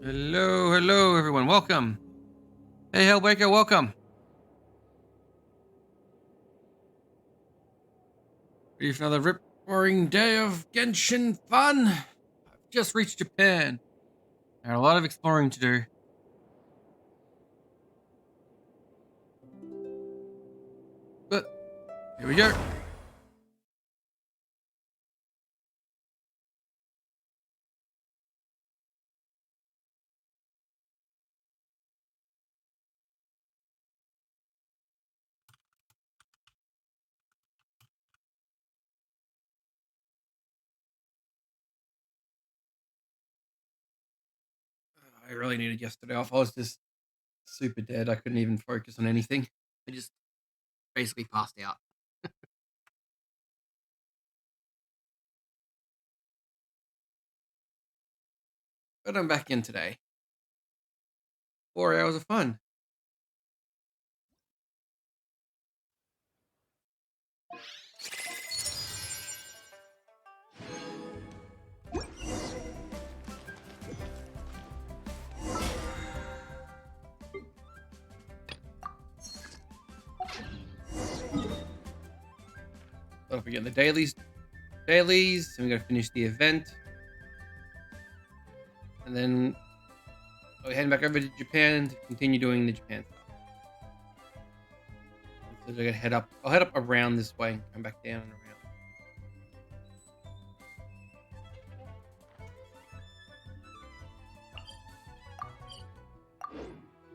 Hello, hello, everyone. Welcome. Hey, Hellbreaker, welcome. Ready for another rip-roaring day of Genshin fun? I've just reached Japan. I had a lot of exploring to do. But here we go. I really needed yesterday off. I was just super dead. I couldn't even focus on anything. I just basically passed out. But I'm back in today. 4 hours of fun. Don't forget the dailies, and we gotta finish the event. And then we're heading back over to Japan to continue doing the Japan stuff. So we're gonna head up. I'll head up around this way and come back down and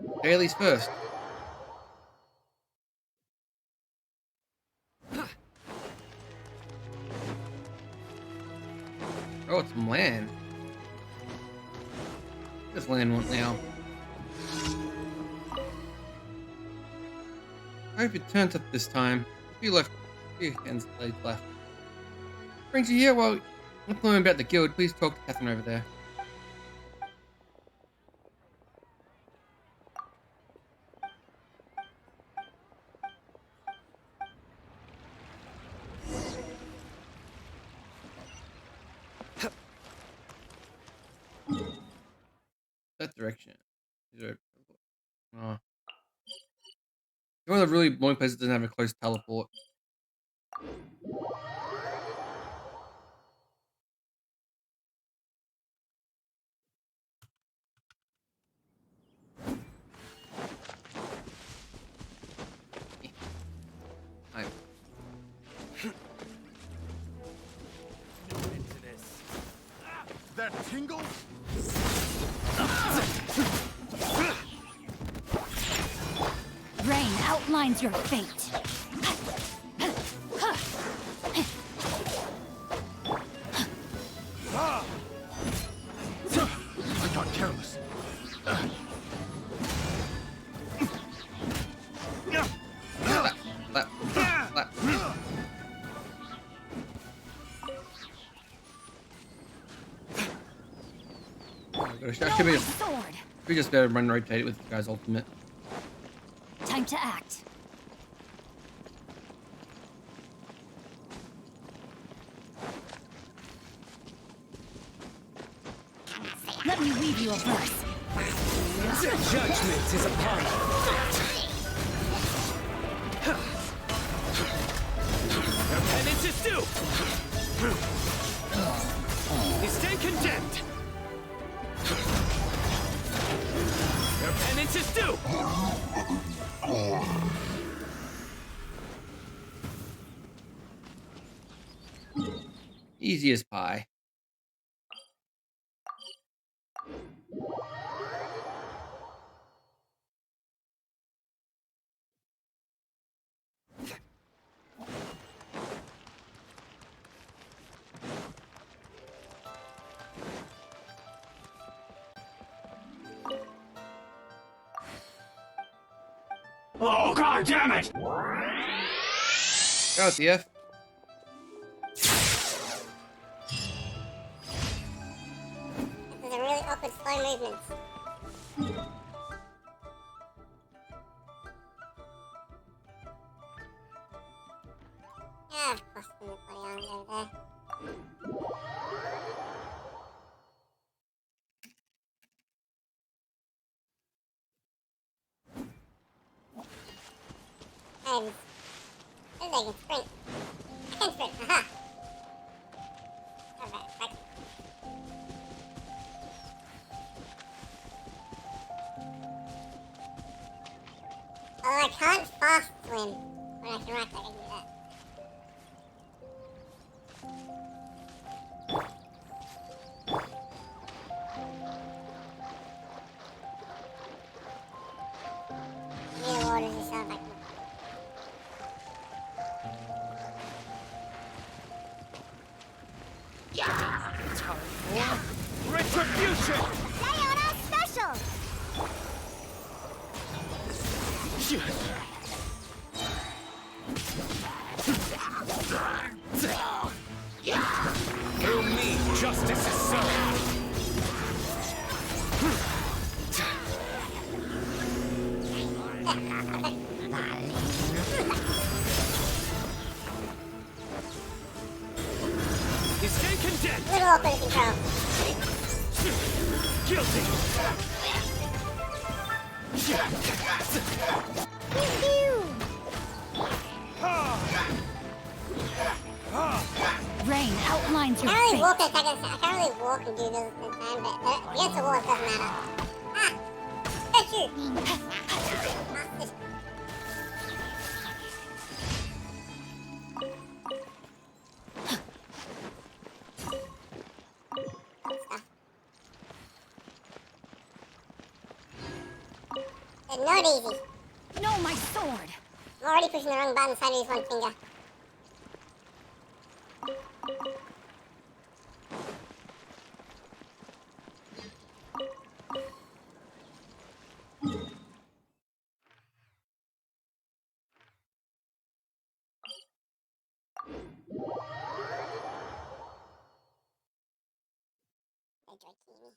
around. Dailies first. Oh, it's some land. This land want now. I hope it turns up this time. A few hands left. Brings you here? Well, I'm learning about the guild. Please talk to Catherine over there. That direction. Oh. One of the really boring places doesn't have a close teleport. That tingle? Rain outlines your fate. I got careless. Slap. We just better run rotate it with the guy's ultimate. Time to act. Let me read you a verse. The judgment is upon you. Your penance is due. You stay condemned. Your penance is due. Easy as pie. Oh, God damn it! Go with the F. This is a really awkward slow movement. Yeah, of course, the bloody arms over there. heads. This I can sprint. I can sprint. Aha. Alright, right. Oh, I can't fast swim. When I can right click, I can do that. Near the waters is so like. Retribution! Diana Special! Through me, justice is served. He's staying condemned. Little awkward to control. Guilty. Rain outlines your I can't really fate. walk in seconds. I can't really walk and do this at the time, but against the wall it doesn't matter. Ah! That's you! Ah, this- Stuff. It's not easy. No, my sword. I'm already pushing the wrong button, so I use one finger. Enjoy TV.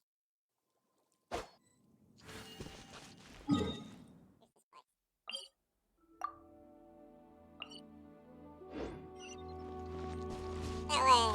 That way.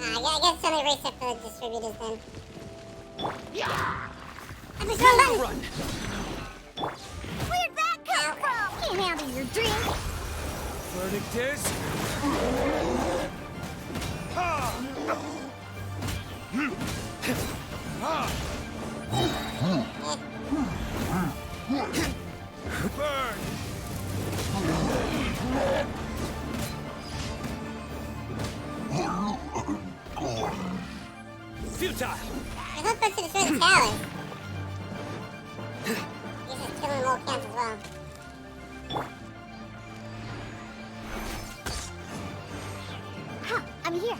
I guess it's only reset for the distributors then. I pushed the wrong button! Run. Where'd that come from? Can't handle your drink. Verdict is... Burn! Futile! I'm not supposed to destroy the towers. I guess it's killing them all counts as well. Huh, I'm here.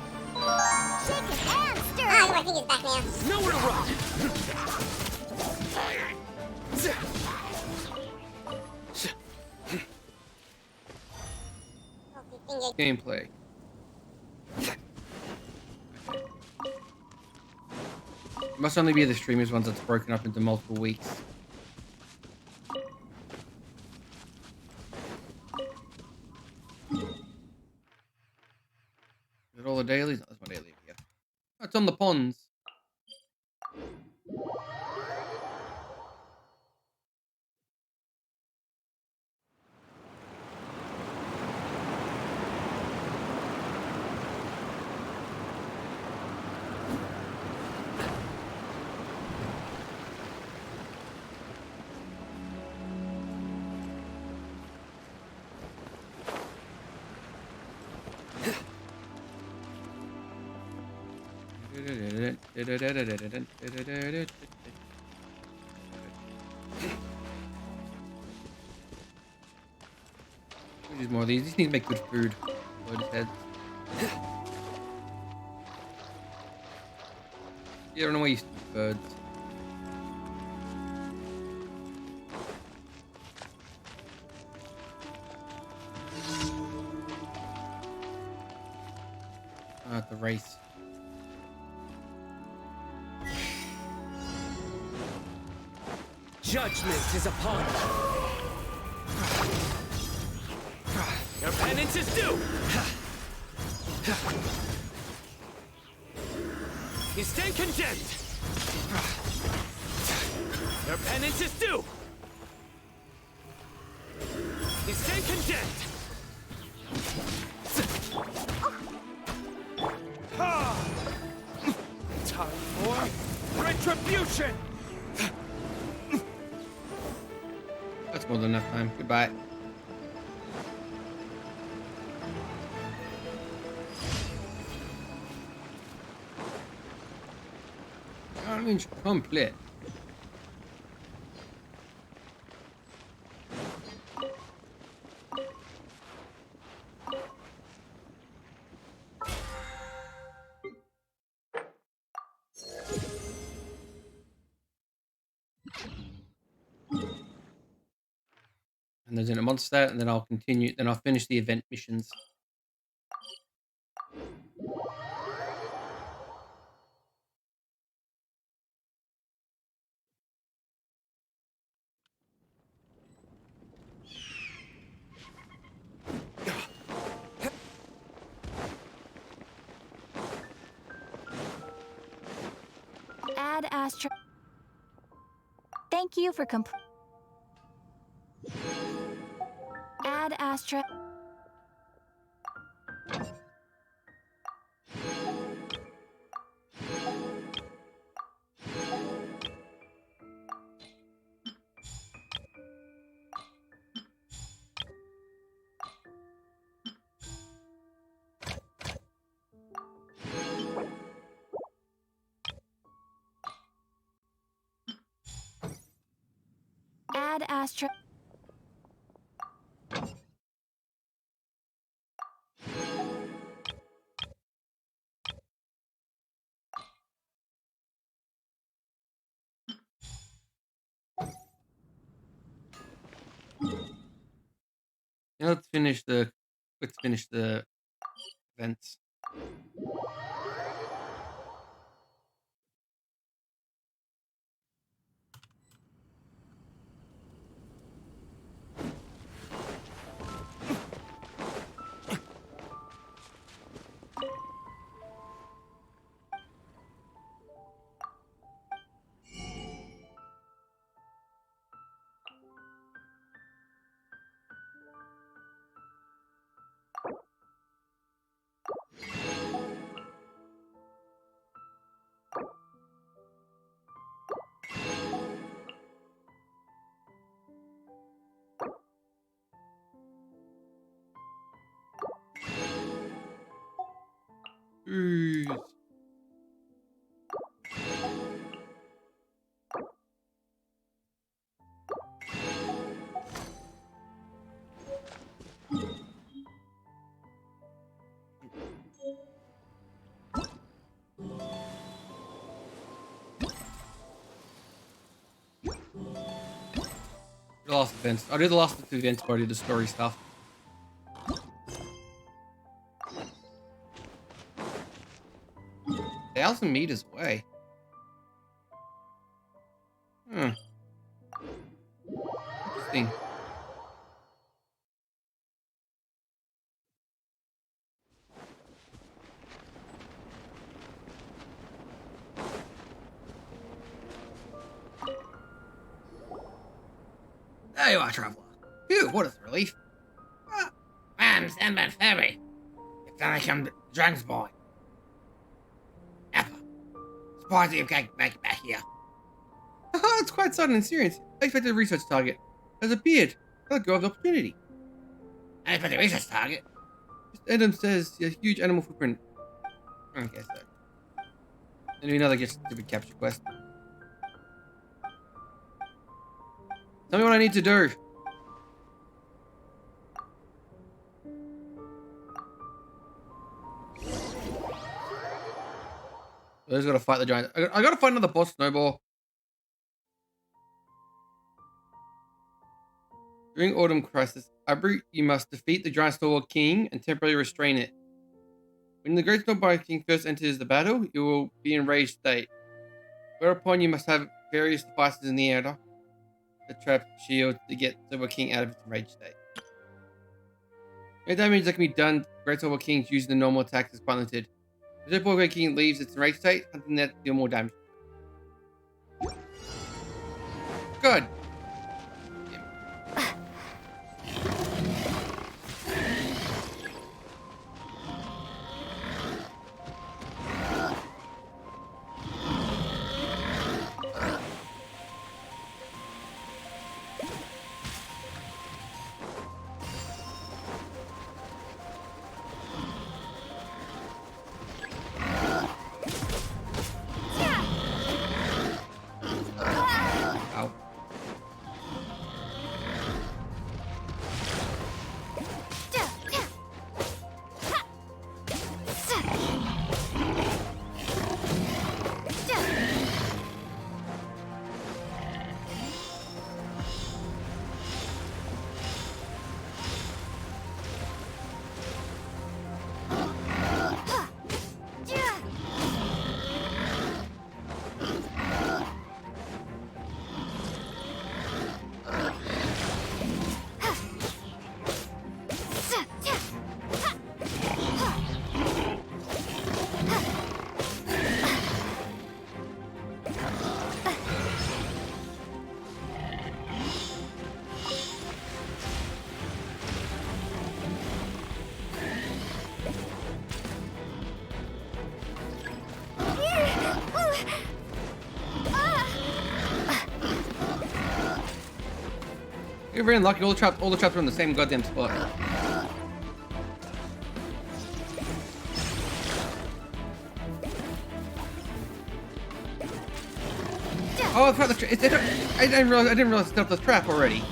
Shake it and stir. Ah, I got my fingers back now. Nowhere to run! Finger. Gameplay. It must only be the streamers ones that's broken up into multiple weeks. Is it all the dailies? No, that's my daily here. Oh, it's on the ponds. Use more of these. These need to make good food. Load his heads. You don't know where you stick birds. The race. Judgment is upon you. Your penance is due. You stand condemned. Your penance is due. You stand condemned. Time for retribution. That's more than enough time. Goodbye. Challenge complete. And there's in a monster, and then I'll continue. Then I'll finish the event missions. Add Astra. Thank you for Add Astra. Add Astra. Now let's finish the. Let's finish the events. Jeez. The last events. I did the last two events, but I did the story stuff. 1,000 meters away. Hmm. Interesting. There you are, traveler. Phew, what a relief. Ah, I'm Sandman Ferry. It's only come to Dragon's Boy. Appa. Surprised that you can't make it back here. haha, it's quite sudden and serious. Unexpected research target has appeared. Let go of the opportunity. And for the research target, Just Adam says a huge animal footprint. Okay, so. And another gets stupid capture quest. Tell me what I need to do. I just gotta fight the giant. I gotta fight another boss, Snowball. During Autumn Crisis, Abru, you must defeat the giant Snowball King and temporarily restrain it. When the Great Snowball King first enters the battle, you will be in rage state. Whereupon you must have various devices in the air, the trap shield to get Silver King out of its rage state. No damage that can be done to Great Silver Kings using the normal attacks is quite limited. If the Silver King leaves its rage state, something that deal more damage. Good. Ow. You're very unlucky. All the traps are in the same goddamn spot. Oh, I didn't realize it's up the trap already.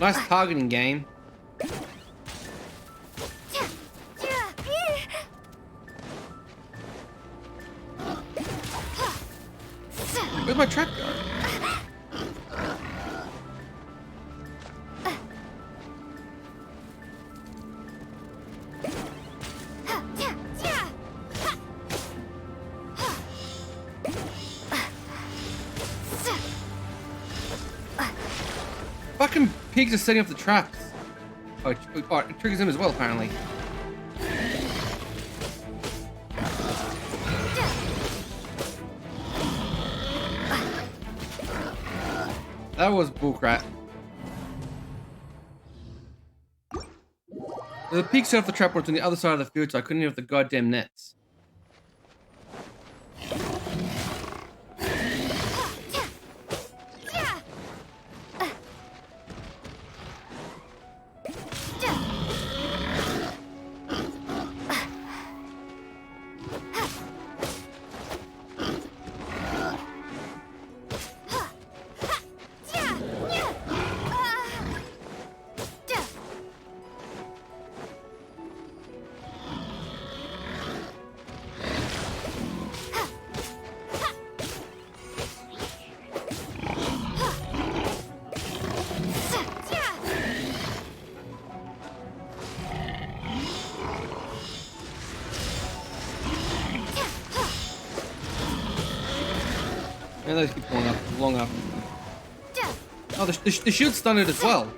Nice targeting game. Where's my trap go? Fucking pigs are setting up the traps. Oh, it triggers him as well, apparently. That was bullcrap. The pig set up the trap was on the other side of the field, so I couldn't hit the goddamn nets. And those keep going up long up. Oh, the shield's stunned as well.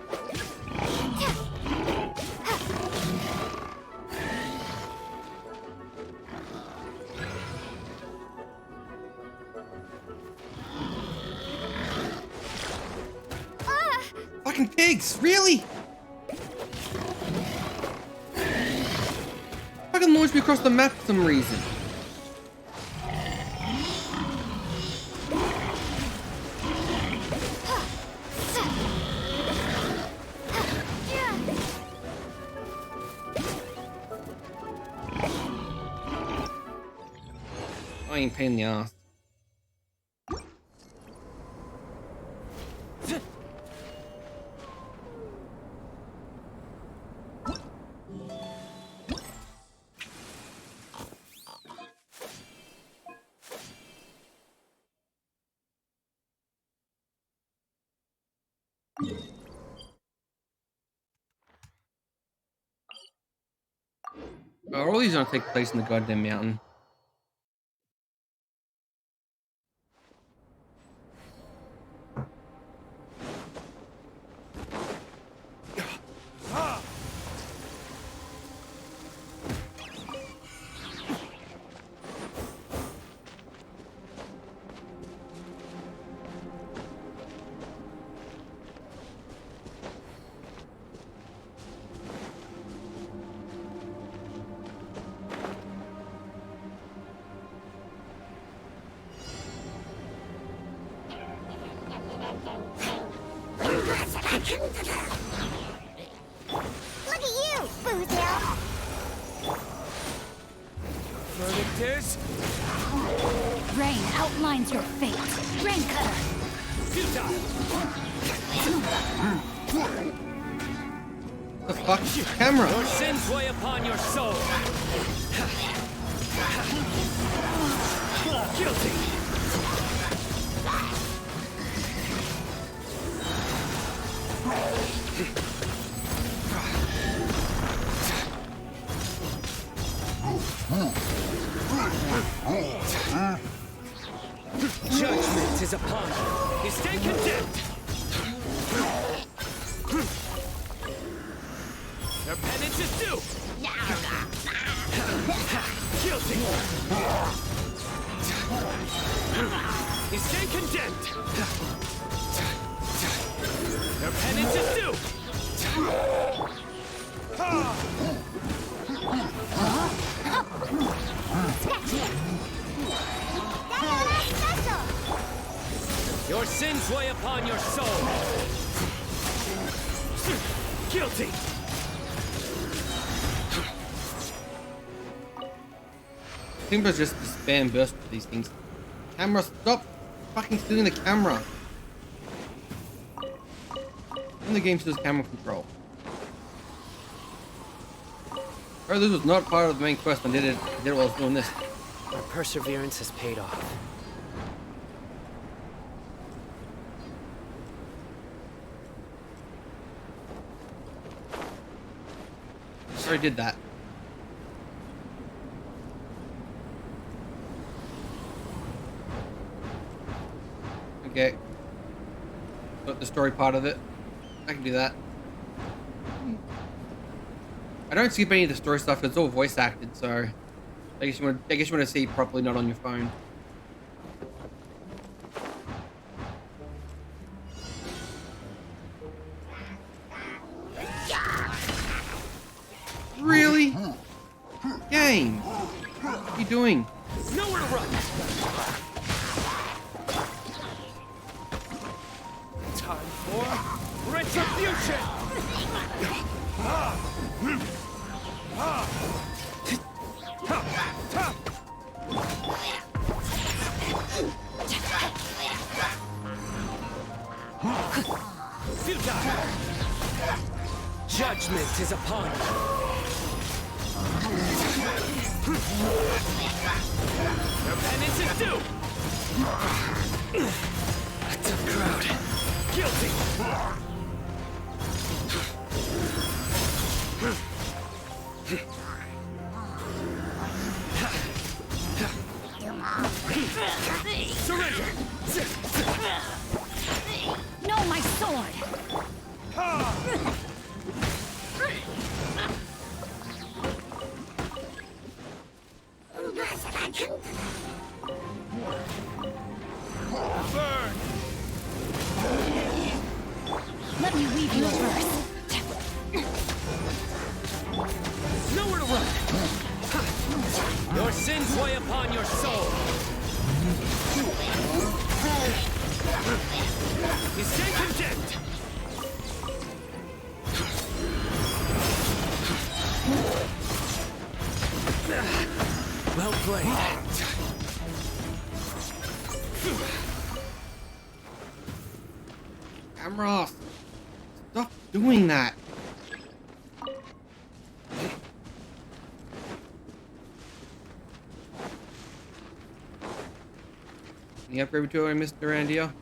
Fucking pigs, really? Fucking launched me across the map for some reason. annoying pain in the ass. Oh, all these don't take place in the goddamn mountain. Look at you, Boozle. Verdict is Rain outlines your fate. Rain cutter. futile. The fuck? Camera! Your sins weigh upon your soul. Guilty. Judgment is upon you. You stand condemned. Your penance is due. Guilty. You stand condemned. Your penance is due. Your sins weigh upon your soul. Guilty. I think there's just a spam burst for these things. Camera, stop fucking stealing the camera. And the game still has camera control. Oh, this was not part of the main quest. I did it while I was doing this. Our perseverance has paid off. Sorry, did that. Okay. Got the story part of it. I can do that. I don't skip any of the story stuff. It's all voice acted, so I guess you want to see it properly, not on your phone. Really? Game. What are you doing? Nowhere to run. Time for retribution. Futile. Judgment is upon you. Your penance is due. A tough crowd. Guilty. Surrender. No, my sword. Burn. Let me weave you a verse. Nowhere to run. Your sins weigh upon your soul. You stay condemned. Camera, stop doing that. Any upgrade to I missed around here?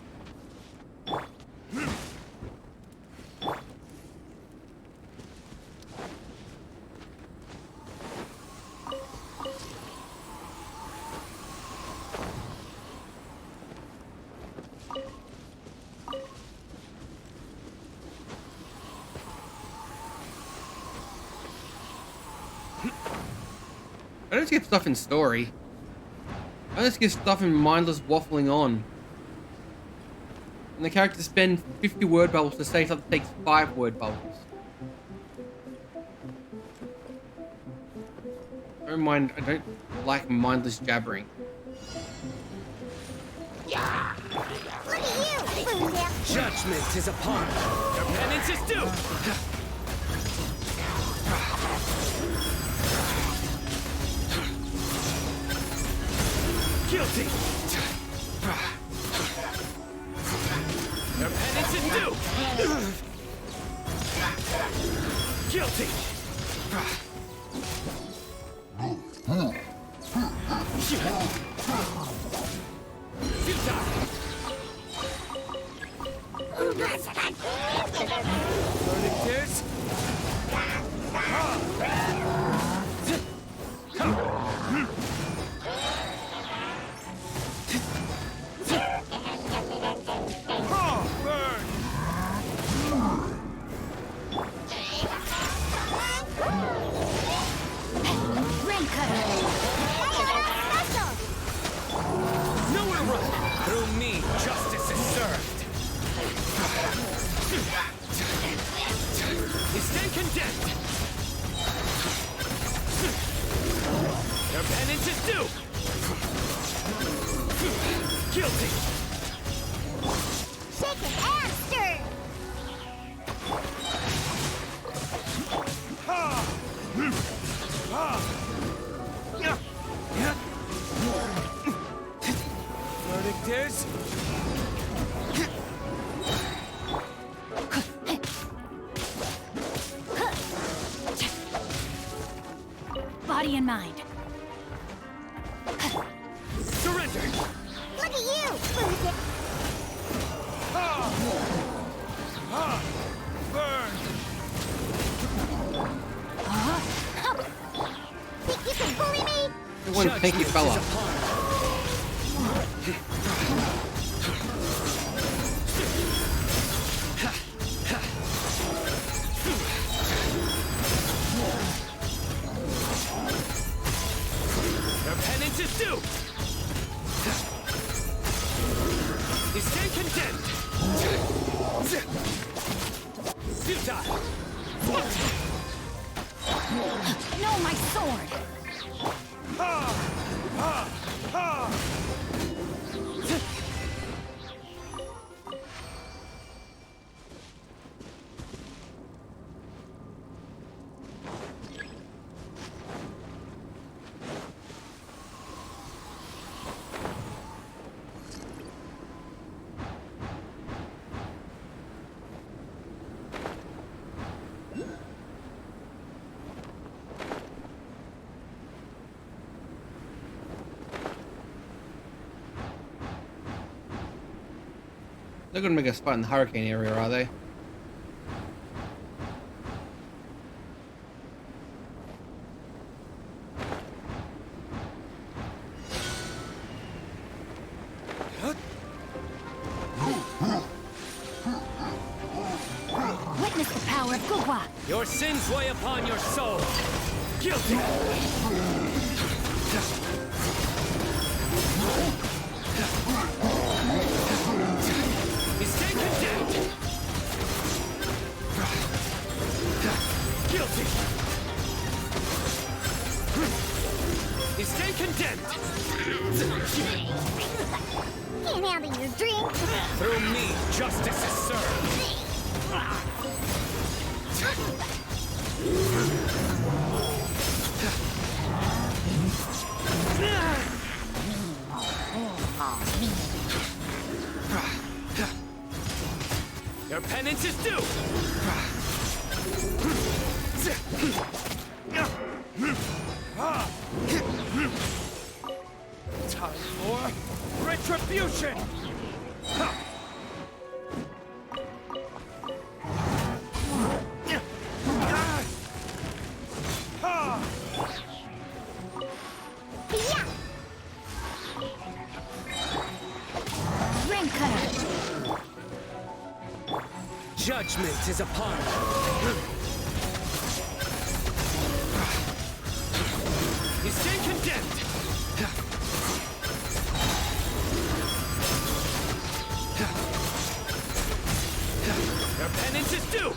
I don't just get stuff in story. I just get stuff in mindless waffling on. And the characters spend 50 word bubbles to say something that takes 5 word bubbles. I don't mind, I don't like mindless jabbering. Look at you, Boondale. Judgment is upon you. Your penance is due. Guilty. Your penance is due. Guilty. Burning tears. Rain cutter. Special. Nowhere to run. Through me, justice is served. You stand condemned. Your penance is due. Guilty. Shaken and stirred. Burning tears. Body and mind. Surrender. Look at you, Boondale. Think you can bully me? One pinky Judgment fella. is upon you. Your penance is due. You stand condemned. Futile. No, my sword. They're gonna make a spot in the hurricane area, are they? Witness the power of Gugwa. Your sins weigh upon your soul. Guilty. You stand condemned. Guilty. You stand condemned. Can't handle your drink. Through me, justice is served. Your penance is due! Time for retribution! Yeah. Rain cutter. Judgment is upon you. You stand condemned! Your penance is due!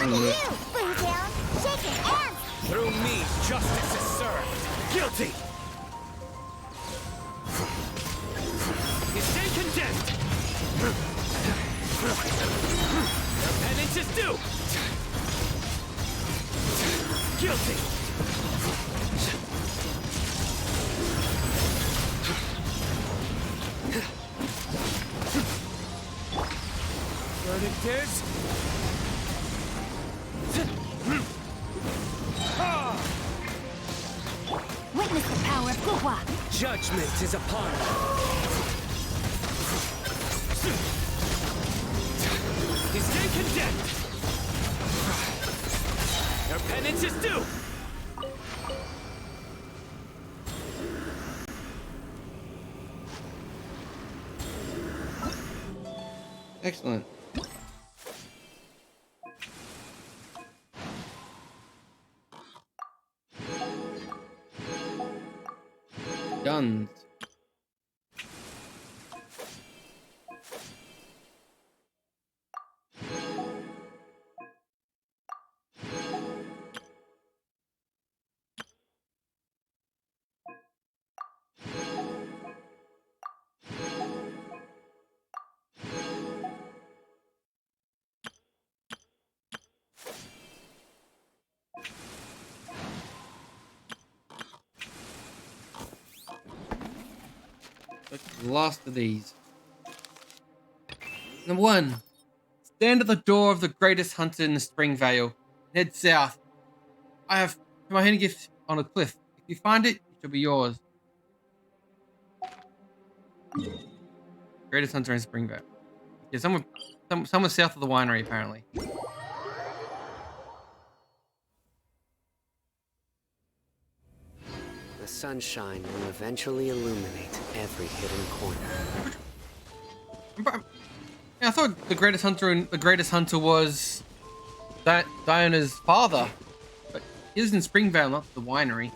Look at you, bring down, shaking hands. Through me, justice is served. Guilty! You stand condemned! Your penance is due! Guilty! Verdict is... Witness the power of Guhua. Judgment is upon you. You stand condemned. Your penance is due. Excellent. Guns. The last of these. Number 1. Stand at the door of the greatest hunter in the Spring Vale. Head south. I have my hand gift on a cliff. If you find it, it shall be yours. Greatest hunter in Spring Vale. Yeah, somewhere south of the winery, apparently. The sunshine will eventually illuminate every hidden corner. Yeah, I thought the greatest hunter was Diana's father, but he lives in Springvale, not the winery.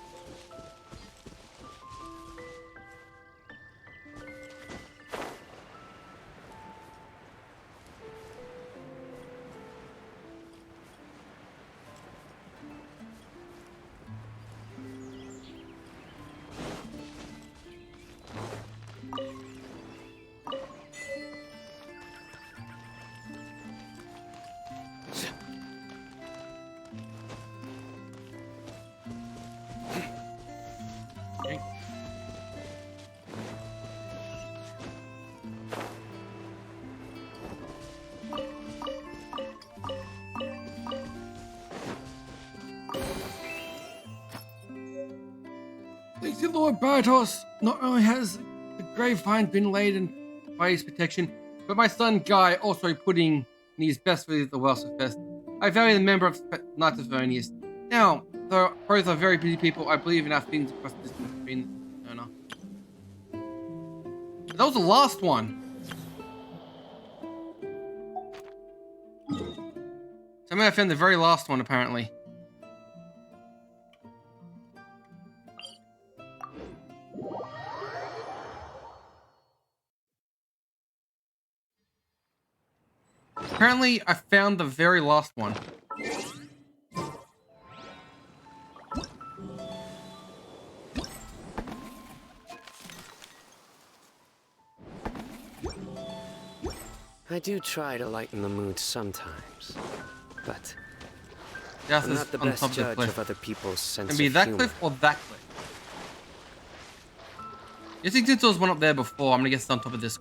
see Lord Bartos. Not only has the grave find been laid by his protection, but my son Guy also putting in his best for the Welser Fest. I value the member of Knights of Vernius. Now, though both are very busy people, I believe enough things across the distance between Turner. That was the last one. Somehow I found the very last one, apparently. Apparently, I found the very last one. I do try to lighten the mood sometimes, but Yes, I'm not the on best top of the judge cliff. of other people's sense Can be of that humor. cliff or that cliff. You think since there was one up there before, I'm gonna guess it's on top of this.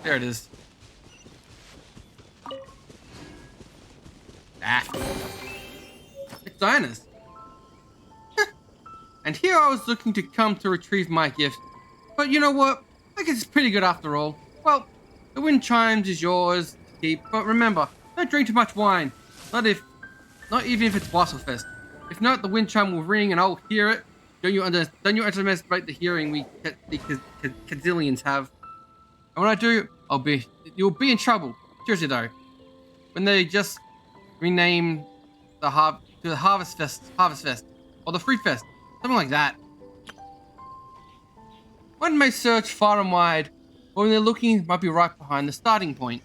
There it is. Ah. It's Diana's. And here I was looking to come to retrieve my gift. But you know what? I guess it's pretty good after all. Well, the wind chimes is yours to keep, but remember, don't drink too much wine. Not even if it's Wasselfest. If not, the wind chime will ring and I'll hear it. Don't you underestimate the hearing the Kazillions have. And when I do, you'll be in trouble. Seriously though. When they just rename the Harvest Fest, or the Fruit Fest, something like that. One may search far and wide, but when they're looking, might be right behind the starting point.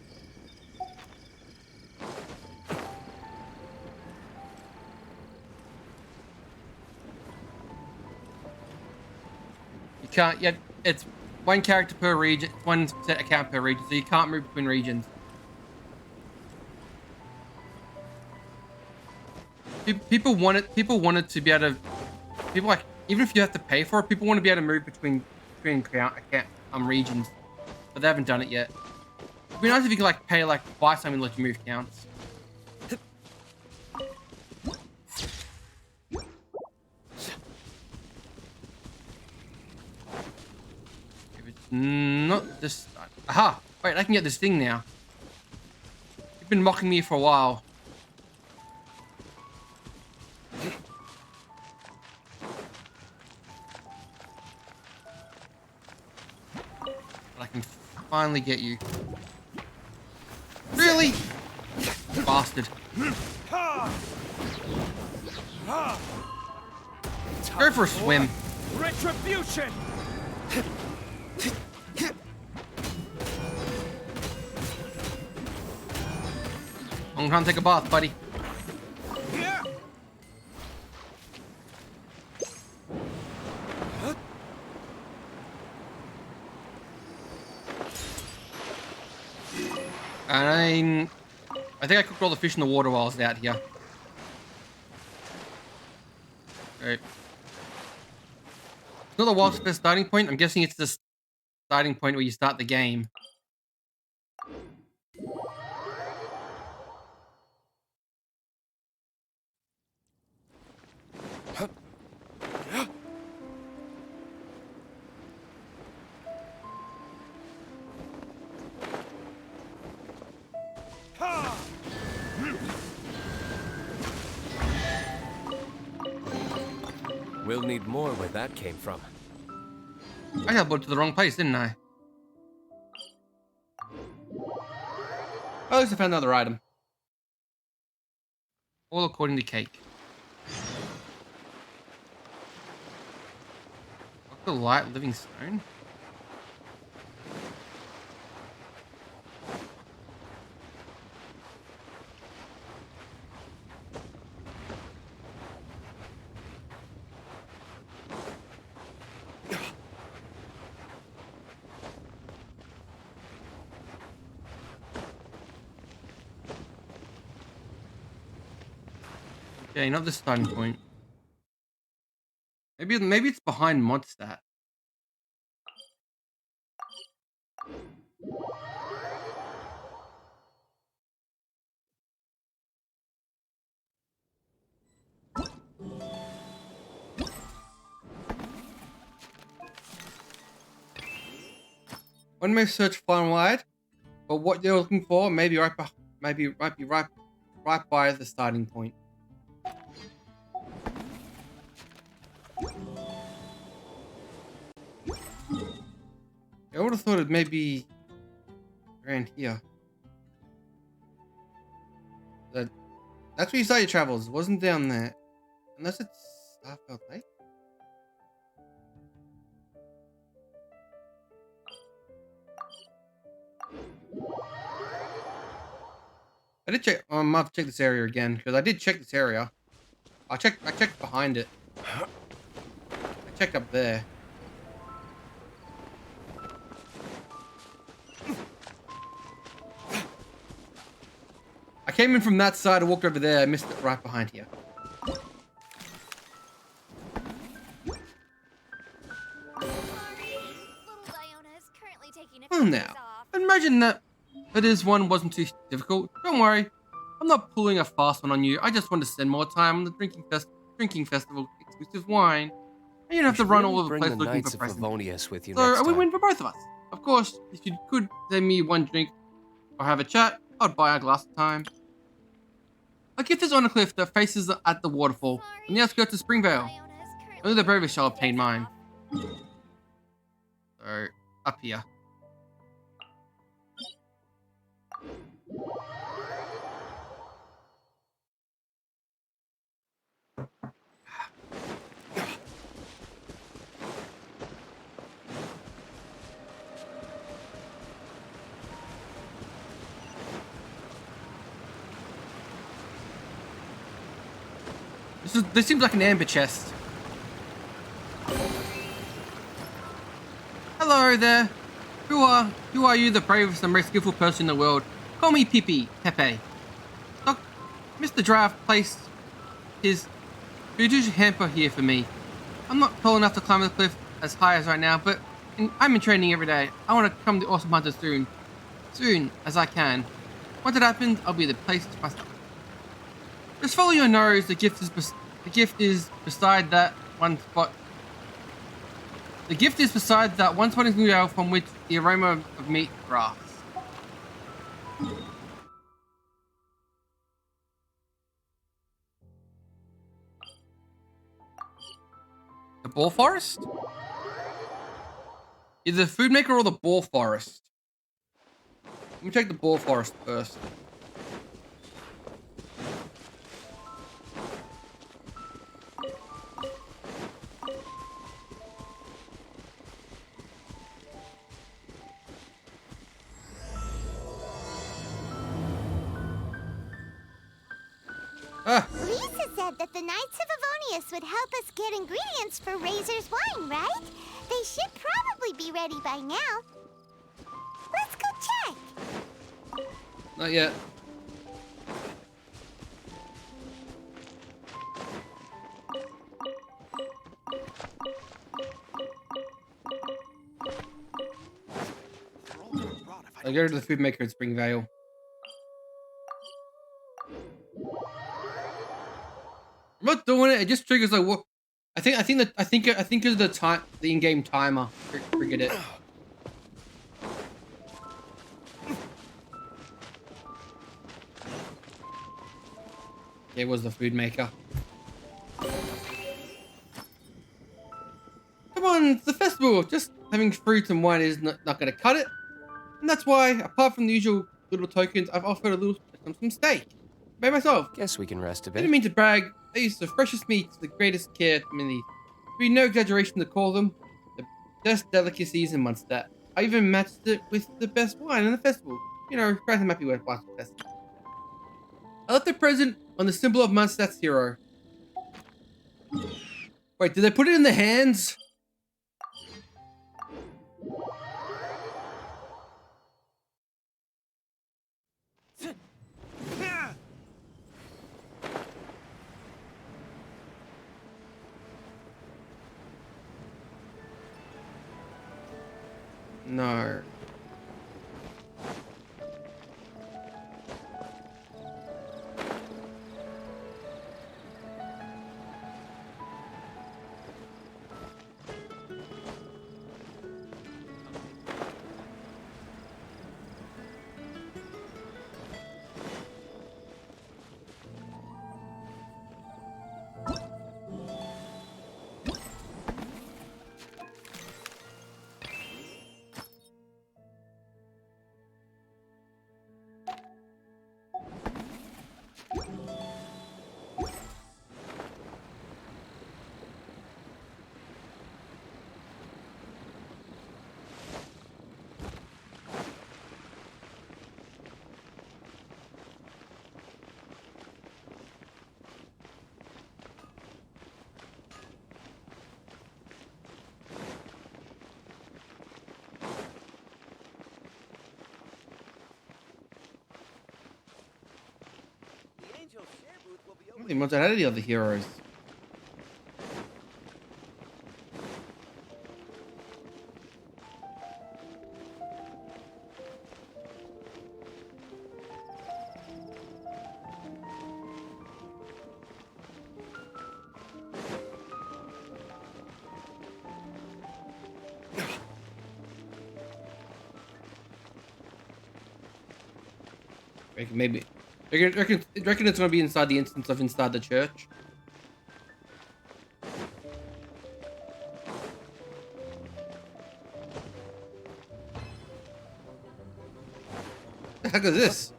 You can't yet. It's one character per region, one set account per region, so you can't move between regions. People want it to be able to. People like, even if you have to pay for it, people want to be able to move between regions, but they haven't done it yet. It'd be nice if you could like pay, like buy something and let you move counts. If it's not this, aha! Wait, I can get this thing now. You've been mocking me for a while. I can finally get you. Really? Bastard. Go for a swim. Retribution! Long time to take a bath, buddy. Here! And I think I cooked all the fish in the water while I was out here. Right. It's not the wildest best starting point. I'm guessing it's the starting point where you start the game. We'll need more where that came from. I teleported to the wrong place, didn't I? At least I found another item. All according to Cake. Dr. Light Living Stone? Okay, not the starting point. Maybe it's behind Modstat. One may search far and wide, but what you're looking for may be right by the starting point. I would have thought it may be around here. That's where you start your travels. It wasn't down there. Unless it's Starfelt Lake. I did check. I might have to check this area again because I did check this area. I checked behind it. I checked up there. I came in from that side. I walked over there. I missed it right behind here. Oh, now imagine that. This one wasn't too difficult. Don't worry. I'm not pulling a fast one on you. I just want to spend more time on the drinking festival exclusive wine. And you don't have to run all over the place looking for presents. With you So next a time. win-win for both of us. Of course, if you could send me one drink or have a chat, I'd buy a glass of time. A gift is on a cliff that faces at the waterfall on the outskirts of Springvale. Only the bravest shall obtain mine. So, up here. This seems like an amber chest. Hello there. Who are you, the bravest and most skillful person in the world? Call me Pepe. Mr. Draft placed his huge hamper here for me. I'm not tall enough to climb the cliff as high as right now, but I'm in training every day. I want to become the awesome hunter soon as I can. Once it happens, I'll be the place to myself. Just follow your nose. The gift is beside that one spot. The gift is beside that one spot in the air from which the aroma of meat wafts. The Ball Forest? Either the Food Maker or the Ball Forest. Let me check the Ball Forest first. Lisa said that the Knights of Avonius would help us get ingredients for Razor's wine, right? They should probably be ready by now. Let's go check. Not yet. I'll go to the Food Maker in Springvale. I'm not doing it. It just triggers like what? I think it's the time, the in-game timer triggered it. It was the Food Maker. Come on, it's the festival. Just having fruit and wine is not going to cut it. And that's why, apart from the usual little tokens, I've offered some steak. By myself. Guess we can rest a I bit. didn't mean to brag. They use the freshest meats, the greatest care. I mean, there'd be no exaggeration to call them the best delicacies in Munster. I even matched it with the best wine in the festival. You know, guys, I'm happy with what's best. I left the present on the symbol of Munster's hero. Wait, did they put it in the hands? No. I don't think much out of the other heroes. Maybe. Reckon it's gonna be inside the instance of inside the church. The heck is this?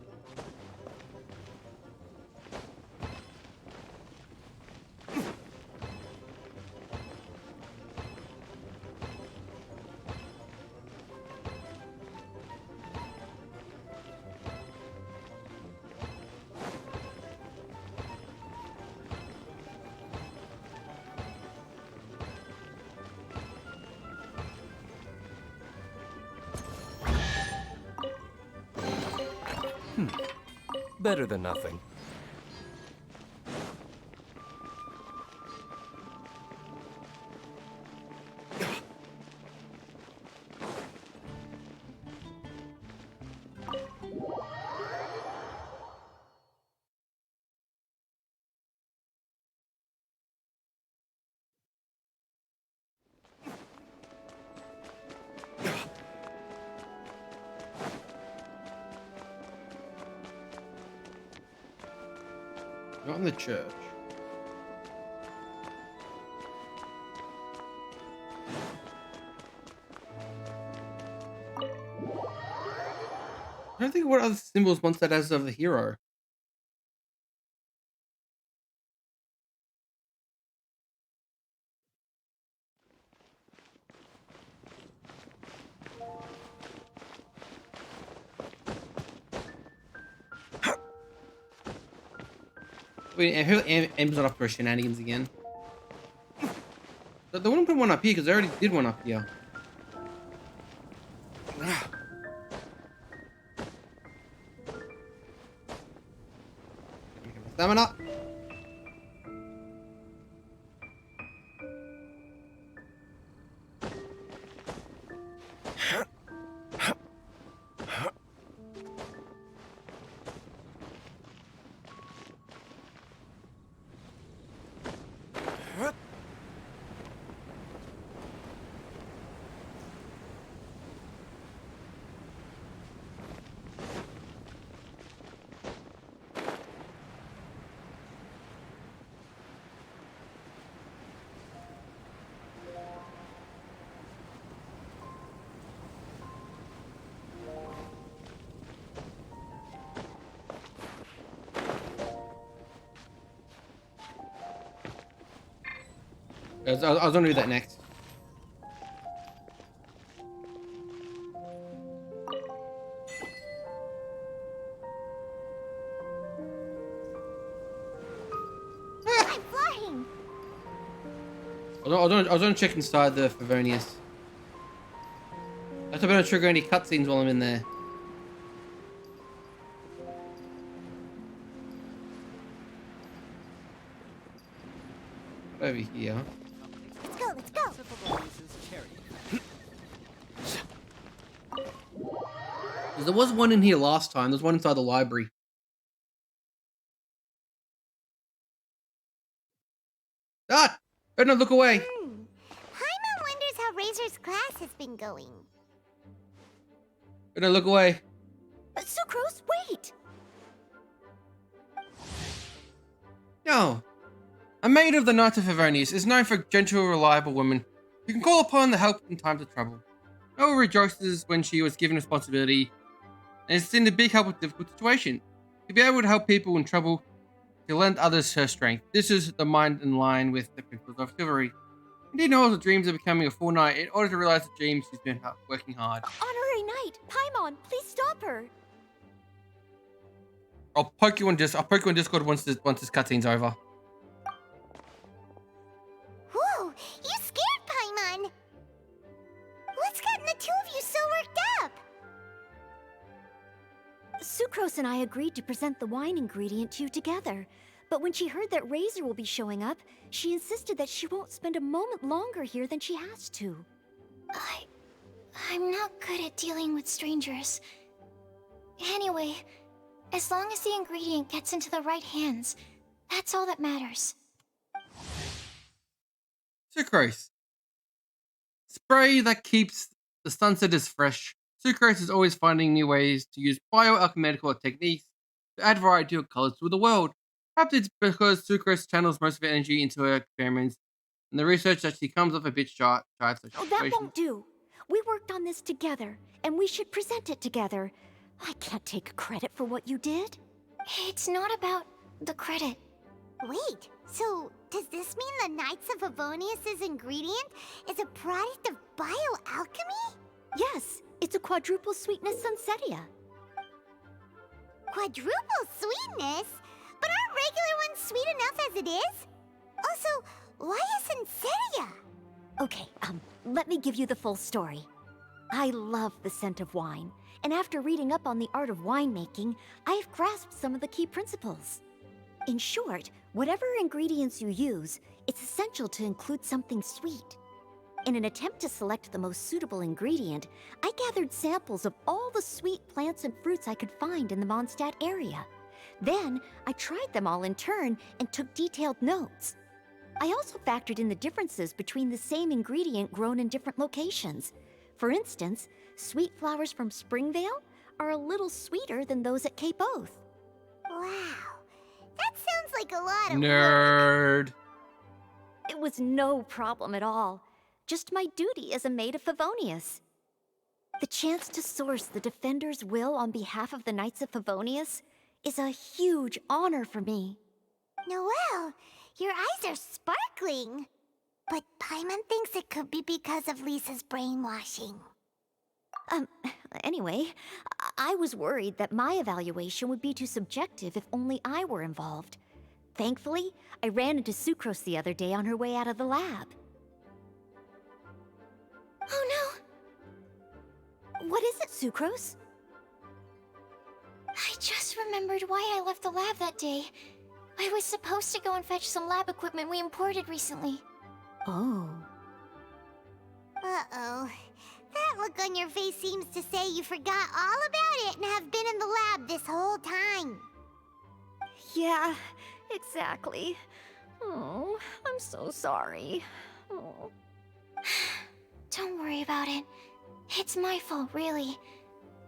Better than nothing. Not in the church. I don't think what other symbols once that has of the hero. Wait, I hope M's not up for shenanigans again. They wouldn't put one up here because I already did one up here. Stamina. I was gonna do that next. I'm flying. I was gonna check inside the Favonius. I hope I don't trigger any cutscenes while I'm in there. Over here. Let's go, let's go. Because there was one in here last time. There's one inside the library. Ah! Better not look away. Paimon wonders how Razor's class has been going. Better not look away. Sucrose, wait! No. A maid of the Knights of Favonius is known for gentle, reliable women who can call upon the help in times of trouble. Noel rejoices when she was given responsibility and is seen a big help with difficult situations. To be able to help people in trouble, to lend others her strength. This is the mind in line with the principles of chivalry. Indeed, Noel dreams of becoming a full knight in order to realize the dreams she's been working hard. Honorary Knight, Paimon, please stop her! I'll poke you on Discord once this cutscene's over. Whoa, you scared Paimon! What's gotten the two of you so worked up? Sucrose and I agreed to present the wine ingredient to you together. But when she heard that Razor will be showing up, she insisted that she won't spend a moment longer here than she has to. I'm not good at dealing with strangers. Anyway, as long as the ingredient gets into the right hands, that's all that matters. Sucrose. Spray that keeps the sunsetters fresh. Sucrose is always finding new ways to use bioalchemical techniques to add variety of colors to the world. Perhaps it's because Sucrose channels most of her energy into her experiments and the research that she comes off a bit shy of such Oh, that situations. won't do. We worked on this together, and we should present it together. I can't take credit for what you did. It's not about the credit. Wait, so does this mean the Knights of Favonius' ingredient is a product of bioalchemy? Yes, it's a quadruple sweetness sunsetia. Quadruple sweetness? But aren't regular ones sweet enough as it is? Also, why a Sensetia? Okay, let me give you the full story. I love the scent of wine, and after reading up on the art of winemaking, I've grasped some of the key principles. In short, whatever ingredients you use, it's essential to include something sweet. In an attempt to select the most suitable ingredient, I gathered samples of all the sweet plants and fruits I could find in the Mondstadt area. Then, I tried them all in turn and took detailed notes. I also factored in the differences between the same ingredient grown in different locations. For instance, sweet flowers from Springvale are a little sweeter than those at Cape Oath. Wow, that sounds like a lot of work. Nerd. It was no problem at all. Just my duty as a maid of Favonius. The chance to source the Defender's will on behalf of the Knights of Favonius is a huge honor for me. Noelle, your eyes are sparkling. But Paimon thinks it could be because of Lisa's brainwashing. Anyway, I was worried that my evaluation would be too subjective if only I were involved. Thankfully, I ran into Sucrose the other day on her way out of the lab. Oh no! What is it, Sucrose? I just remembered why I left the lab that day. I was supposed to go and fetch some lab equipment we imported recently. Oh. Uh-oh. That look on your face seems to say you forgot all about it and have been in the lab this whole time. Yeah, exactly. Oh, I'm so sorry. Oh. Don't worry about it. It's my fault, really.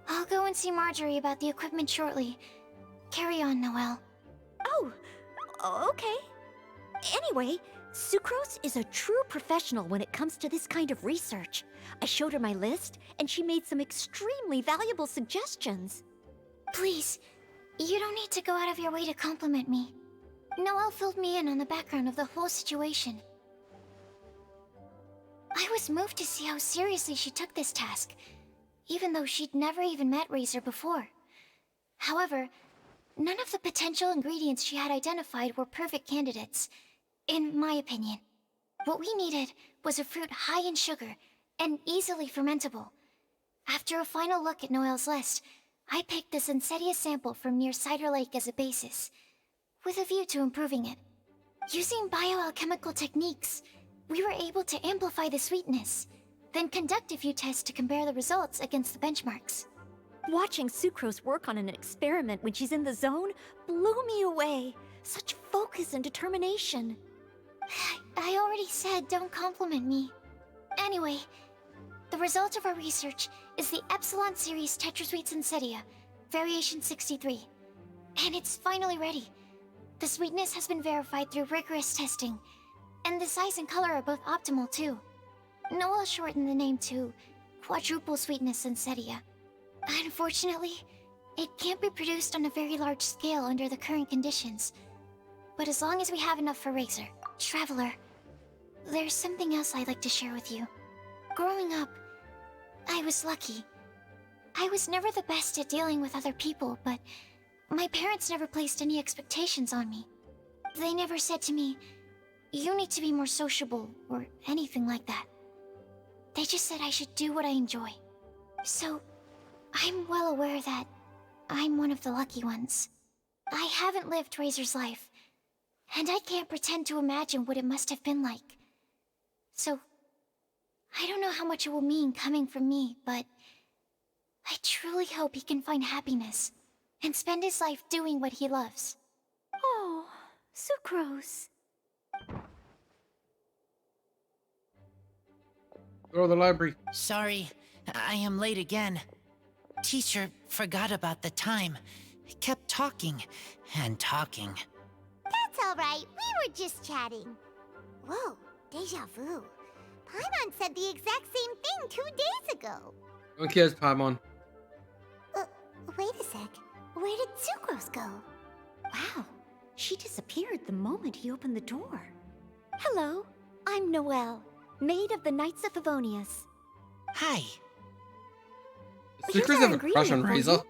I'll go and see Marjorie about the equipment shortly. Carry on, Noelle. Oh, okay. Anyway, Sucrose is a true professional when it comes to this kind of research. I showed her my list, and she made some extremely valuable suggestions. Please, you don't need to go out of your way to compliment me. Noelle filled me in on the background of the whole situation. I was moved to see how seriously she took this task, even though she'd never even met Razor before. However, none of the potential ingredients she had identified were perfect candidates, in my opinion. What we needed was a fruit high in sugar and easily fermentable. After a final look at Noelle's list, I picked the Sensetia sample from near Cider Lake as a basis, with a view to improving it. Using bioalchemical techniques, we were able to amplify the sweetness, then conduct a few tests to compare the results against the benchmarks. Watching Sucrose work on an experiment when she's in the zone blew me away. Such focus and determination. I already said don't compliment me. Anyway, the result of our research is the Epsilon series Tetrasweet Sensetia, variation 63. And it's finally ready. The sweetness has been verified through rigorous testing, and the size and color are both optimal too. Noel shortened the name to Quadruple Sweetness Sensetia. Unfortunately, it can't be produced on a very large scale under the current conditions. But as long as we have enough for Razor, Traveler, there's something else I'd like to share with you. Growing up, I was lucky. I was never the best at dealing with other people, but my parents never placed any expectations on me. They never said to me, "You need to be more sociable," or anything like that. They just said I should do what I enjoy. So, I'm well aware that I'm one of the lucky ones. I haven't lived Razor's life, and I can't pretend to imagine what it must have been like. So, I don't know how much it will mean coming from me, but I truly hope he can find happiness and spend his life doing what he loves. Oh, Sucrose. Go to the library. Sorry, I am late again. Teacher forgot about the time. Kept talking and talking. That's alright, we were just chatting. Whoa, deja vu. Paimon said the exact same thing 2 days ago. No one cares, Paimon. Wait a sec. Where did Sucrose go? Wow, she disappeared the moment he opened the door. Hello, I'm Noelle, maid of the Knights of Favonius. Hi. Does Here's Sucrose our have a crush on ingredient for Razor? you.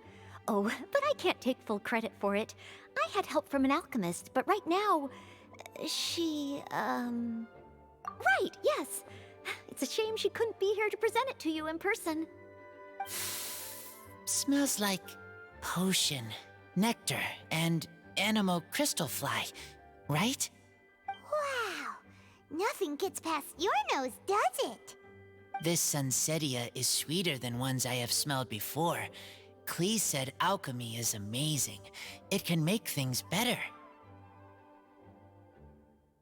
Oh, but I can't take full credit for it. I had help from an alchemist, but right now, she, Right, yes. It's a shame she couldn't be here to present it to you in person. Smells like potion, nectar, and anemo crystal fly, right? Wow, nothing gets past your nose, does it? This Sunsetia is sweeter than ones I have smelled before. Klee said alchemy is amazing. It can make things better.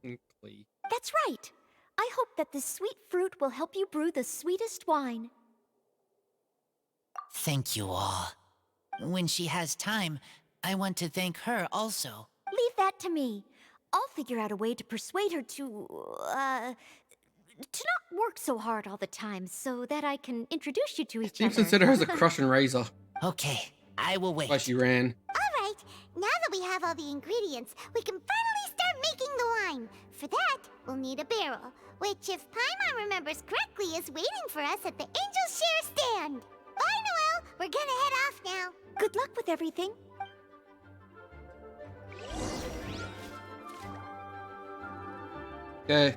Klee. That's right. I hope that this sweet fruit will help you brew the sweetest wine. Thank you all. When she has time, I want to thank her also. Leave that to me. I'll figure out a way to persuade her to not work so hard all the time so that I can introduce you to each Seems other. consider her as a crush on Razor. Okay, I will wait. Why she ran. Alright, now that we have all the ingredients, we can finally start making the wine. For that, we'll need a barrel, which, if Paimon remembers correctly, is waiting for us at the Angel Share stand. Bye, Noelle! We're gonna head off now. Good luck with everything. Okay.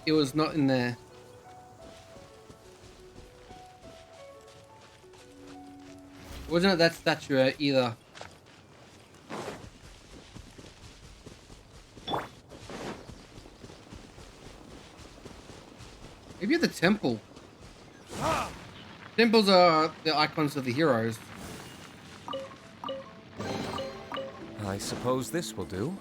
It was not in there. Wasn't it that statue either? Maybe at the temple. Temples are the icons of the heroes. I suppose this will do.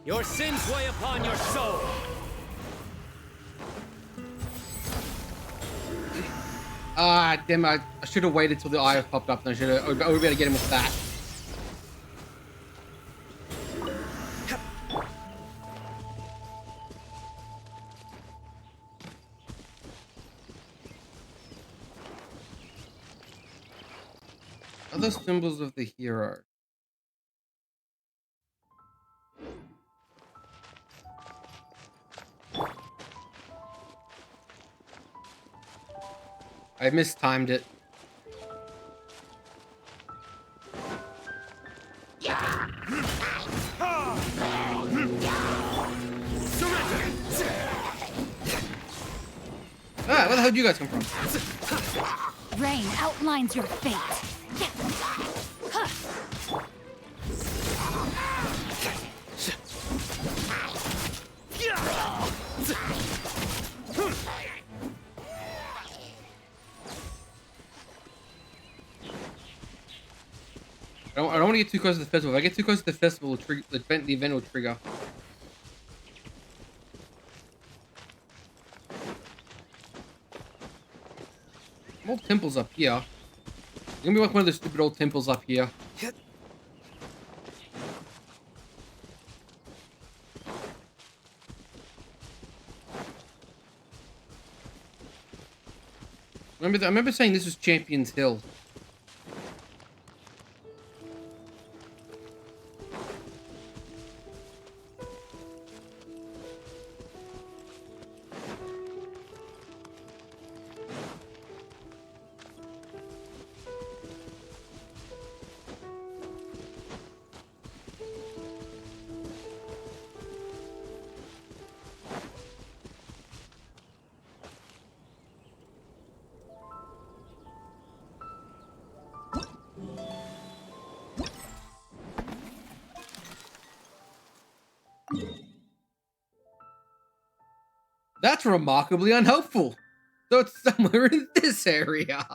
Your sins weigh upon your soul. Ah, damn! I should have waited till the eye popped up. Then I should have. I would be able to get him with that. Other symbols of the hero. I mistimed it. Ah, where the hell did you guys come from? Rain outlines your fate. I don't want to get too close to the festival. If I get too close to the festival, the event will trigger. More temples up here. It's gonna be like one of the stupid old temples up here. I remember saying this was Champions Hill. That's remarkably unhelpful. So it's somewhere in this area.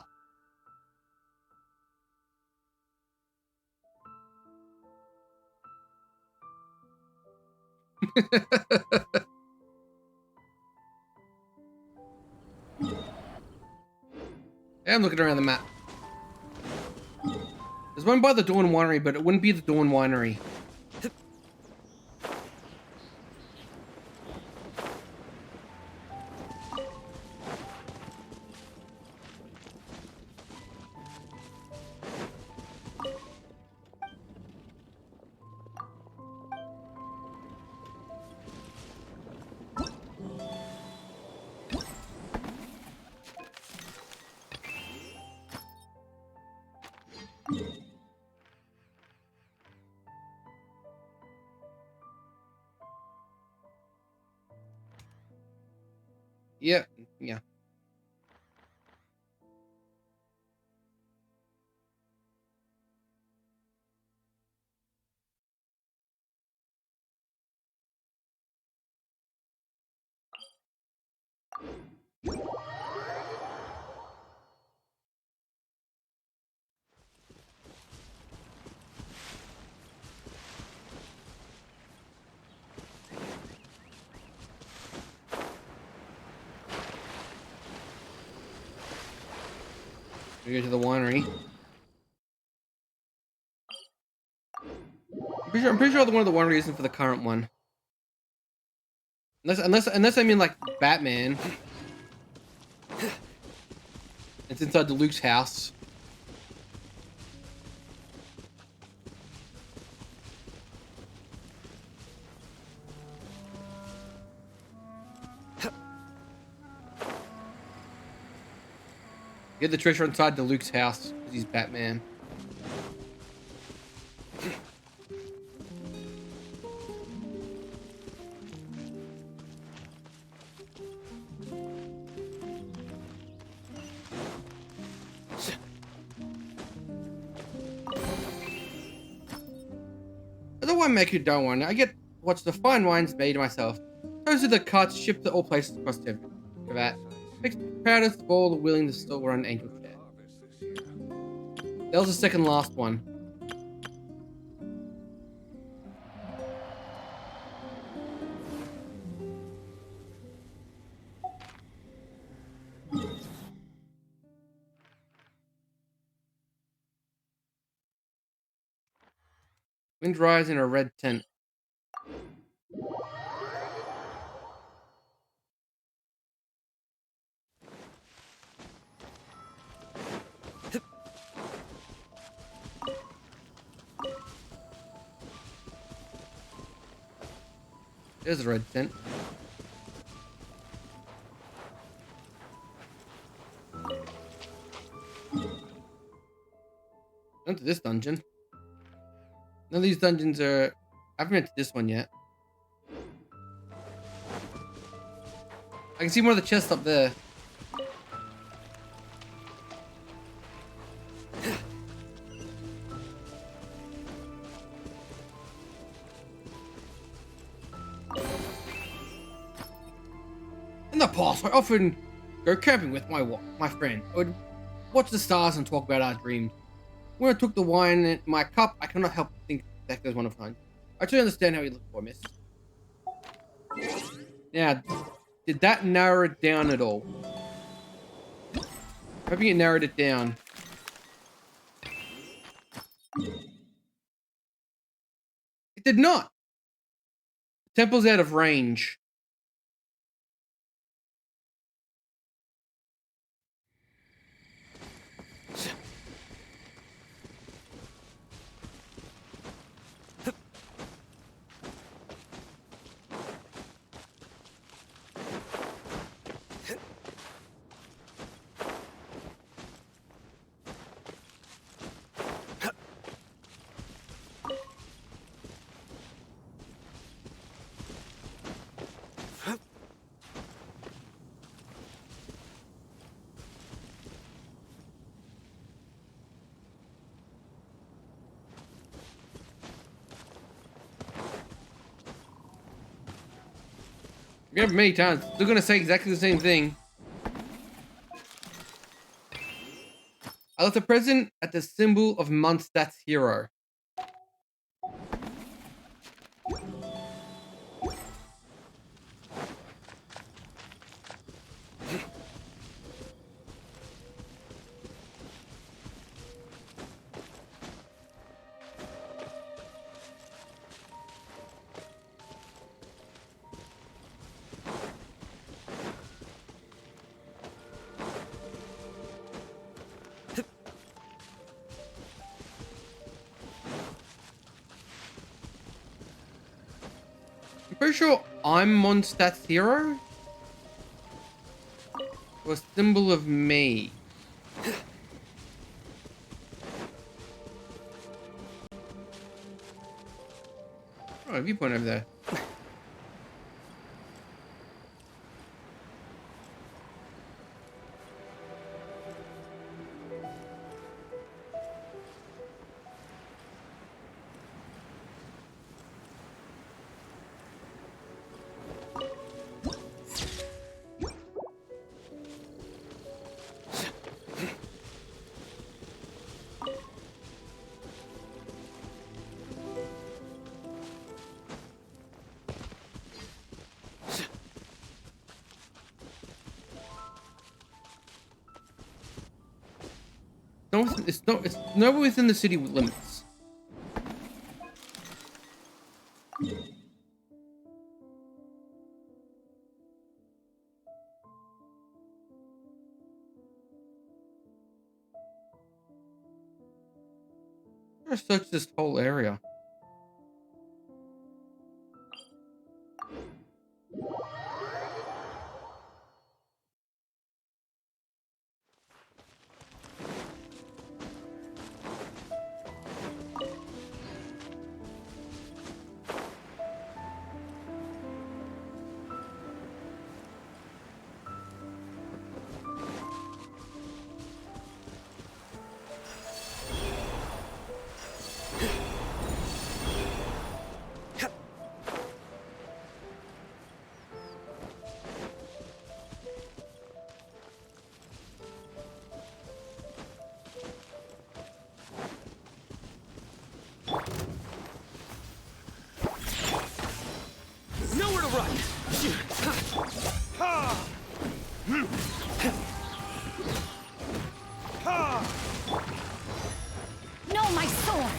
I'm looking around the map. There's one by the Dawn Winery, but it wouldn't be the Dawn Winery. Yeah, yeah. We go to the winery. I'm pretty sure the one of the winery isn't for the current one. Unless I mean like Batman. It's inside the Luke's house. Get the treasure inside the Luke's house because he's Batman. The winemaker don't want it. I get to watch the fine wines made myself. Those are the carts shipped to all places across Tevat. Makes me proudest of all the willing to store on Angel Chair. That was the second last one. Wind rise in a red tent. There's a red tent. Onto this dungeon. None of these dungeons are... I haven't been to this one yet. I can see one of the chests up there. In the past, I often go camping with my friend. I would watch the stars and talk about our dreams. When I took the wine in my cup, I cannot help but think that there's one of mine. I totally understand how you look for, miss. Now, did that narrow it down at all? Hoping it narrowed it down. It did not. The temple's out of range. I've got many times. They're gonna say exactly the same thing. I left a present at the symbol of Mondstadt's hero. I'm pretty sure I'm Mondstadt's hero. Or a symbol of me. Oh, viewpoint over there. No, it's nowhere within the city limits. I'm gonna search this whole area. Nowhere to run! No, my sword!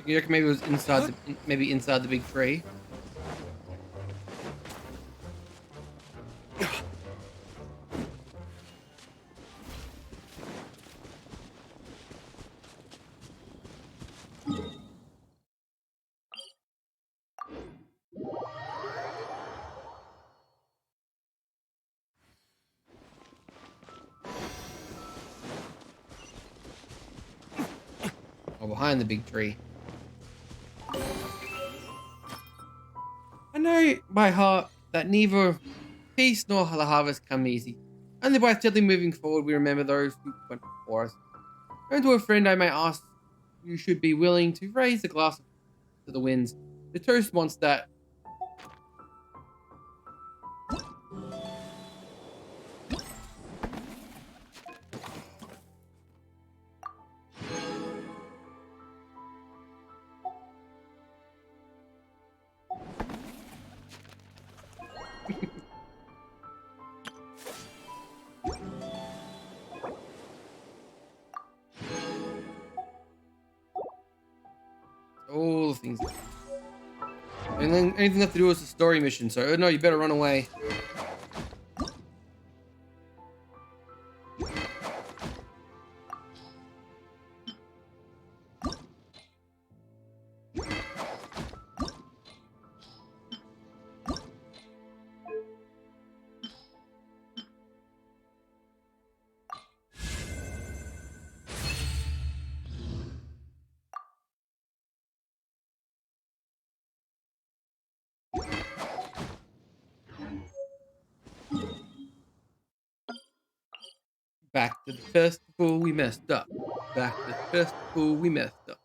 You reckon maybe it was inside maybe inside the big tree? Or behind the big tree? I know by heart that neither peace nor the harvest come easy. Only by steadily moving forward we remember those who went before us. Turn to a friend I may ask you should be willing to raise a glass to the winds. The toast wants that. All the things. And then anything left to do is a story mission, so no, you better run away. Back to the festival, we messed up. Back to the festival, we messed up.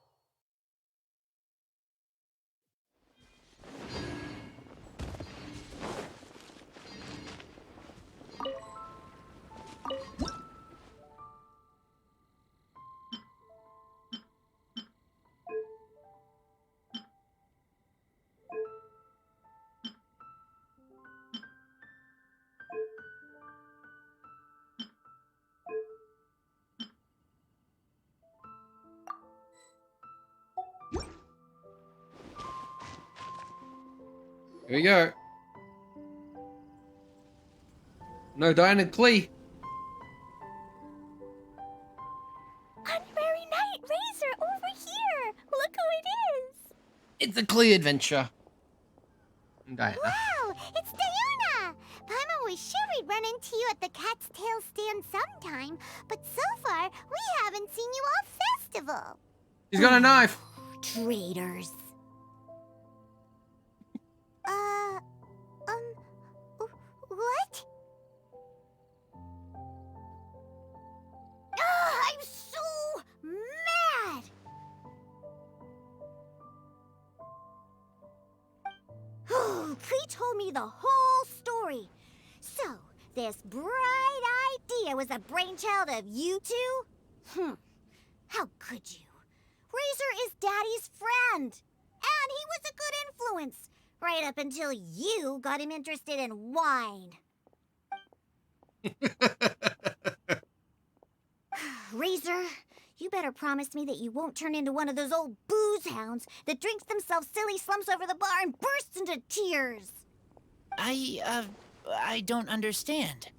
Here we go. No Diana Klee. Honorary Knight Razor over here! Look who it is! It's a Klee adventure. Diana. Wow, it's Diana! Paimon was sure we'd run into you at the Cat's Tail stand sometime, but so far, we haven't seen you all festival. He's got a knife. Traitors. What? I'm so mad! Klee told me the whole story. So, this bright idea was a brainchild of you two? How could you? Razor is Daddy's friend. And he was a good influence. Right up until you got him interested in wine. Razor, you better promise me that you won't turn into one of those old booze hounds that drinks themselves silly, slumps over the bar, and bursts into tears. I don't understand.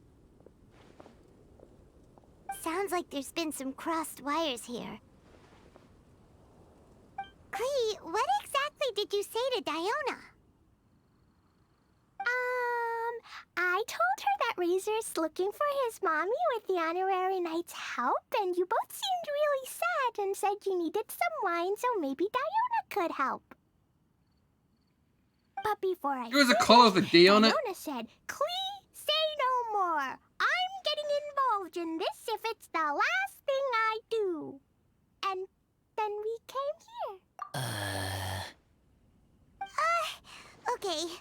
Sounds like there's been some crossed wires here. Klee, what exactly did you say to Diona? I told her that Razor's looking for his mommy with the honorary knight's help, and you both seemed really sad and said you needed some wine, so maybe Diona could help. But before I There was a call of a D on it. Diona said, Klee, say no more. I'm getting involved in this if it's the last thing I do. And then we came here. Okay.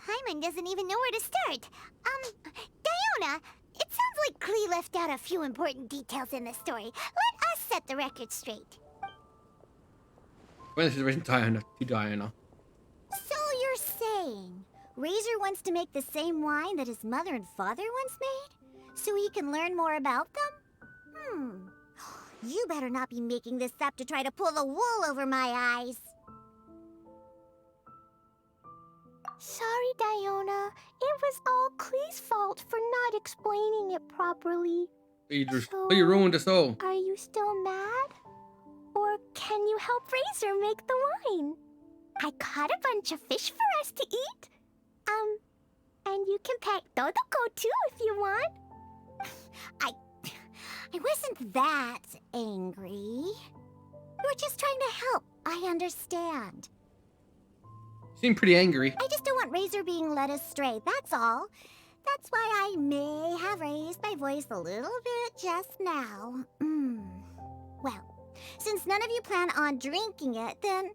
Paimon doesn't even know where to start. Diona, it sounds like Klee left out a few important details in the story. Let us set the record straight. When this is written Diana to Diana. So you're saying Razor wants to make the same wine that his mother and father once made? So he can learn more about them? You better not be making this up to try to pull the wool over my eyes. Sorry, Diona. It was all Klee's fault for not explaining it properly. So you ruined us all. Are you still mad? Or can you help Razor make the wine? I caught a bunch of fish for us to eat. And you can pet Dodoko too if you want. I wasn't that angry. We were just trying to help. I understand. Seemed pretty angry. I just don't want Razor being led astray, that's all. That's why I may have raised my voice a little bit just now. Well, since none of you plan on drinking it, then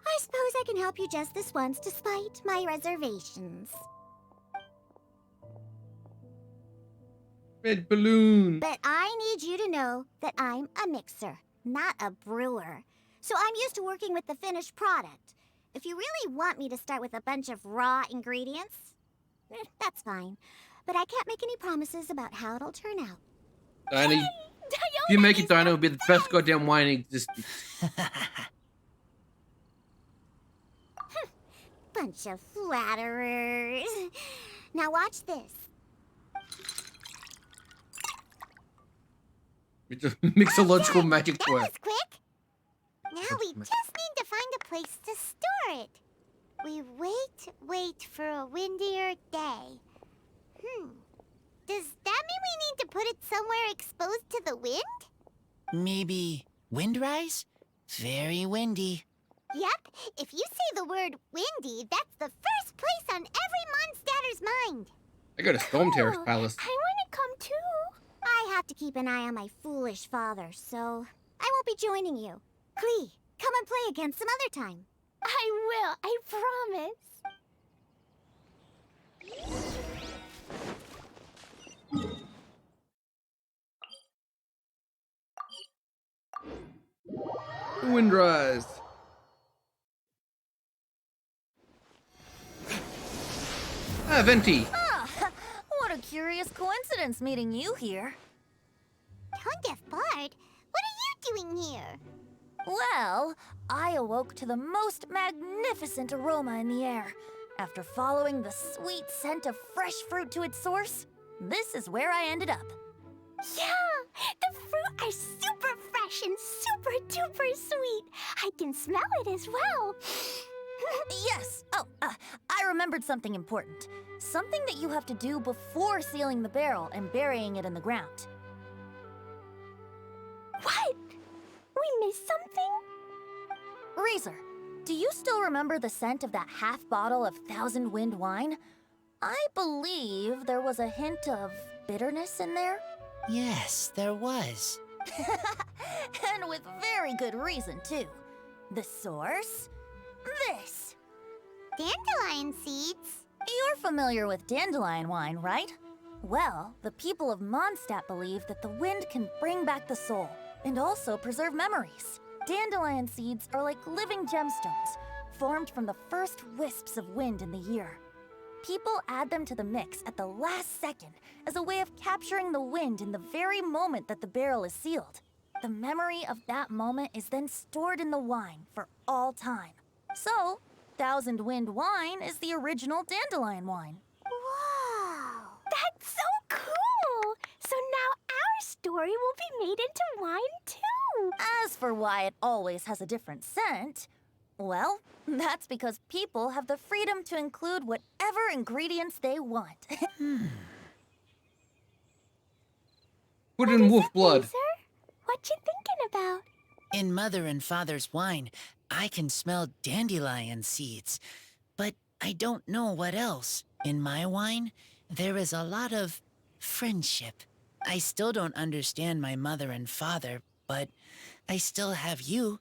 I suppose I can help you just this once despite my reservations. Red balloon. But I need you to know that I'm a mixer, not a brewer. So I'm used to working with the finished product. If you really want me to start with a bunch of raw ingredients, that's fine. But I can't make any promises about how it'll turn out. Diana, if you make it, Diana, it'll be the best goddamn wine in existence. Bunch of flatterers. Now watch this. It's a mixological magic That toy. was quick. Now we just need to find a place to store it. We wait for a windier day. Does that mean we need to put it somewhere exposed to the wind? Maybe Windrise? Very windy. Yep. If you say the word windy, that's the first place on every Mondstatter's mind. I got a Storm Terror's palace. I want to come too. I have to keep an eye on my foolish father, so I won't be joining you. Klee, come and play again some other time. I will, I promise. Windrise. Venti. What a curious coincidence meeting you here. Tone-deaf Bard, what are you doing here? Well, I awoke to the most magnificent aroma in the air. After following the sweet scent of fresh fruit to its source, this is where I ended up. Yeah, the fruit are super fresh and super duper sweet. I can smell it as well. Yes. Oh, I remembered something important. Something that you have to do before sealing the barrel and burying it in the ground. What? We missed something? Razor, do you still remember the scent of that half bottle of Thousand Wind wine? I believe there was a hint of bitterness in there. Yes, there was. And with very good reason, too. The source? This. Dandelion seeds. You're familiar with dandelion wine, right? Well, the people of Mondstadt believe that the wind can bring back the soul and also preserve memories. Dandelion seeds are like living gemstones, formed from the first wisps of wind in the year. People add them to the mix at the last second as a way of capturing the wind in the very moment that the barrel is sealed. The memory of that moment is then stored in the wine for all time. So, Thousand Wind wine is the original dandelion wine. Whoa! That's so cool! So now our story will be made into wine too! As for why it always has a different scent, well, that's because people have the freedom to include whatever ingredients they want. Put in wolf blood. Fraser? What you thinking about? In Mother and Father's wine, I can smell dandelion seeds, but I don't know what else. In my wine, there is a lot of friendship. I still don't understand my mother and father, but I still have you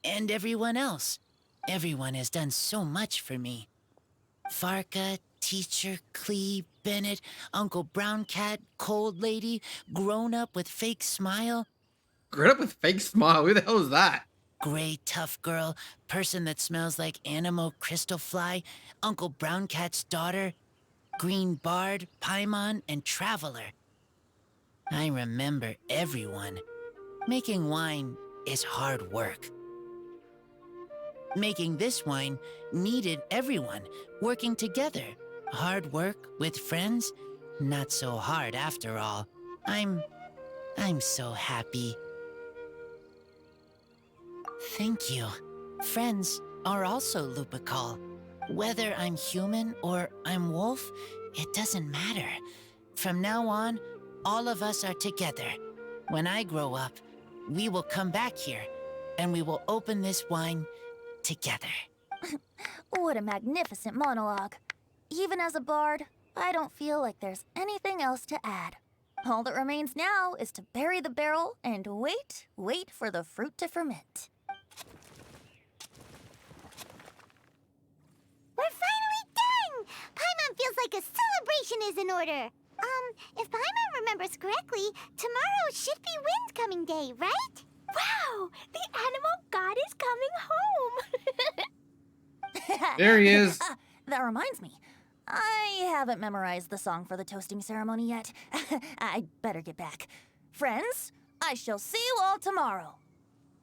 and everyone else. Everyone has done so much for me. Farka, Teacher, Clee, Bennett, Uncle Brown Cat, Cold Lady, Grown Up with Fake Smile. Grown Up with Fake Smile? Who the hell is that? Gray Tough Girl, Person That Smells Like Animo Crystal Fly, Uncle Brown Cat's Daughter, Green Bard, Paimon, and Traveler. I remember everyone. Making wine is hard work. Making this wine needed everyone working together. Hard work with friends, not so hard after all. I'm so happy. Thank you. Friends are also Lupical. Whether I'm human or I'm wolf, it doesn't matter. From now on, all of us are together. When I grow up, we will come back here, and we will open this wine together. What a magnificent monologue. Even as a bard, I don't feel like there's anything else to add. All that remains now is to bury the barrel and wait for the fruit to ferment. We're finally done! Paimon feels like a celebration is in order. If Paimon remembers correctly, tomorrow should be Wind Coming Day, right? Wow! The animal god is coming home! There he is. That reminds me. I haven't memorized the song for the toasting ceremony yet. I'd better get back. Friends, I shall see you all tomorrow.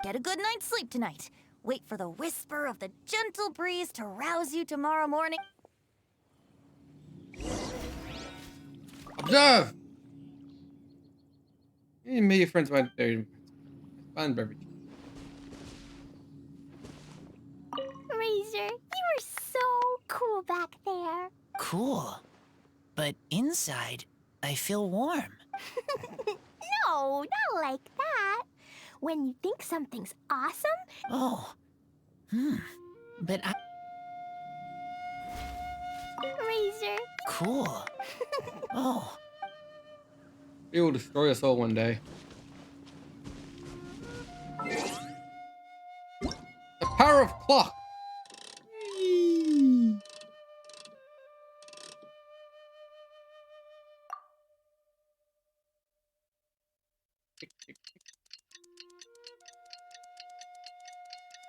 Get a good night's sleep tonight. Wait for the whisper of the gentle breeze to rouse you tomorrow morning. Observe! You and your friends might be fun beverage. Razor, you were so cool back there. Cool. But inside, I feel warm. No, not like that. When you think something's awesome... Oh. But I... Razor. Cool. Oh. He will destroy us all one day. The power of clock.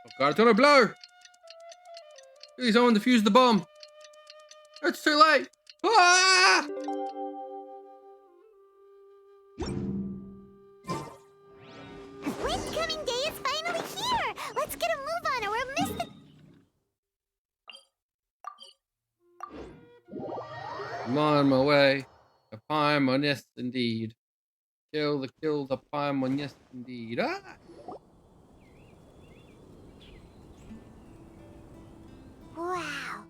Oh god, it's gonna blow! Please, someone defuse the bomb. It's too late. Ah! Wind Coming Day is finally here! Let's get a move on or we'll miss the... I'm on my way. The Paimon, yes indeed. Kill the Paimon, yes indeed. Ah! Wow.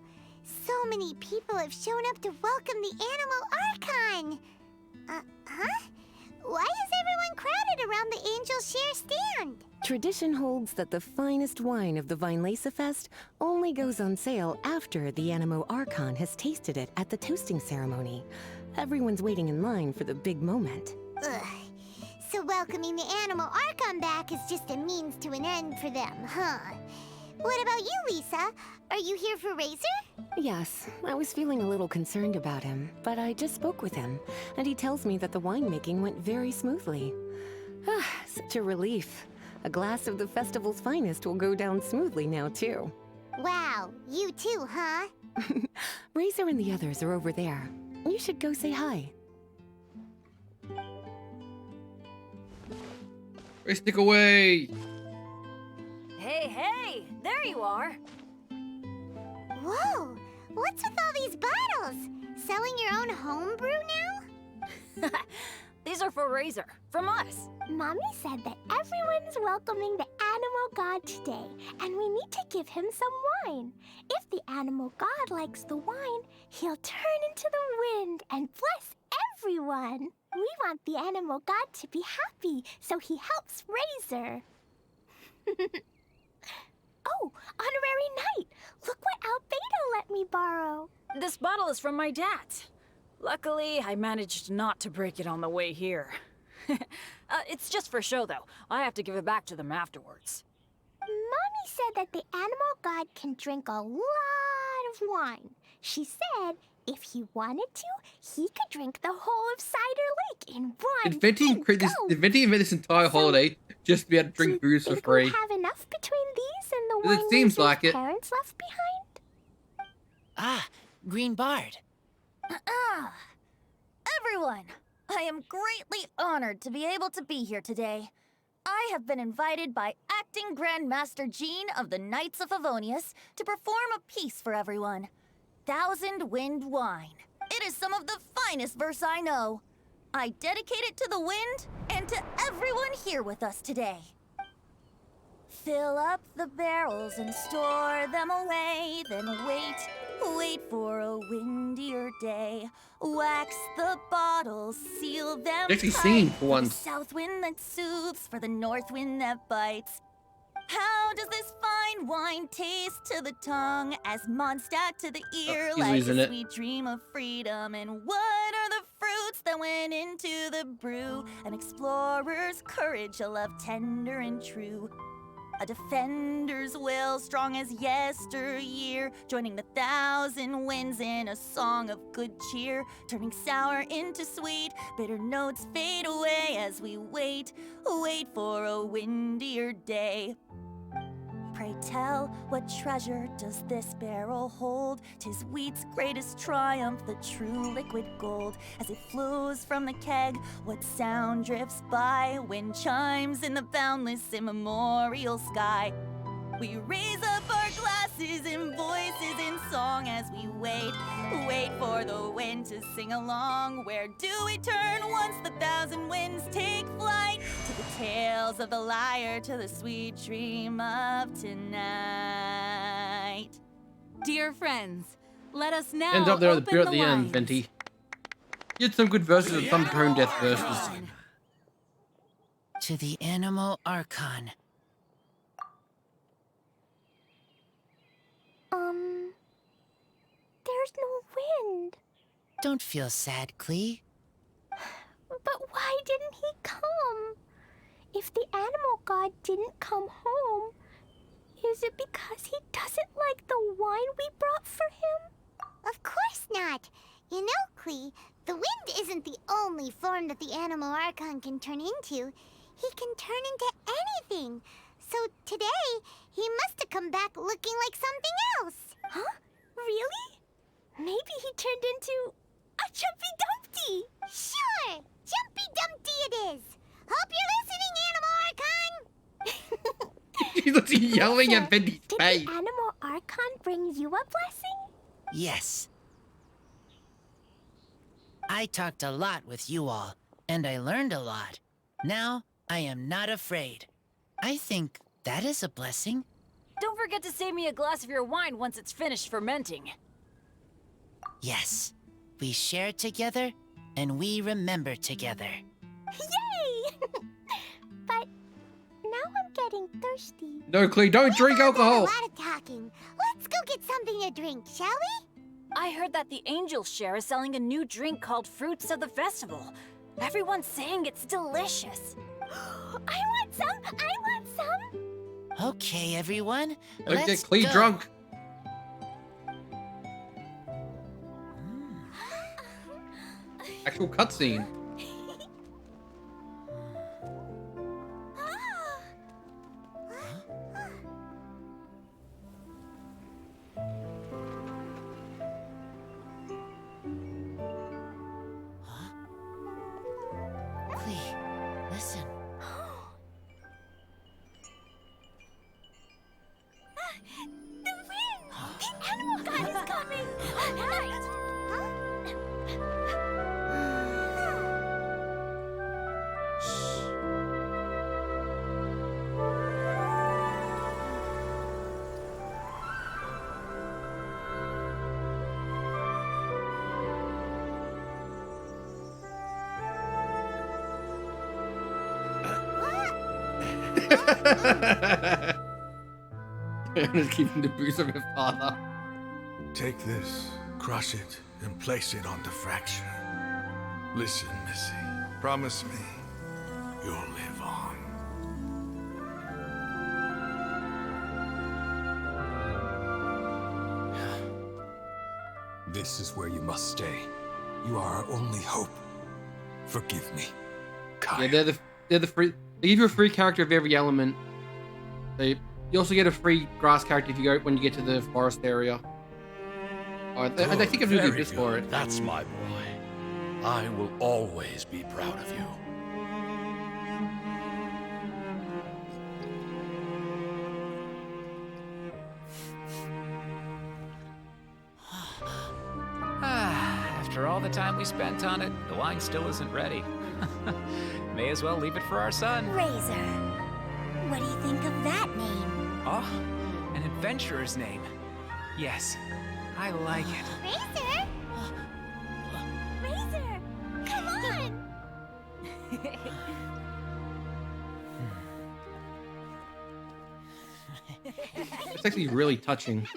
So many people have shown up to welcome the Animal Archon. Huh? Why is everyone crowded around the Angel Share stand? Tradition holds that the finest wine of the Vinelasa Fest only goes on sale after the Animo Archon has tasted it at the toasting ceremony. Everyone's waiting in line for the big moment. Ugh. So welcoming the Animal Archon back is just a means to an end for them, huh? What about you, Lisa? Are you here for Razor? Yes, I was feeling a little concerned about him, but I just spoke with him, and he tells me that the winemaking went very smoothly. Ah, such a relief. A glass of the festival's finest will go down smoothly now, too. Wow, you too, huh? Razor and the others are over there. You should go say hi. Stick away! Hey, hey! There you are! Whoa! What's with all these bottles? Selling your own homebrew now? These are for Razor, from us. Mommy said that everyone's welcoming the animal god today, and we need to give him some wine. If the animal god likes the wine, he'll turn into the wind and bless everyone. We want the animal god to be happy, so he helps Razor. Oh, honorary knight! Look what Albedo let me borrow. This bottle is from my dad. Luckily, I managed not to break it on the way here. It's just for show, though. I have to give it back to them afterwards. Mommy said that the animal god can drink a lot of wine. She said if he wanted to, he could drink the whole of Cider Lake in one Inventing this entire holiday just to be able to drink booze for free. Have enough between these and the wine It seems like it. parents left behind? Ah, Green Bard. Everyone, I am greatly honored to be able to be here today. I have been invited by Acting Grandmaster Jean of the Knights of Favonius to perform a piece for everyone. Thousand Wind Wine. It is some of the finest verse I know. I dedicate it to the wind and to everyone here with us today. Fill up the barrels and store them away, then wait for a windier day. Wax the bottles, seal them Actually tight singing for the once. south wind that soothes, for the north wind that bites. How does this fine wine taste to the tongue, as Mondstadt to the ear, he's like losing a it. sweet dream of freedom? And what are the fruits that went into the brew? An explorer's courage, a love tender and true. A defender's will, strong as yesteryear, joining the thousand winds in a song of good cheer, turning sour into sweet, bitter notes fade away as we wait for a windier day. Pray tell, what treasure does this barrel hold? 'Tis wheat's greatest triumph, the true liquid gold. As it flows from the keg, what sound drifts by? Wind chimes in the boundless immemorial sky. We raise up our glasses and voices in song as we wait for the wind to sing along. Where do we turn once the thousand winds take flight? To the tales of the lyre, to the sweet dream of tonight. Dear friends, let us now Ends up there at open the beer at the the end, wines. Venti. You had some good verses and some tone death verses. To the Animal Archon. There's no wind. Don't feel sad, Klee. But why didn't he come? If the animal god didn't come home, is it because he doesn't like the wine we brought for him? Of course not. You know, Klee, the wind isn't the only form that the animal archon can turn into. He can turn into anything. So today, he must have come back looking like something else. Huh? Really? Maybe he turned into a Jumpy Dumpty. Sure, Jumpy Dumpty it is. Hope you're listening, Animal Archon. He's literally yelling at Venti's Did face. the animal archon bring you a blessing? Yes. I talked a lot with you all, and I learned a lot. Now, I am not afraid. I think that is a blessing. Don't forget to save me a glass of your wine once it's finished fermenting. Yes. We share together, and we remember together. Yay! But now I'm getting thirsty. No, Klee, don't drink A alcohol. lot of talking. Let's go get something to drink, shall we? I heard that the Angel Share is selling a new drink called Fruits of the Festival. Everyone's saying it's delicious. I want some! I want some! Okay, everyone. Don't Let's get Clee go. drunk. Actual cutscene. Clee, listen. The wind! The animal god is coming! Right! Fiona's keeping the boots of her father. Take this, crush it, and place it on the fracture. Listen, Missy. Promise me you'll live on. This is where you must stay. You are our only hope. Forgive me, Kaya. Yeah, they're the free. They give you a free character of every element. You also get a free grass character if you go when you get to the forest area. I think I'm gonna do this for it. That's my boy. I will always be proud of you. After all the time we spent on it, the wine still isn't ready. May as well leave it for our son. Razor. What do you think of that name? Oh, an adventurer's name. Yes, I like it. Razor? Razor! Come on! It's actually really touching.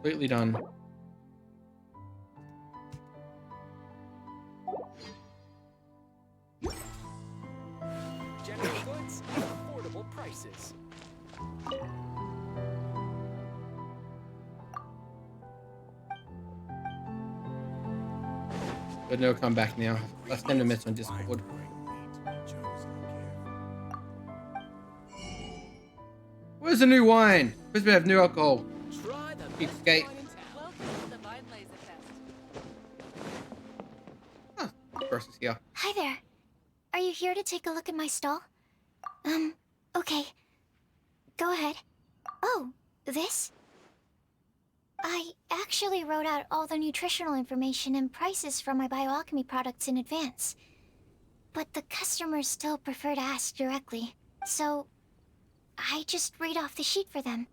Completely done. General goods at affordable prices. But no, come back now. Let's send a message on Discord. Where's the new wine? Supposed to have new alcohol. Cheapskate. First is here. Hi there. Are you here to take a look at my stall? Okay. Go ahead. Oh, this? I actually wrote out all the nutritional information and prices for my bioalchemy products in advance. But the customers still prefer to ask directly, so I just read off the sheet for them.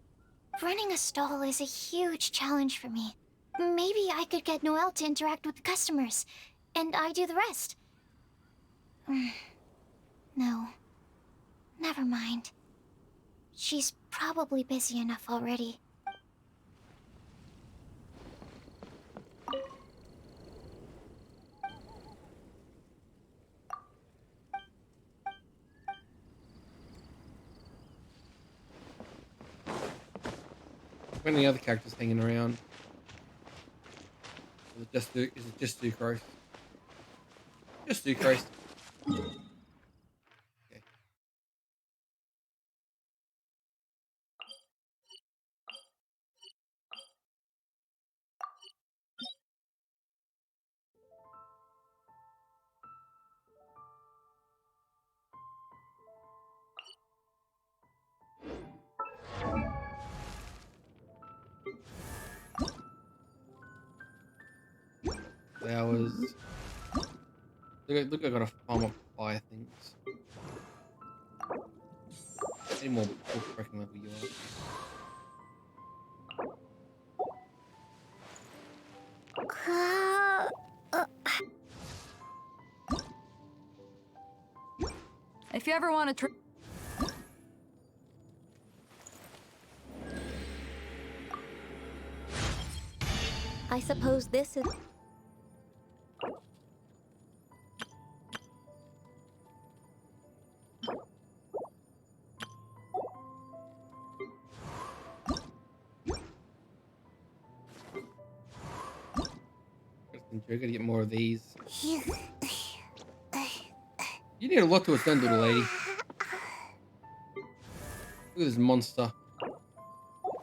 Running a stall is a huge challenge for me. Maybe I could get Noelle to interact with the customers, and I do the rest. No. Never mind. She's probably busy enough already. When the other characters hanging around? Is it just Sucrose? Just Sucrose. Okay. Flowers. Look, I got a farm of fire things. Any more freaking level you If you ever want to try. I suppose this is... are. Gotta get more of these. You need a lot to attend to, lady. Look at this monster.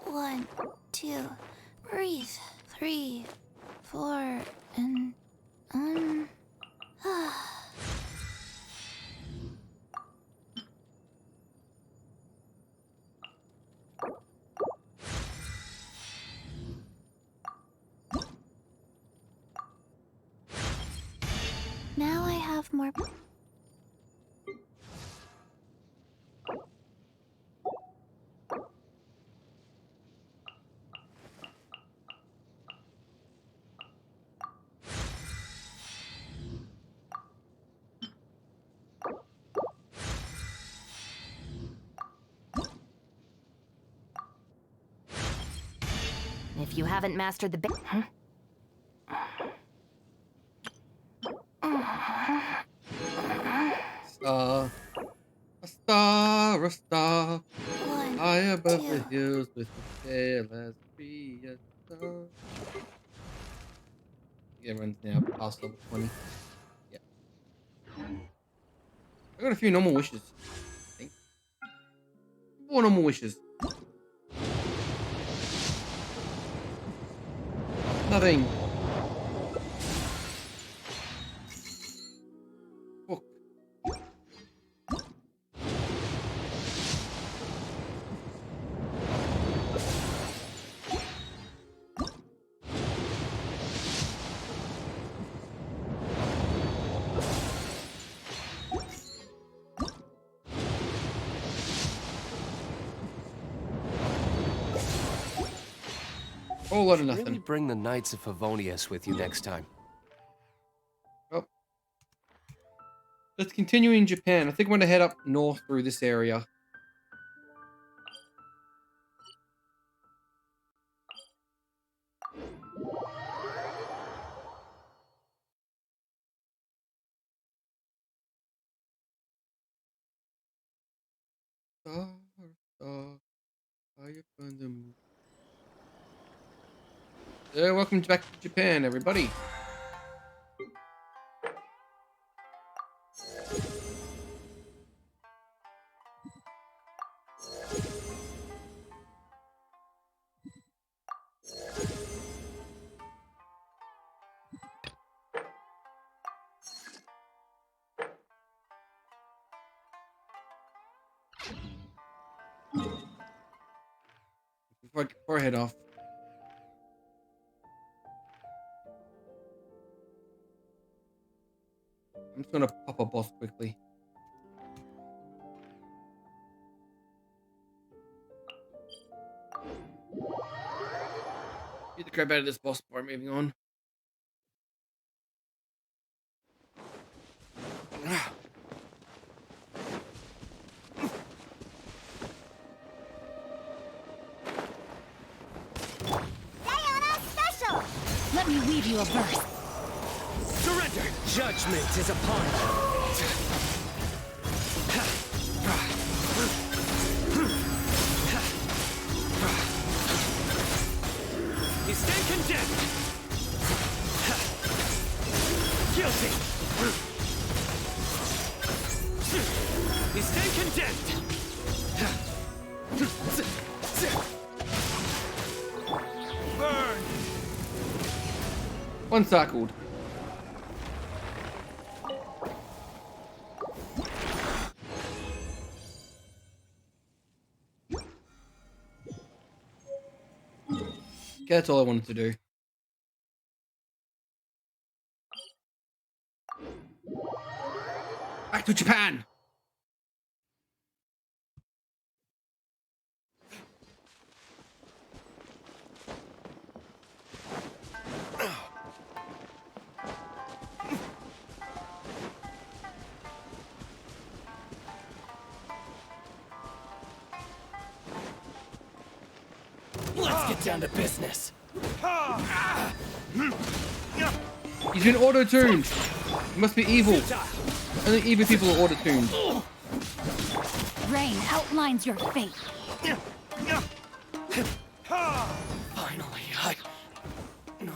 1, 2, breathe. 3, 4, and now I have more. If you haven't mastered the... A star, high above the hills with the tail as free as the sun. Everyone's now past level 20. Yeah. I got a few normal wishes. I think. 4 normal wishes. Nothing. Fuck. Whole lot of nothing. Really bring the Knights of Favonius with you next time. Oh. Let's continue in Japan. I think I'm going to head up north through this area. Star, star, high upon the moon. Welcome back to Japan, everybody. Before I head off. I'm just gonna pop a boss quickly. Get the crap out of this boss before moving on. Let me weave you a verse. Surrender! Judgment is upon you. You stand condemned! Guilty! You stand condemned! Burn! One circled. Okay, that's all I wanted to do. Back to Japan! Let's get down to business. He's been auto-tuned. He must be evil. Only evil people are auto-tuned. Rain outlines your fate. Finally, No.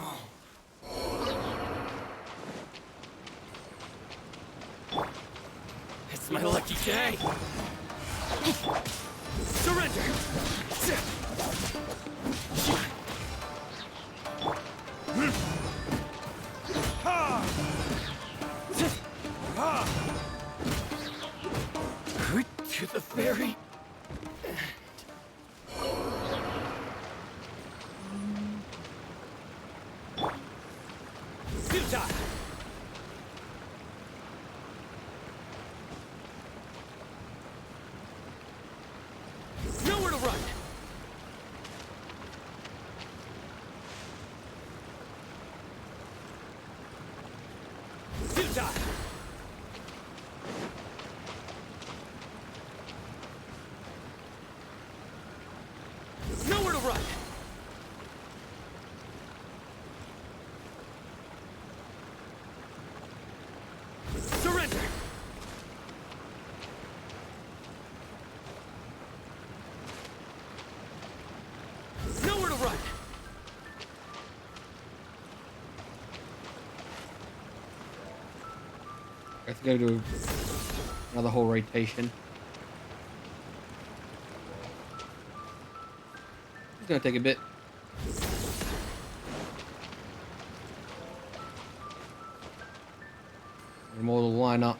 It's my lucky day. Surrender. To the very futile. Nowhere to run. Futile. Nowhere to run. Surrender. Nowhere to run. I have to go to another whole rotation. It's gonna take a bit. More to line up.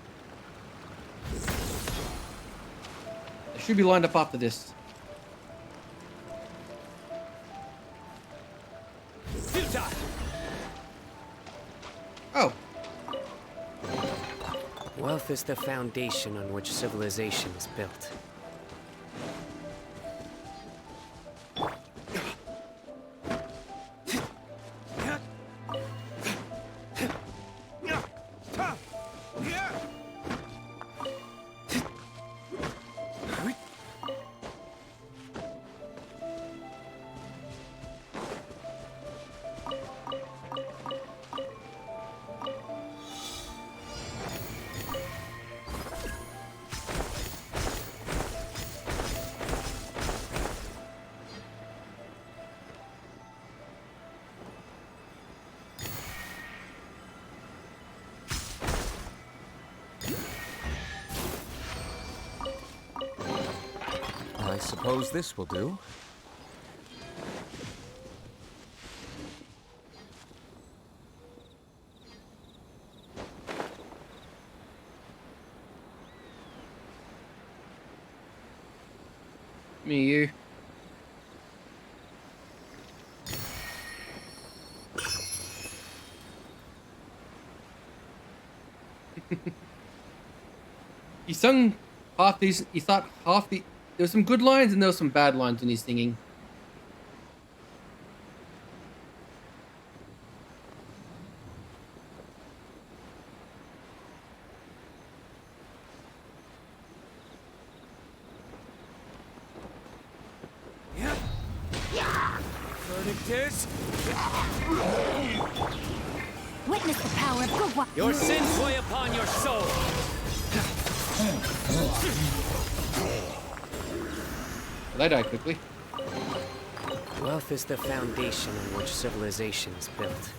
They should be lined up after this. Futile. Oh. Wealth is the foundation on which civilization is built. I suppose this will do. Me, you. He sung half these. He thought half the. There were some good lines and there were some bad lines in his singing. Verdict is Witness the power of good one. your sins weigh upon your soul. They die quickly. Wealth is the foundation on which civilization is built.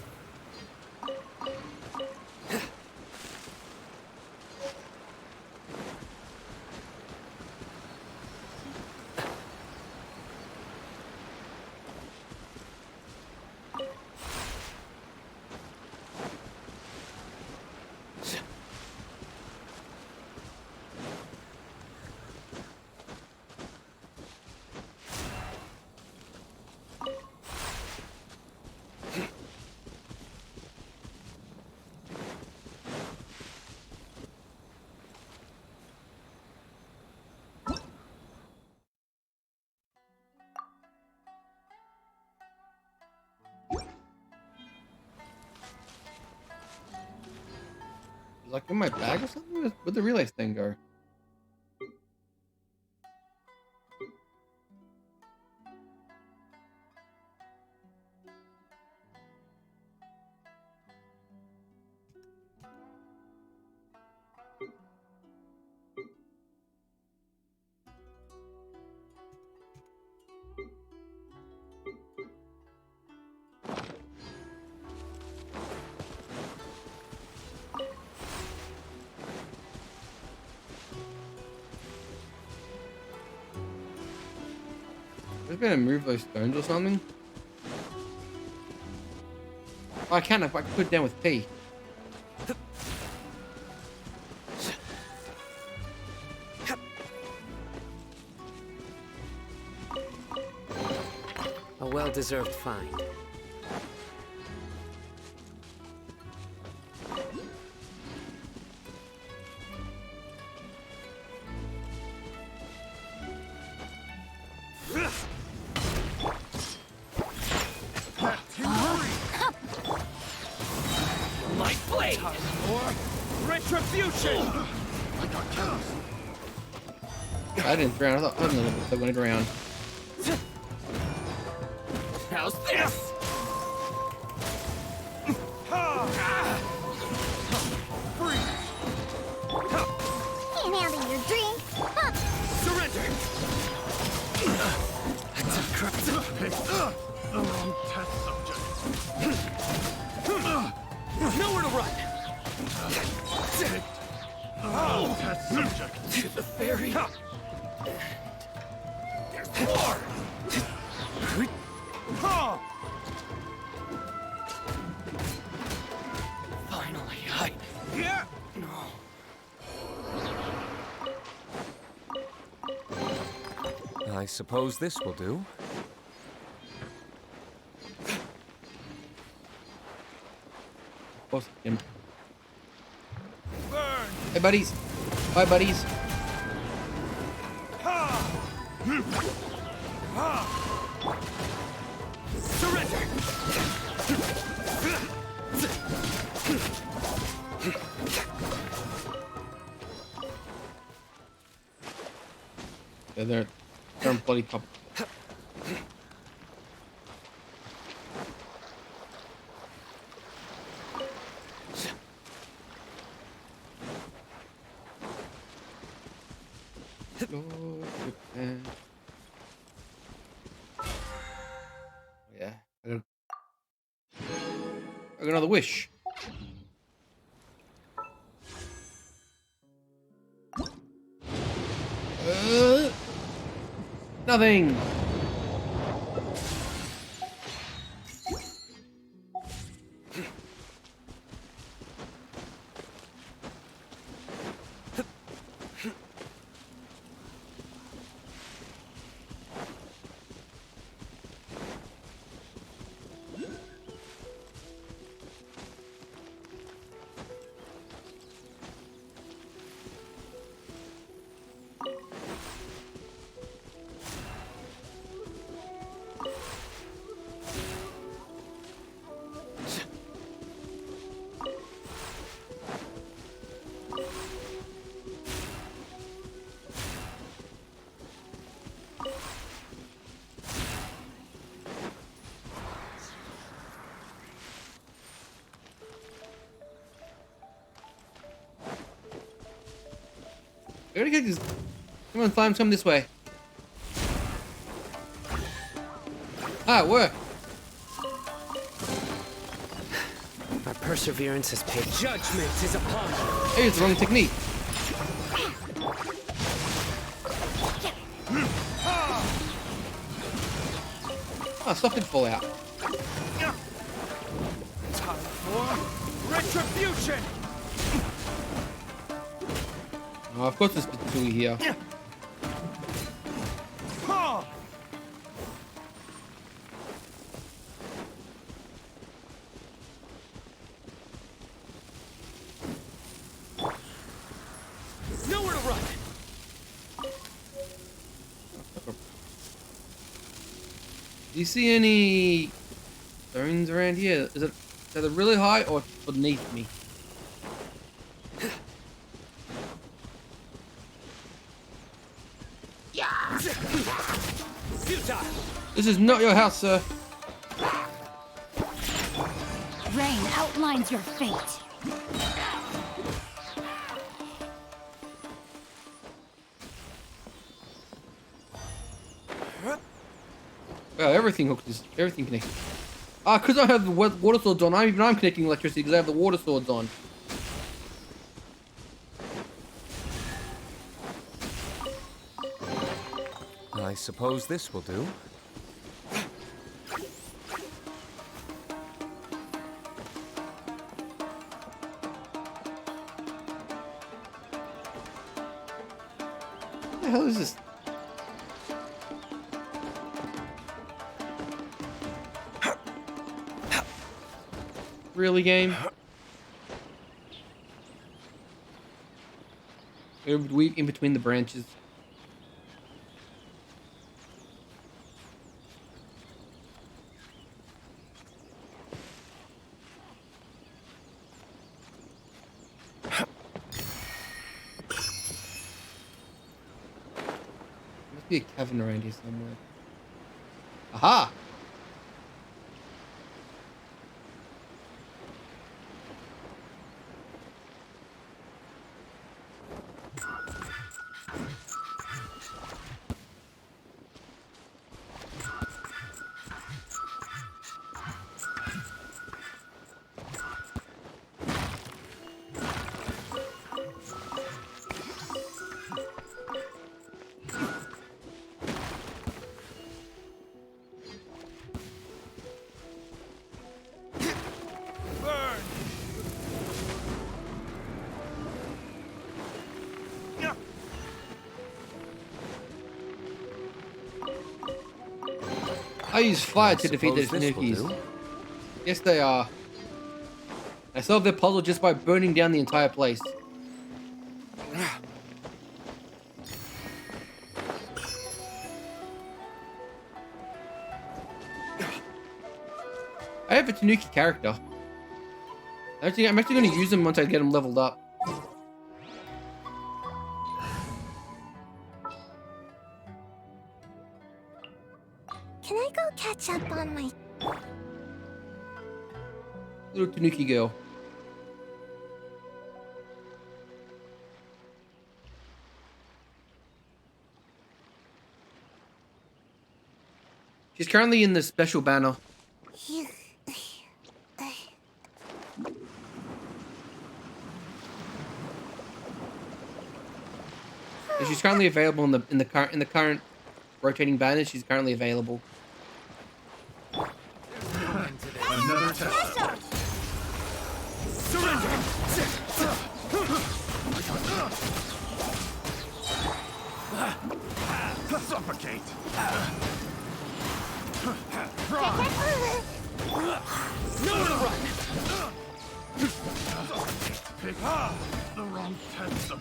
Like in my bag or something? Where'd the relay thing go? just gonna move those stones or something. Oh, I can if I can put it down with P. A well-deserved find. My blade! Retribution! I didn't drown. I thought I went around. How's this? Can't handle your drink. Huh. Surrender! Test subject. Nowhere to run! Test subject. To the ferry. There's more! Finally, Yeah. I suppose this will do. Hey, buddies. Bye, buddies. surrender! Yeah, they're bloody pop. Lord, Japan. Yeah, I got another wish. Nothing. I gotta get this. Come on, Slime, come this way. Ah, it worked. Our perseverance has paid. Judgment is upon you. Hey, it's the wrong technique. Oh, stuff did fall out. Time for retribution! Oh, of course, there's Pitsui here. Nowhere to run! Do you see any stones around here? Is it really high or beneath me? Futile! This is not your house, sir. Rain outlines your fate. Wow, everything hooked is everything connected. Ah, because I have the water swords on. I'm connecting electricity because I have the water swords on. I suppose this will do. the hell is this? Really, game? It would weave in between the branches. Must be a cavern around here somewhere. Aha! I use fire to defeat the Tanukis. Yes, they are. I solved their puzzle just by burning down the entire place. I have a Tanuki character. I'm actually going to use him once I get him leveled up. Can I go catch up on my... Little Tanuki girl. She's currently in the special banner. She's currently available in the current rotating banners. She's currently available. Another test. Surrender! Suffocate. Nowhere to run! Pick the wrong test of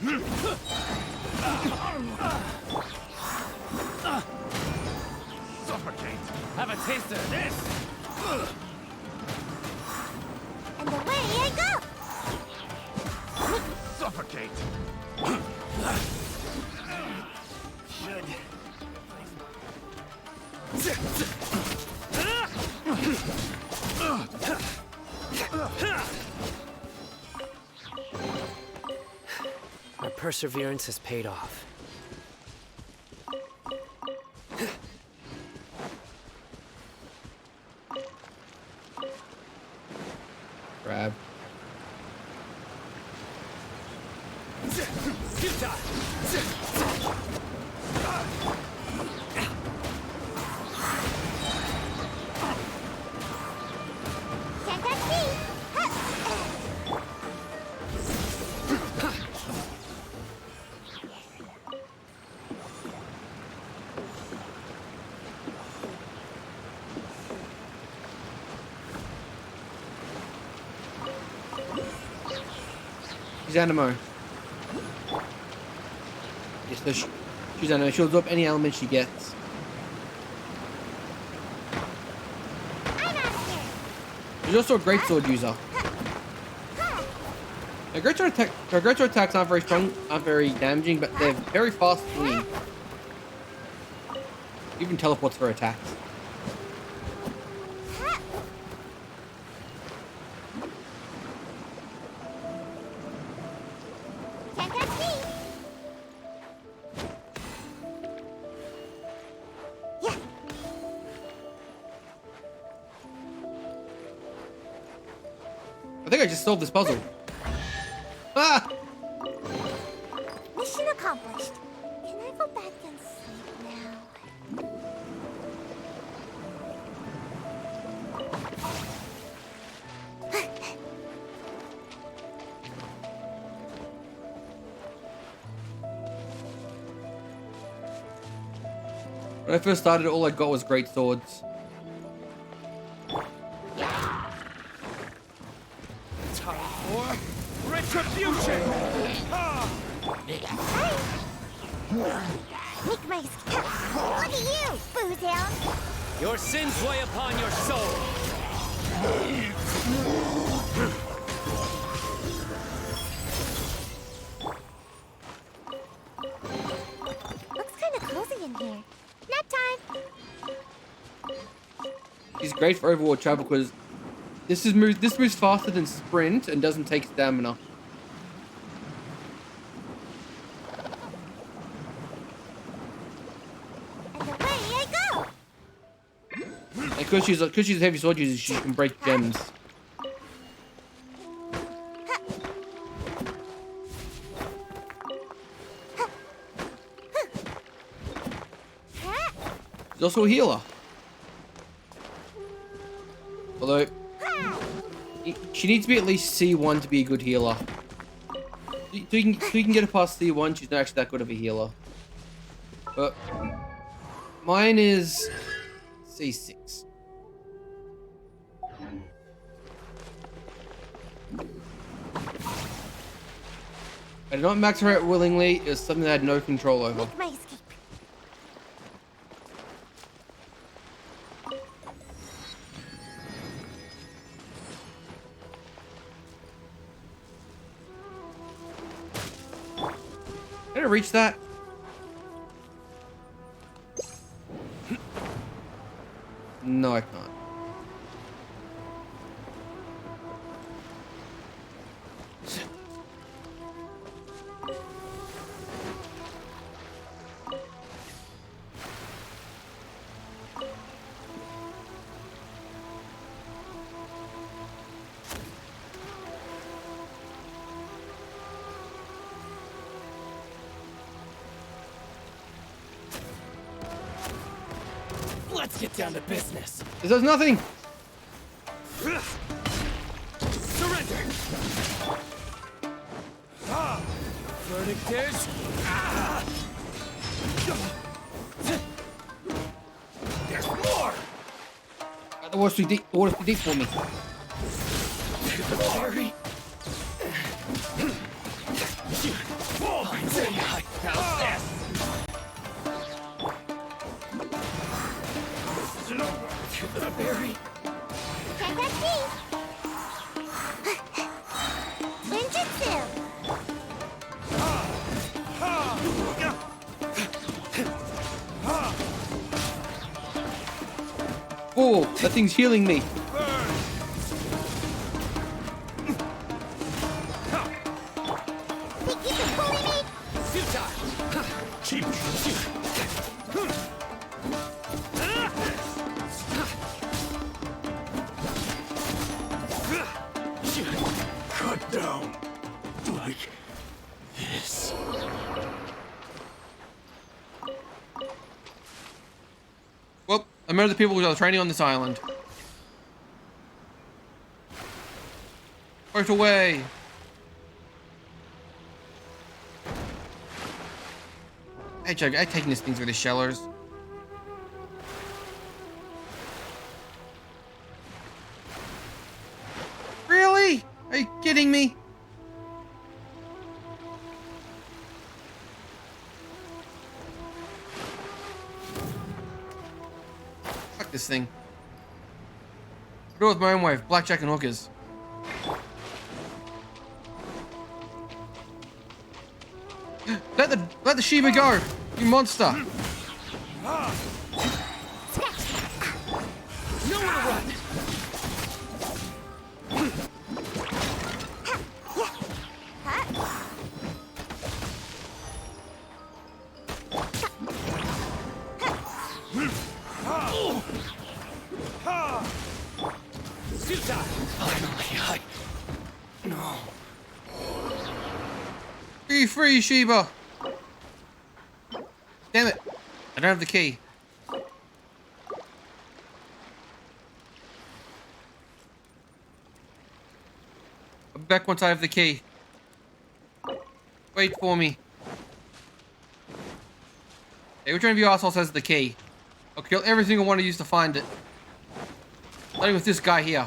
Suffocate. Have a taste of this! And away I go! Suffocate. Should. Our perseverance has paid off. Grab. She's Animo. Yes, so she's Animo. She'll absorb any element she gets. She's also a greatsword user. Her greatsword attacks aren't very strong, aren't very damaging, but they're very fast swinging. Even teleports for attacks. I think I just solved this puzzle. Ah! Mission accomplished. Can I go back and sleep now? When I first started, all I got was great swords. Time for retribution! Make my look at you, Boozle. Your sins weigh upon your soul. Looks kind of cozy in here. Nap time. He's great for overworld travel because this moves faster than sprint and doesn't take stamina. And away I go. And because she's a heavy sword user, she can break gems. She's also a healer. Although, she needs to be at least C1 to be a good healer. So you can get her past C1, she's not actually that good of a healer. But mine is C6. I did not max her out willingly, it was something I had no control over. Make my escape. Can I reach that? No, I can't. Let's get down to business. This does nothing. Surrender. Verdict is. There's more. The water's too deep. The water's too deep for me. Very. How's this? To the berry. Check that key. Ninjutsu. Oh, that thing's healing me. Think you can bully me? Cheap. Cut down like this. Well, I murdered the people who are training on this island. Right away. Hey, Joe, I'm taking this thing through the shallows. Really? Are you kidding me? Fuck this thing. I'll do it with my own way, blackjack and hookers. Let the Shiba go, you monster! Nowhere to run. Finally, no. Be free, Shiba! Damn it! I don't have the key. I'm back once I have the key. Wait for me. Hey, which one of you assholes has the key? I'll kill every single one of you to find it. Starting with this guy here.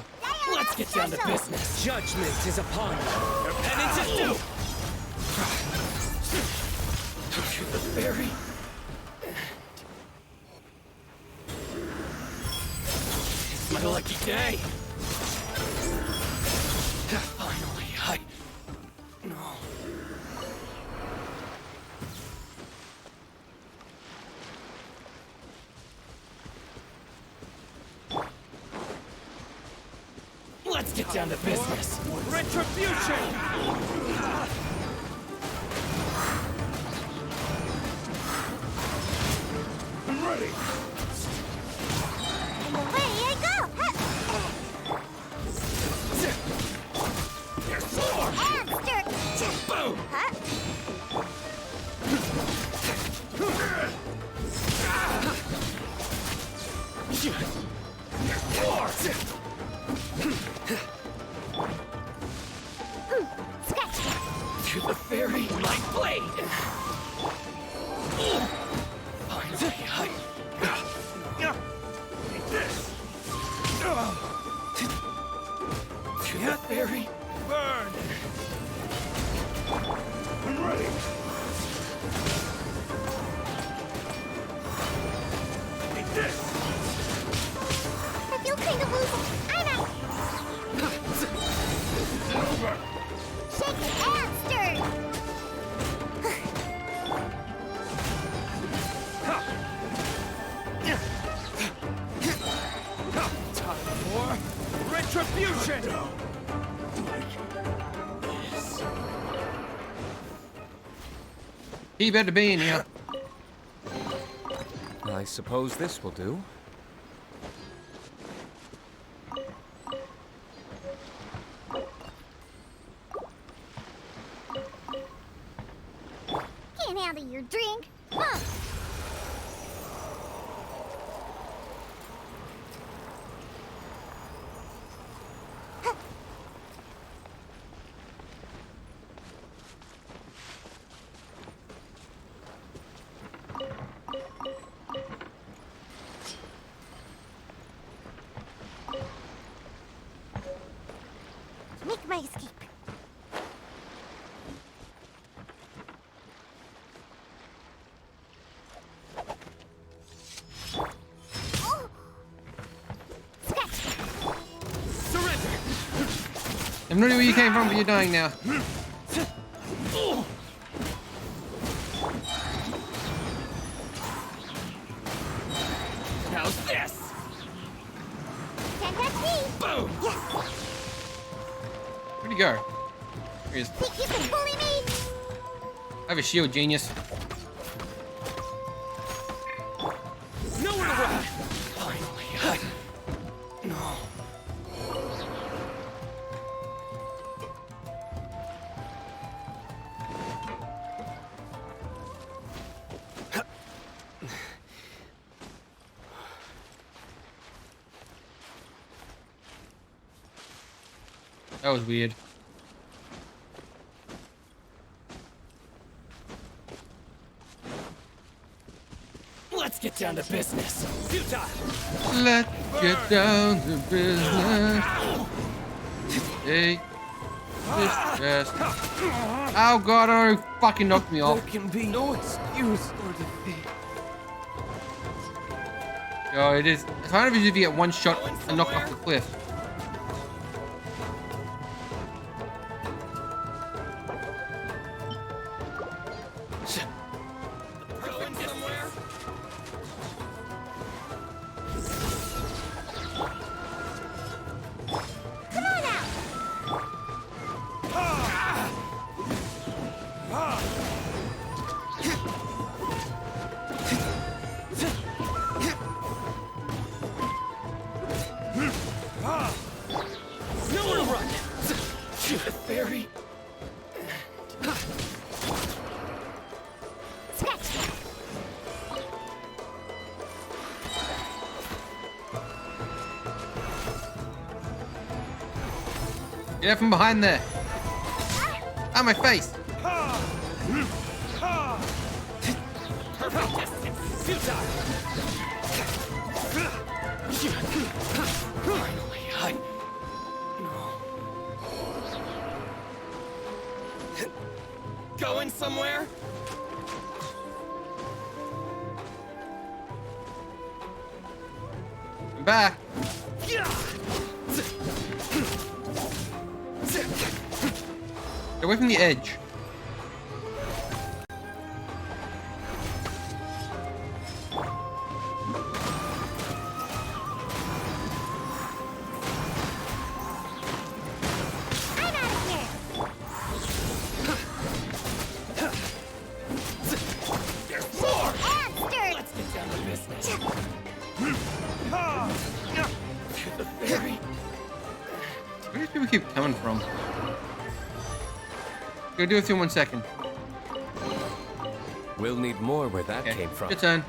Let's get down to business. Judgment is upon you. Your penance is due. To the very It's my lucky day. Finally, no. Let's get down to business. Retribution! I'm ready. And away I go! Your sword! Monster! Boom! Scratch! To the very light blade! Finally, Take this! To the very burn! I'm ready. Take this! I feel kind of woozy. I'm out! Over. Shake and stir! Time for retribution! He better be in here. I suppose this will do. Can't handle your drink. Huh. Make my escape. Oh. Scratch. Surrender! I'm not where you came from, but you're dying now. How's this? Can't touch me. Boom! Yes. Where'd he go? Here he is. Think you can bully me? I have a shield, genius. Nowhere to run! Finally, no. That was weird. Let's get down to business. Futile! Let's get down to business. Take this chest. Oh god, oh, fucking knocked me off. There can be no excuse for defeat. Yo, it is. It's kind of easy if you get one shot and knocked off the cliff. Going somewhere? Come on out. Nowhere to run! To the very Scratch. Get out from behind there. Ah, my face. perfect distance. Futile! I'm back. Get away from the edge. Where do these people keep coming from? Go do it in 1 second. We'll need more where that came from. Your turn.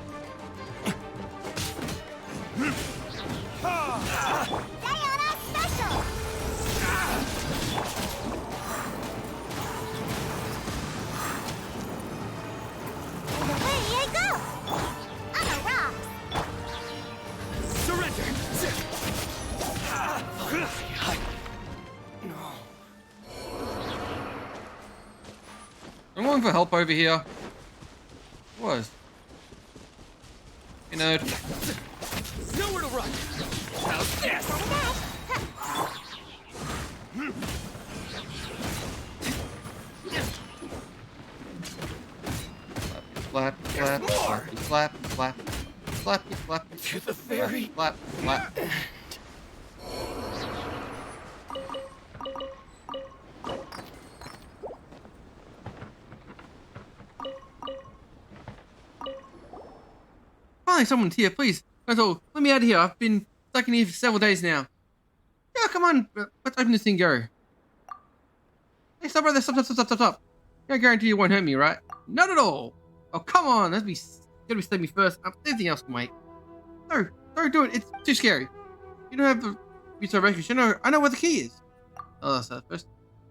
I'm going for help over here. Was. You know. Nowhere to run. How's this? Slap, slap, slap, slap, slap, slap, slap, To the ferry. slap, slap. Finally, someone's here, please. That's all. Let me out of here. I've been stuck in here for several days now. Yeah, come on. Let's open this thing. Go. Hey, stop right there. Stop, stop, stop, stop, stop. I guarantee you won't hurt me, right? Not at all. Oh, come on. Gotta be stab me first. Anything else can wait. No, don't do it. It's too scary. You don't have the use of records. I know where the key is. Oh, that's that first.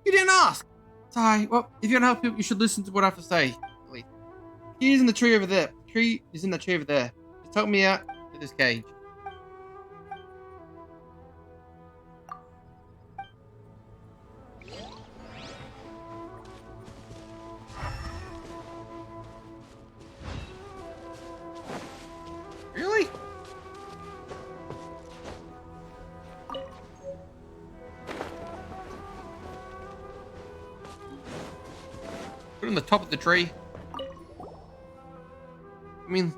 You didn't ask. Sorry. Well, if you're gonna help people, you should listen to what I have to say. Please. The key is in the tree over there. The tree is in that tree over there. Just help me out with this cage. Really? Put it on the top of the tree. I mean...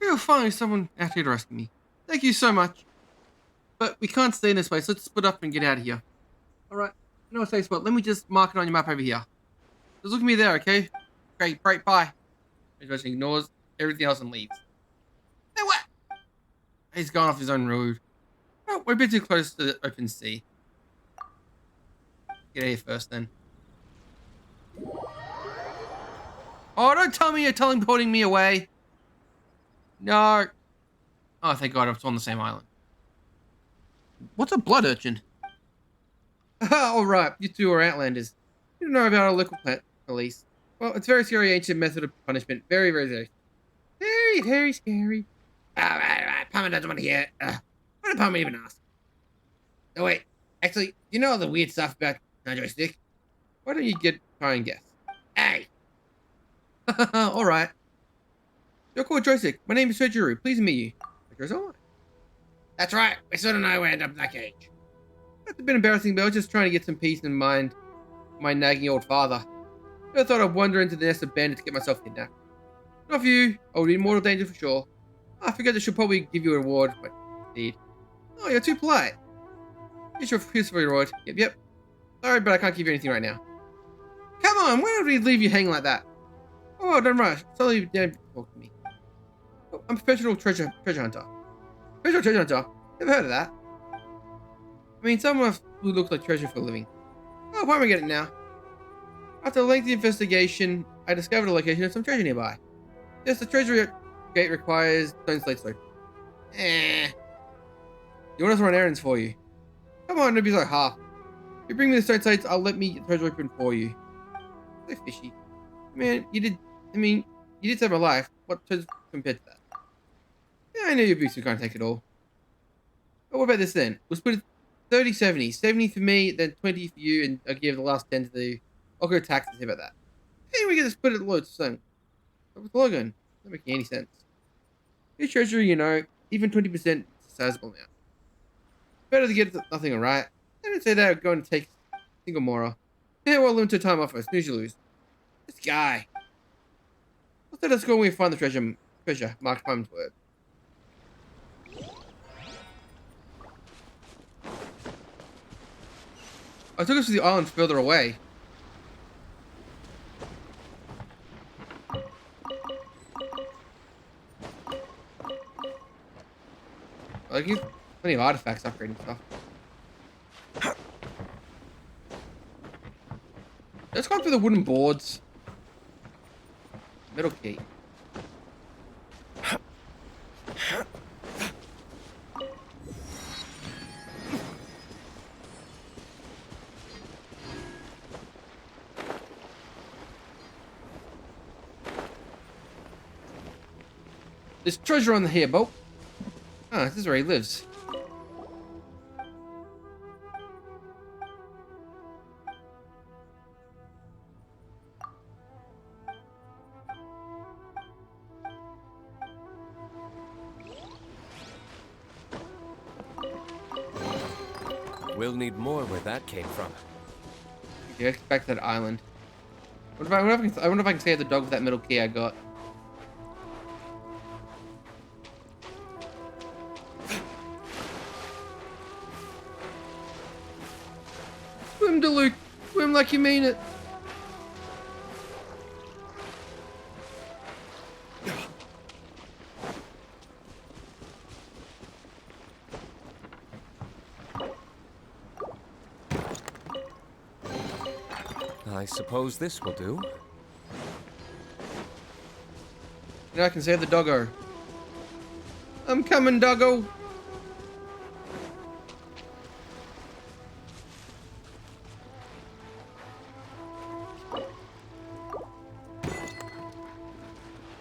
You'll find someone out here to rescue me. Thank you so much. But we can't stay in this place. Let's split up and get out of here. Alright. You know a safe spot. Let me just mark it on your map over here. Just look at me there, okay? Great, bye. He just ignores everything else and leaves. Hey, what? He's gone off his own road. Oh, we're a bit too close to the open sea. Get out of here first, then. Oh, don't tell me you're teleporting me away. No. Oh, thank God, it's on the same island. What's a blood urchin? Alright, you two are outlanders. You don't know about our local police. Well, it's a very scary ancient method of punishment. Very, very, very. Very, very scary. Alright. Palmer doesn't want to hear it. Why did Palmer even ask? Oh, wait. Actually, you know all the weird stuff about Stik? Why don't you try and guess? Hey! Alright. You're called Joystick. My name is Surgery. Pleased to meet you. That's right. We sort of know we end up in that cage. That's a bit embarrassing, but I was just trying to get some peace in mind. My nagging old father. I thought I'd wander into the nest of bandits to get myself kidnapped. Not for you. I would be in mortal danger for sure. I forget I should probably give you a reward, but indeed. Oh, you're too polite. Here's your reward. Yep. Sorry, but I can't give you anything right now. Come on, why don't we leave you hanging like that? Oh, don't rush. Slowly down talk to me. Oh, I'm a professional treasure hunter. Professional treasure hunter? Never heard of that. I mean, someone who looks like treasure for a living. Oh, why am I getting it now? After a lengthy investigation, I discovered a location of some treasure nearby. Yes, the treasure gate requires stone slate stone. You want us to run errands for you? Come on, don't be so half. If you bring me the stone slates, I'll let me get the treasure open for you. So fishy. Man, you did save my life. What treasure compared to that? I knew you'd be so kind to take it all. But what about this then? We'll split it 30-70. 70 for me, then 20 for you, and I'll give the last 10 to the... I'll go taxes. How about that? Hey, we get to split it loads. So, what's the logo? Not making any sense. Your treasury, you know, even 20% is a sizable amount. Better to get nothing alright. I didn't say that I'd go and take a single Mora. Yeah, well, limited time offer. Snooze, you lose. This guy. Let's go when we find the treasure. Mark Time's word. I took us to the islands further away. I give plenty of artifacts upgrading stuff. Let's go through the wooden boards. Metal key. There's treasure on the here, boat. Ah, this is where he lives. We'll need more where that came from. Yeah, back to that island. I wonder if I can save the dog with that metal key I got. Swim, Deluxe. Swim like you mean it. I suppose this will do. Now I can save the doggo. I'm coming, doggo.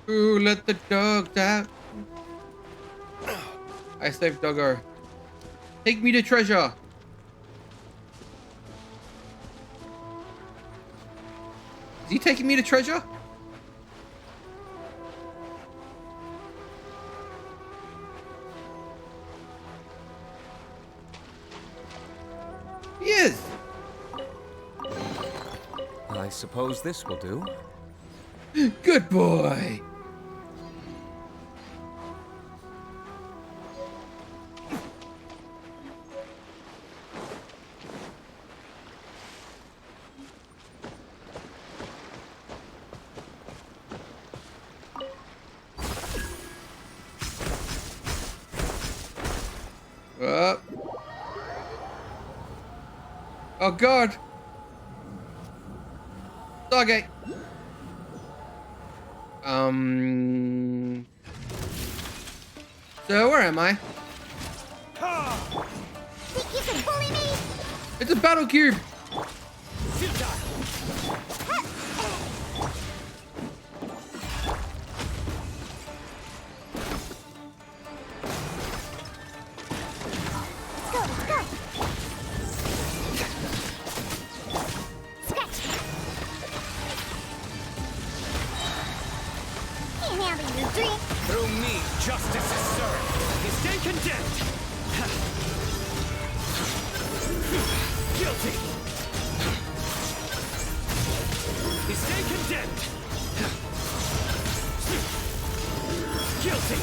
Ooh, let the dogs out. I saved doggo. Take me to treasure. Is he taking me to treasure? He is. I suppose this will do. Good boy. Oh God! Doggy. So where am I? Think you can bully me? It's a battle cube. Through me, justice is served. You stay condemned. Guilty. You stay condemned. Guilty.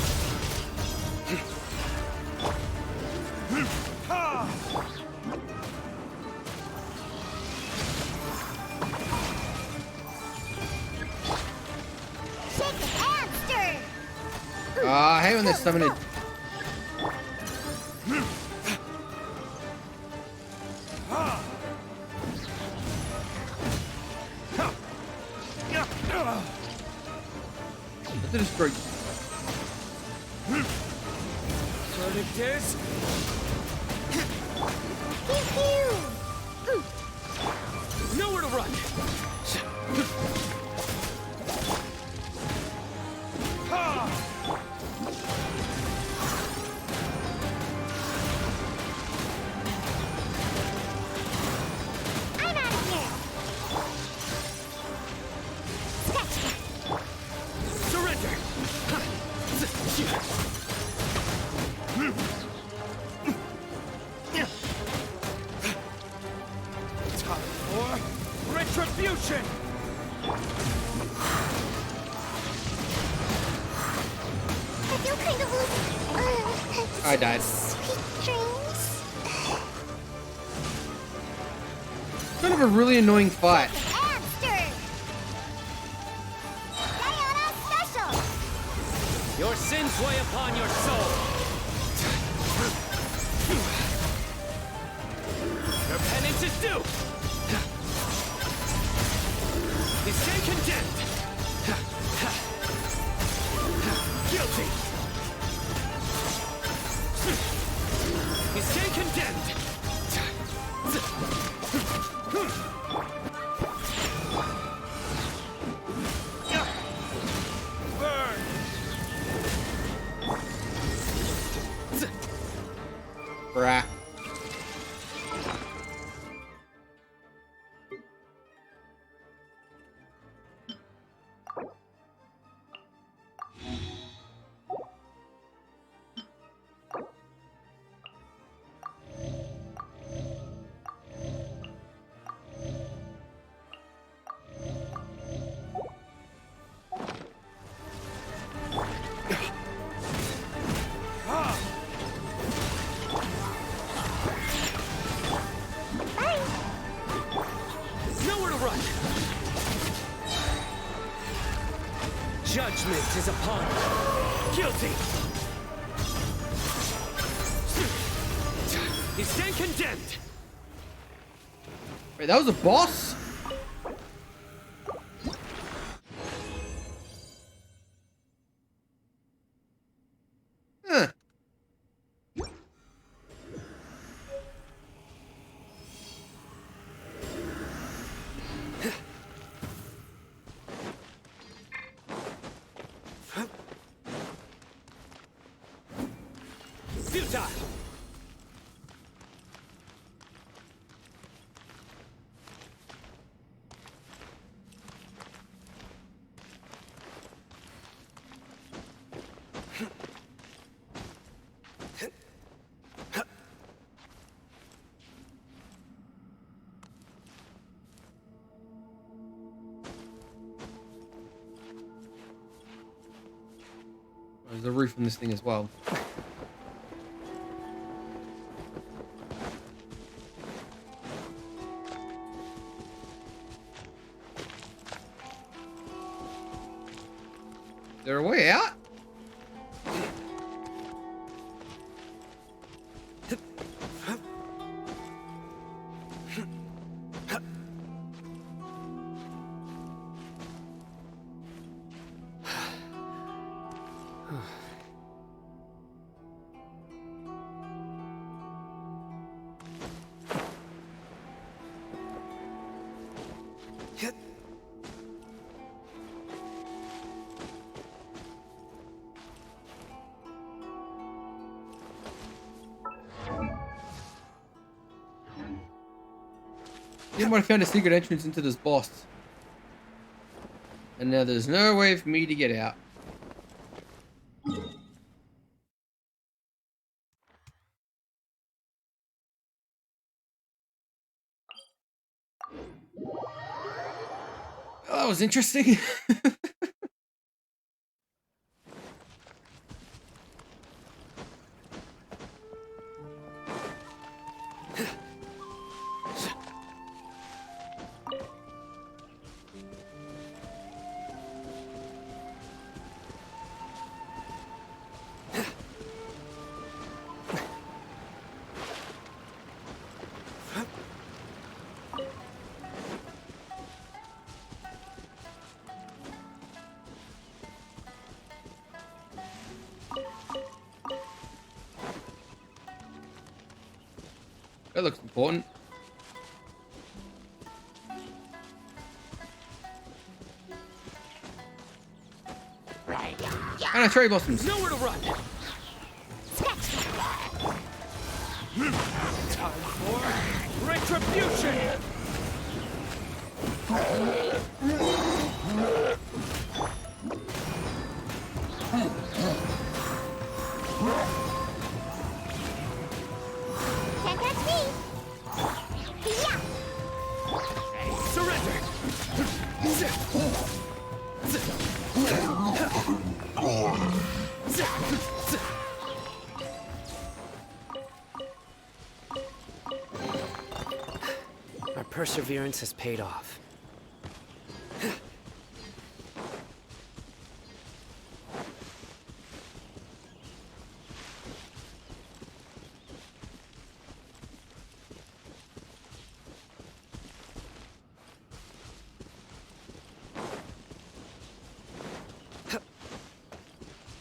I hate when they're summoning. That is great. Verdict is... Nowhere to run. I died. Sweet dreams. Kind of a really annoying fight. Hamster. Diana special. Your sins weigh upon your soul. Your penance is due. You stay condemned. Guilty. You stay condemned. Burn. Bruh. Nowhere to run. Judgment is upon you. Guilty. You stand condemned. Wait, that was a boss? Huh. Futile. There's a roof on this thing as well. Is there a way out? You might have found a secret entrance into this boss. And now there's no way for me to get out. Oh, that was interesting. That looks important. And cherry blossoms. Nowhere to run. Time for retribution. Can't catch me. Yeah. Surrender. perseverance has paid off.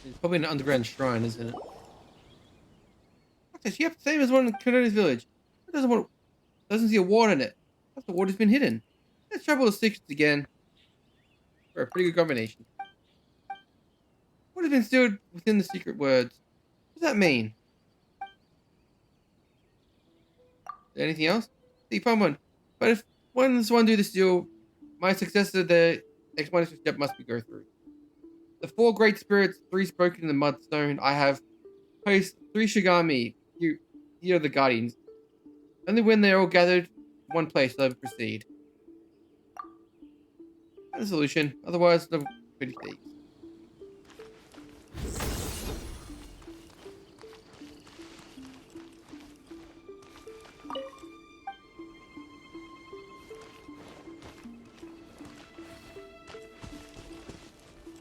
It's probably an underground shrine, isn't it? Actually, yep, same as one in Canada's village. It doesn't see a water in it. That's the water's been hidden. Let's shuffle the sticks again. For a pretty good combination. What has been stored within the secret words? What does that mean? Anything else? The fun one. But if one do this deal, my successor, the explanation step must be go through. The 4 great spirits, 3 spoken in the mudstone. I have placed 3 Shigami. Here are the guardians. Only when they're all gathered in one place will I proceed. That's a solution. Otherwise, no pretty thieves.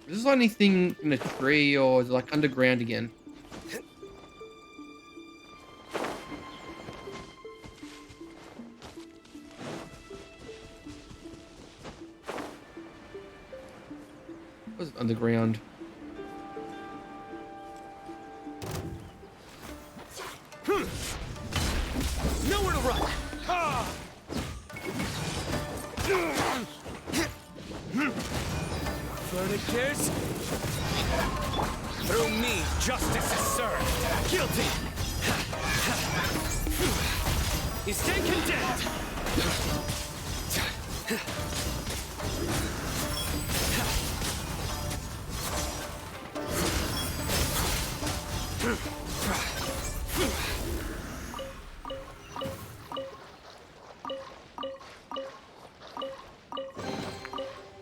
Is this anything in a tree or is it like underground again? Was it underground? Nowhere to run! Furnicures? Through me, justice is served. Guilty! You stand condemned!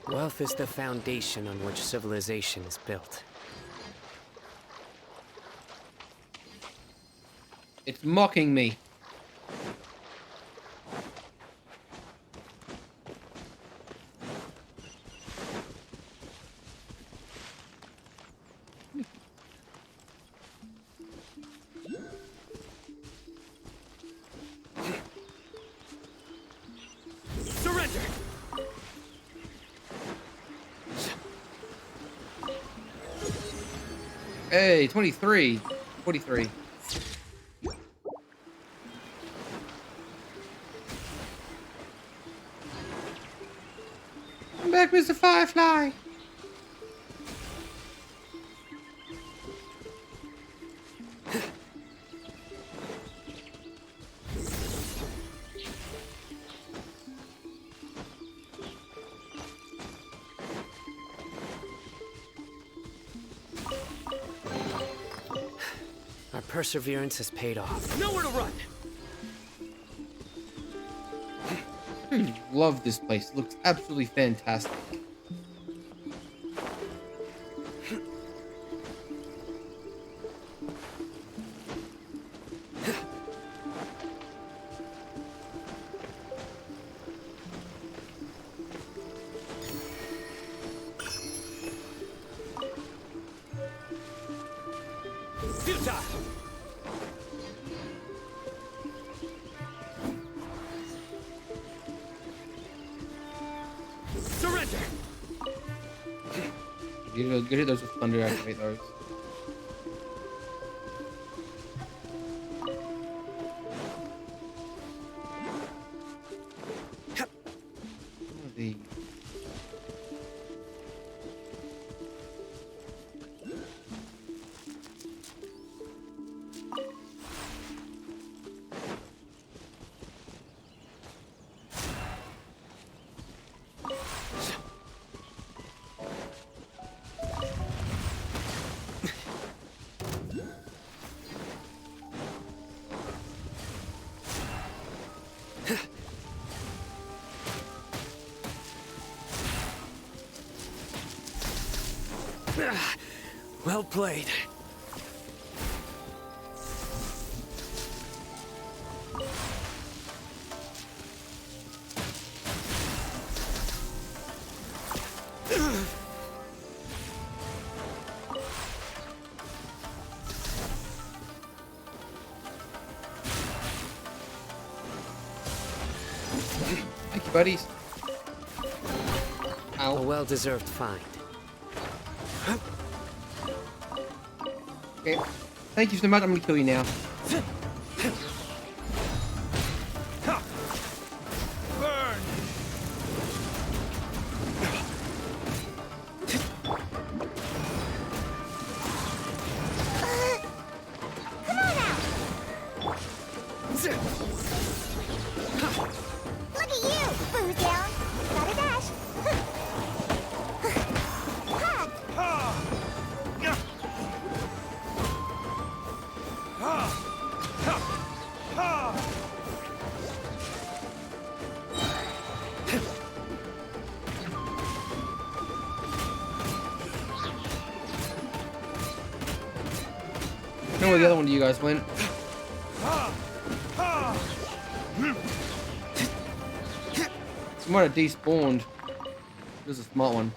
Wealth is the foundation on which civilization is built. It's mocking me. Surrender! Hey, 23. 43. Come back, Mr. Firefly. Our perseverance has paid off. Nowhere to run! I love this place. It looks absolutely fantastic. Futile! Surrender! You get those with thunder, activate those. The Well played. Thank you, buddies. Ow. A well-deserved find. Okay. Thank you so much. I'm gonna kill you now. Burn! Come on out! Look at you! Boo down! Got a dash! I know where the other one of you guys went. You might have despawned. This is a smart one.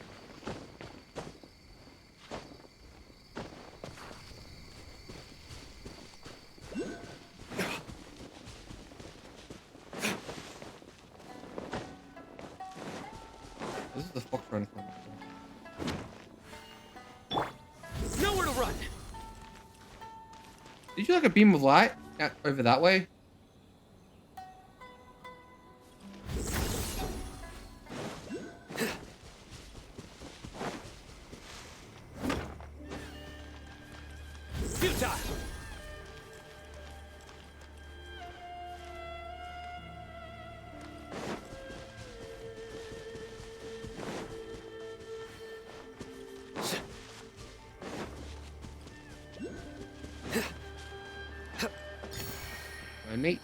This is the fox run. Nowhere to run. Did you like a beam of light out over that way? Futile. My mate.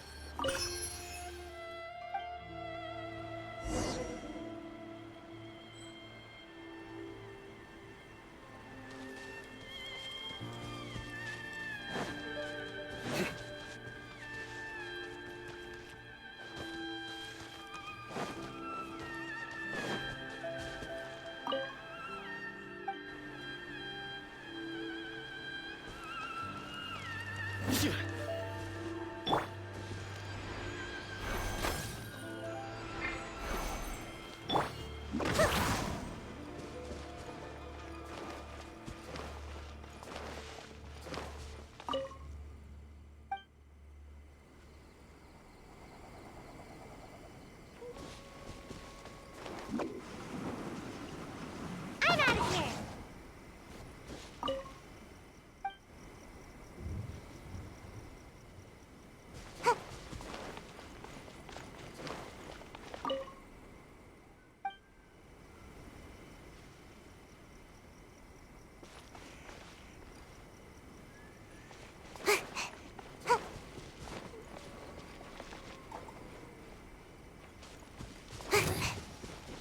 I'm out of here!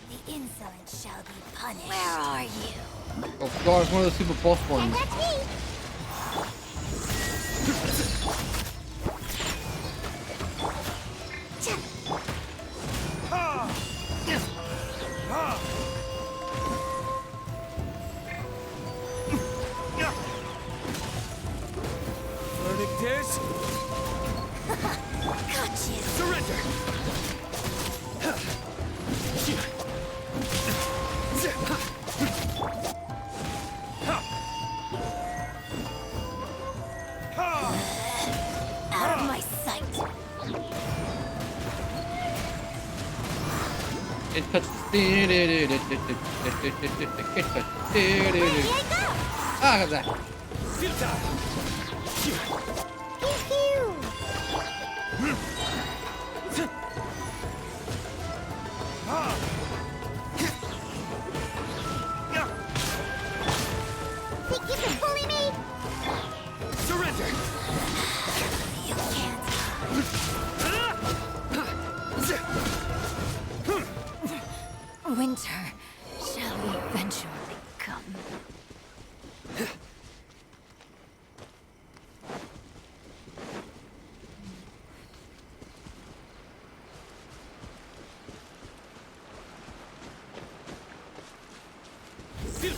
The insolent shall be punished. Where are you? Oh god, it's one of the super boss ones. That's me! Verdict is Got you. surrender. Out of my sight. It touched. It touched. Ah, got that. Futile. Think you can bully me? Surrender. You can't. Winter shall eventually come.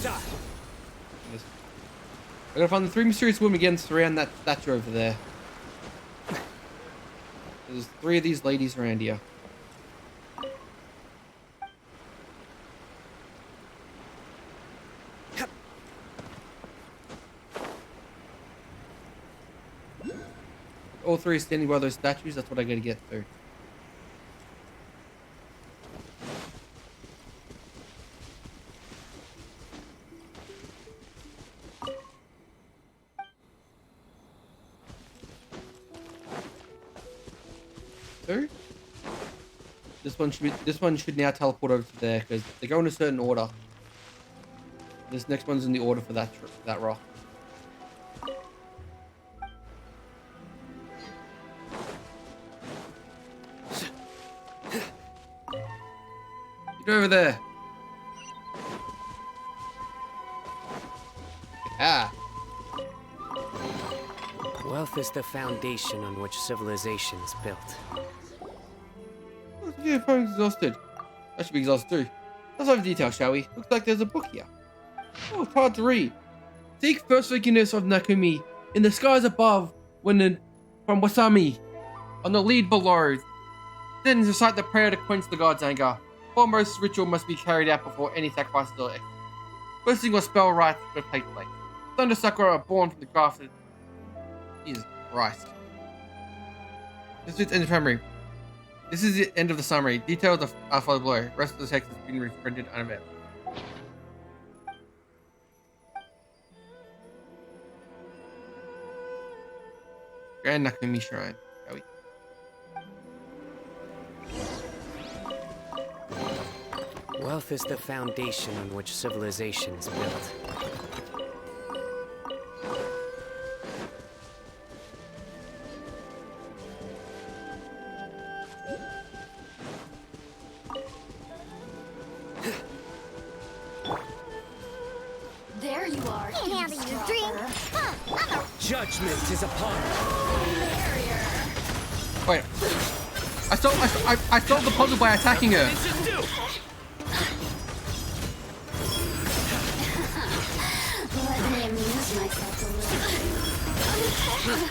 We're gonna find the 3 mysterious women again surround that statue over there. There's 3 of these ladies around here. All 3 are standing by those statues. That's what I gotta get through. This one should now teleport over to there because they go in a certain order. This next one's in the order for that rock. Get over there. Ah. Wealth is the foundation on which civilization is built. Yeah, I'm exhausted. I should be exhausted too. Let's have detail, shall we? Looks like there's a book here. Oh, it's hard to read. Seek first forgiveness of Nakumi in the skies above, from Wasami on the lead below. Then recite the prayer to quench the god's anger. Foremost ritual must be carried out before any sacrifices are executed. First single spell rites will take place. Thunder Sakura are born from the crafted. Jesus Christ. This is the end of summary. This is the end of the summary. Details are followed below. Rest of the text has been reprinted unavailable. Grand Nakumi Shrine. Shall we? Wealth is the foundation on which civilization is built. There you are. Can't handle your drink. Huh, Judgment is upon us. Wait. I solved the puzzle by attacking her. Let me amuse myself a little.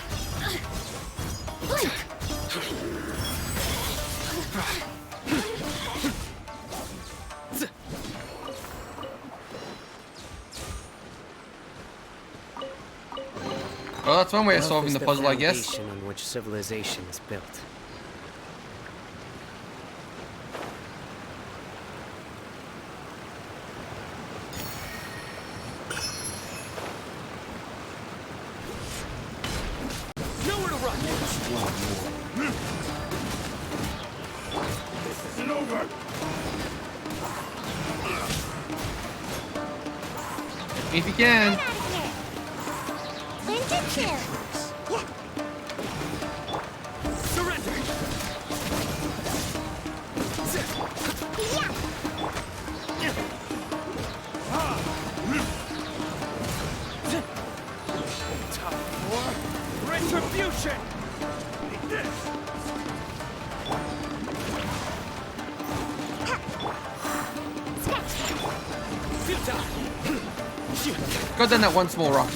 Well, that's one way of solving the puzzle, I guess. Foundation on which civilization is built. Nowhere to run. This isn't over. Hit me if you can. Winter chill. Surrender. Top 4. Retribution. Take this. Go down that one small rock.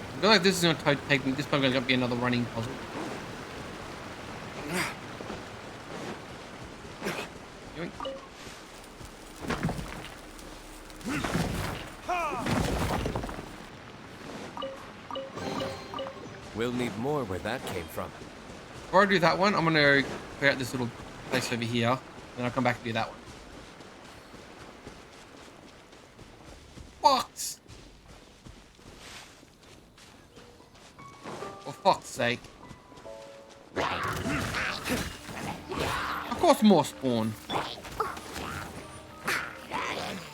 I feel like this is going to take me. This is probably going to be another running puzzle. We'll need more where that came from. Before I do that one, I'm going to clear out this little place over here. And then I'll come back to do that one. Fox! For fuck's sake. Of course more spawn. Look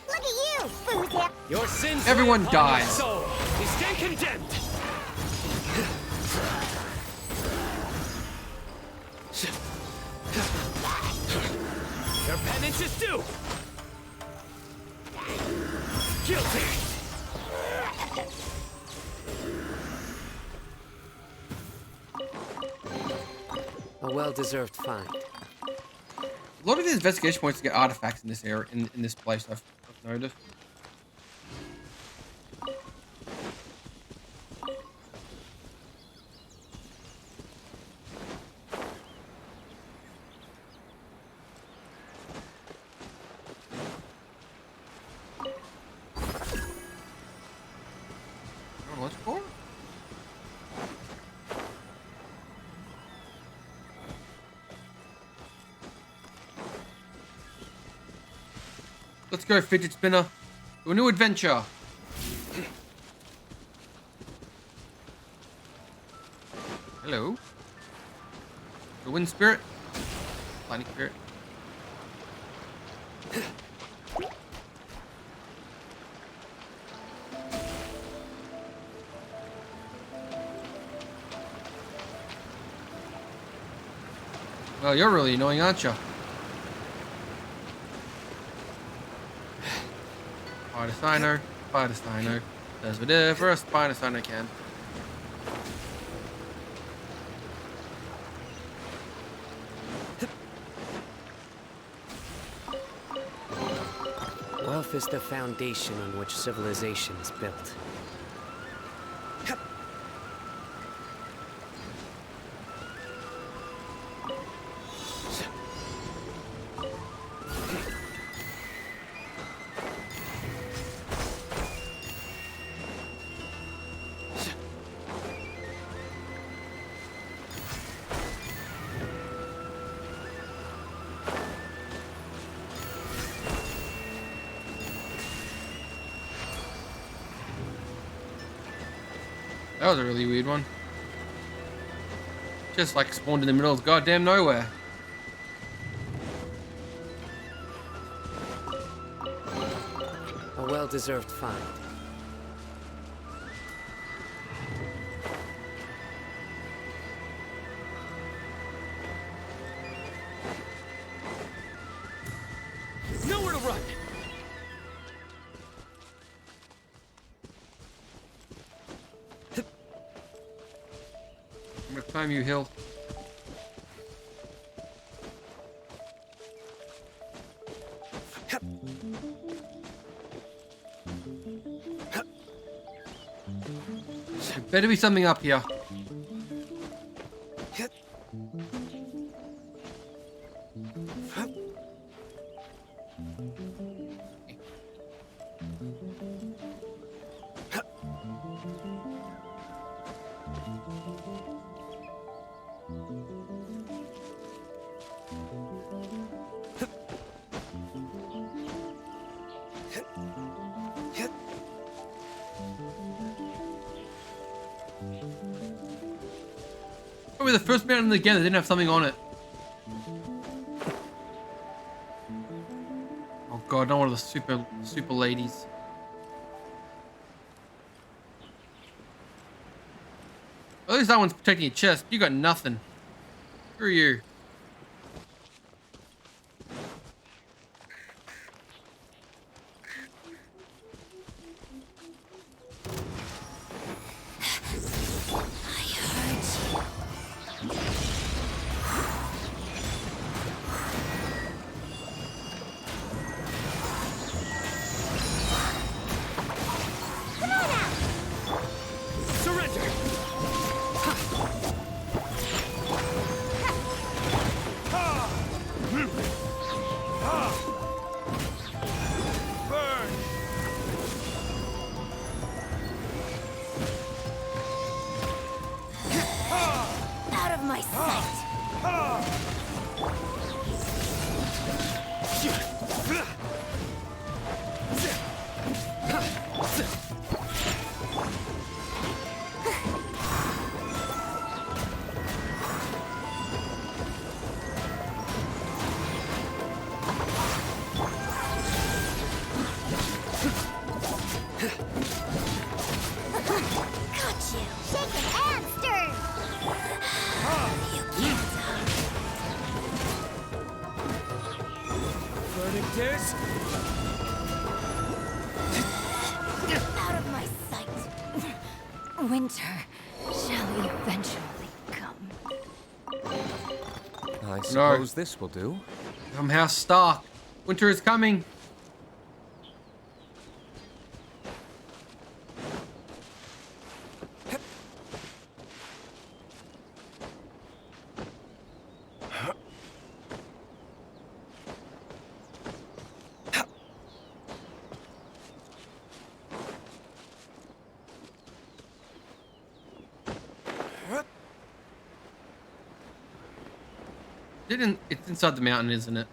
at you, Foozip. Your sins Everyone upon your dies. soul. You stand condemned. Your penance is due. Guilty. A well-deserved find. A lot of these investigation points to get artifacts in this area, in this place. I've noticed. Oh, let's go. Let's go, fidget spinner. To a new adventure. Hello. The wind spirit. Lightning spirit. Well, you're really annoying, aren't you? Spider Steiner, does whatever a Spider Steiner can. Wealth is the foundation on which civilization is built. That was a really weird one. Just like spawned in the middle of goddamn nowhere. A well-deserved find. Nowhere to run. I'm gonna climb you, hill. There better be something up here. Probably the first mountain in the game that didn't have something on it. Oh god, not one of the super ladies. At least that one's protecting your chest. You got nothing. Screw you. Got you. Shaken and stirred. You can't Verdict is... out of my sight. Winter shall eventually come. I suppose this will do. I'm House Stark. Winter is coming. It's inside the mountain, isn't it?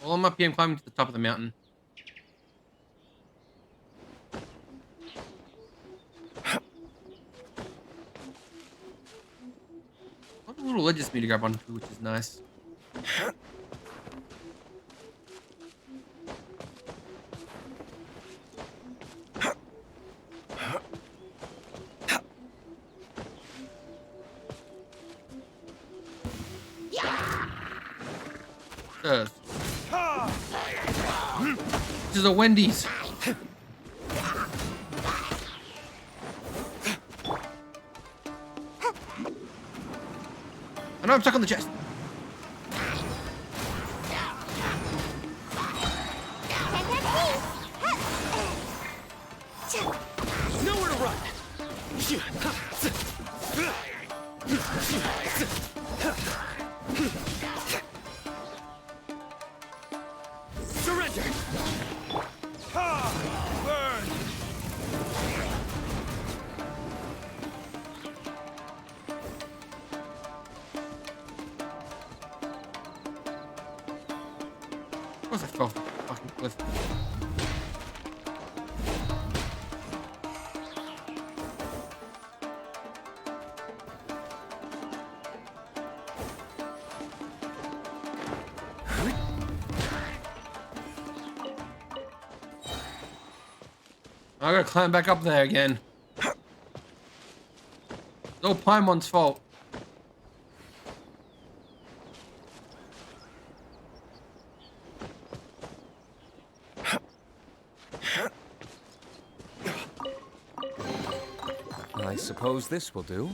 Well, I'm up here. I'm climbing to the top of the mountain. What a little ledges for me to grab onto, which is nice. This is a Wendy's. I know I'm stuck on the chest. Nowhere to run. Surrender. Burn! Of course I fell off the fucking cliff. I gotta climb back up there again. It's all Paimon's fault. I suppose this will do.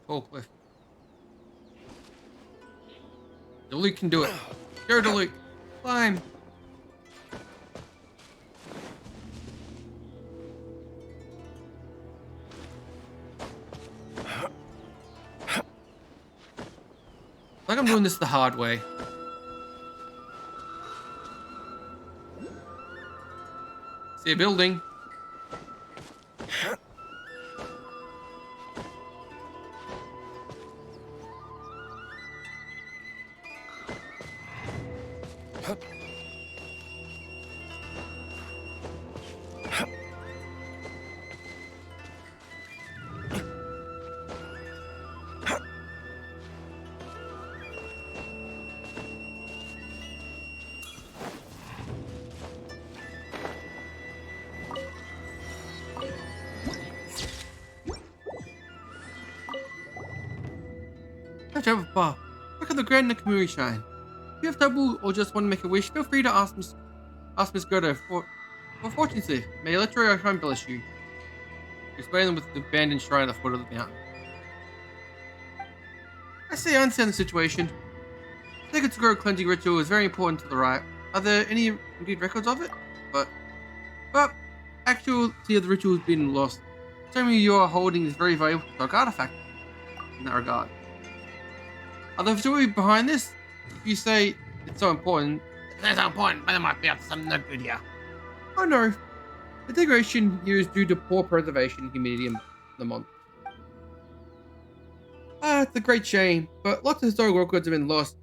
Tall cliff. Deluke can do it. Go, Deluke. Climb. Like I'm doing this the hard way. See a building. Over bar. Look at the Grand Nakamuri shrine. If you have trouble or just want to make a wish, feel free to ask Miss Goto for fortune's sake. May Electro shrine bless you. Explain them with the abandoned shrine at the foot of the mountain. I understand the situation. The Sacred Scroll cleansing ritual is very important to the rite. Are there any indeed records of it? But actually the ritual has been lost. Something you are holding is very valuable dark artifact in that regard. Are there story behind this? If you say it's so important, It's not so important, but it might be up to something not good here. oh no. The degradation here is due to poor preservation and humidity in the month. It's a great shame, but lots of historical records have been lost.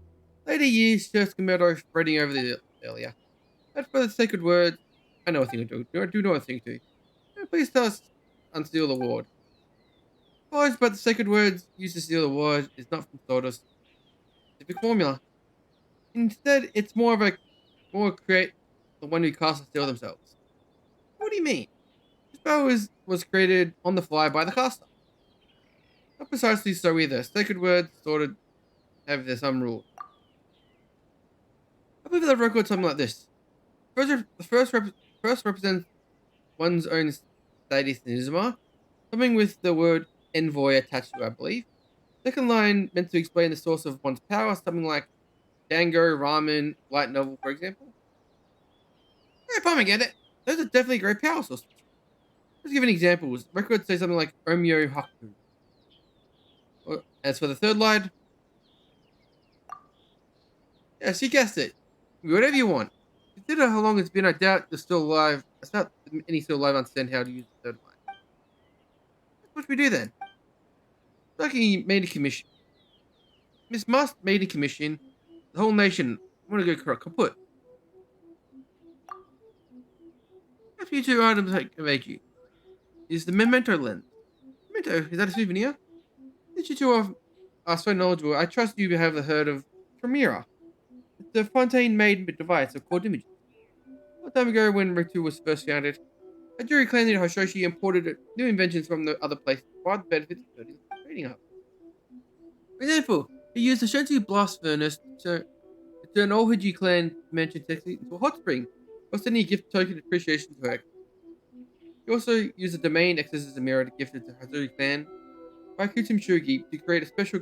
Later years, Church Komodo spreading over the area. As for the sacred words, I know a thing or two. I do know a thing or two. Please tell us unseal the ward. Apologies, but the sacred words used to seal the ward is not from Stardust specific formula. Instead, it's more create the one who cast and seal themselves. What do you mean? The spell was created on the fly by the caster. Not precisely so either. Sacred words sort of have their some rules. I believe they've recorded something like this. First represents one's own status in Izuma, something with the word envoy attached to it, I believe. Second line meant to explain the source of one's power, something like Django, ramen, light novel, for example. Hey, Palmer, get it. Those are definitely great power sources. Let's give an example. Records say something like Omyo Haku. As for the third line, yes, you guessed it. Whatever you want. Consider how long it's been. I doubt you're still alive. I doubt any still alive understand how to use the third line. What should we do then? Lucky made a commission. Miss Must made a commission. The whole nation. I want to go kaput. A few two items I can make you. Is the memento lens. Memento, is that a souvenir? Since you two are so knowledgeable, I trust you have heard of Tremira. It's a Fontaine-made device of core images. A long time ago, when Ritu was first founded, a jury claimed that Hoshoshi imported new inventions from the other places to provide the benefits of building the trading hub. For example, he used the Shensi blast furnace to turn all Hiji clan mansion techniques into a hot spring, while sending a gift token appreciation to her. He also used the domain access as a mirror to gift it to Hazuri clan by Kutum Shugi to create a special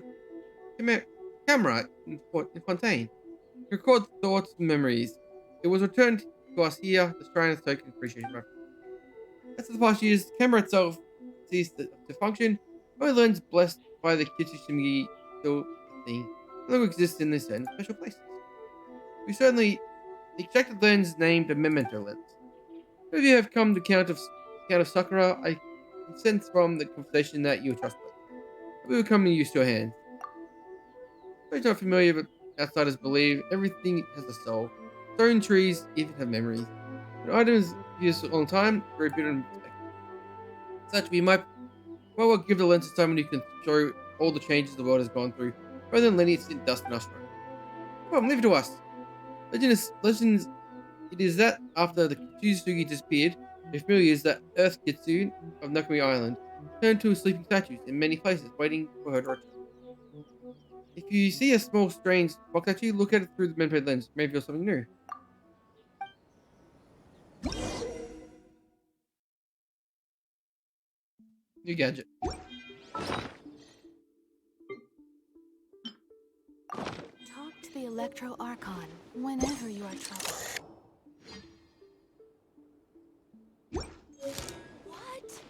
camera in Fontaine to record thoughts and memories. It was returned to us here, the Shriner's token appreciation reference. As for the past years, the camera itself ceased to function, only lens blessed by the Kitsushimi still thing no longer exists in this certain special places. We certainly extracted lens named a memento lens. If you have come to count of Sakura, I can sense from the conversation that you are trustworthy. We will come to use your hands. Those not familiar, but outsiders believe everything has a soul. Stone trees even have memories. When items used for a long time, very bitter and respected. Such we might well give the lens to someone who can show all the changes the world has gone through, rather than letting it sit dust in our shrine. Come on, leave it to us. Legends. It is that after the Kitsugi disappeared, the familiars that Earth Kitsu of Nakami Island turned to sleeping statues in many places, waiting for her to return. If you see a small, strange box statue, look at it through the memento lens. Maybe you'll something new. New gadget. Talk to the Electro Archon whenever you are troubled. What?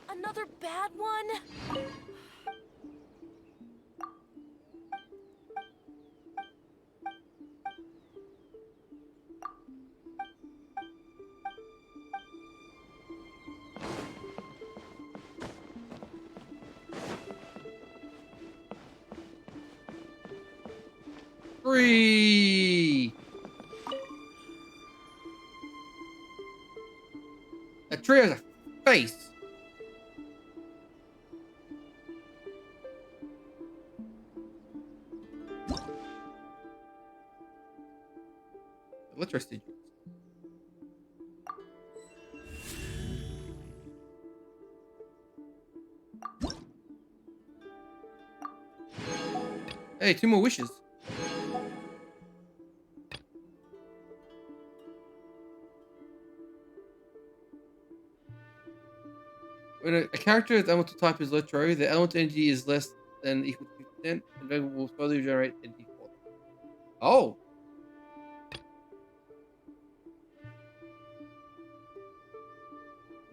Another bad one? Free. A tree has a face. Electricity. Hey, 2 more wishes. When a character's elemental type is electro, the elemental energy is less than equal to 50%, and Vega will slowly generate energy for them. Oh!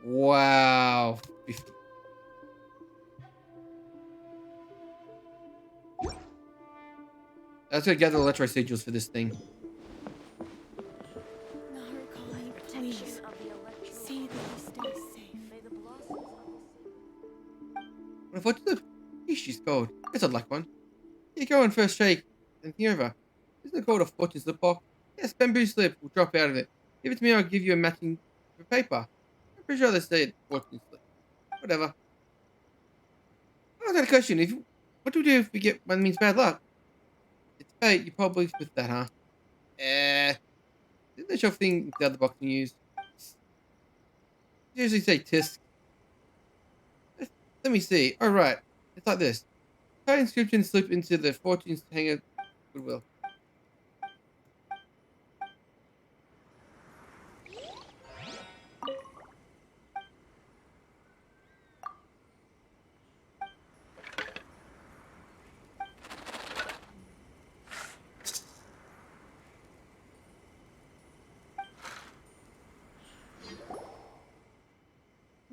Wow. 50. Let's go gather electro sigils for this thing. Please, see that you stay Unfortunately, she's cold. It's a luck one. You go in first shake, and think over. Isn't it called a fortune slip box? Yes, bamboo slip will drop out of it. Give it to me, I'll give you a matching paper. I'm pretty sure they say fortune slip. Whatever. I got a question. What do we do if we get one means bad luck? It's fate. You probably with that, huh? Didn't they show thing the other box you use? Usually say tisk. Let me see. All right. It's like this. Tie inscription slip into the fortunes hanger. Goodwill.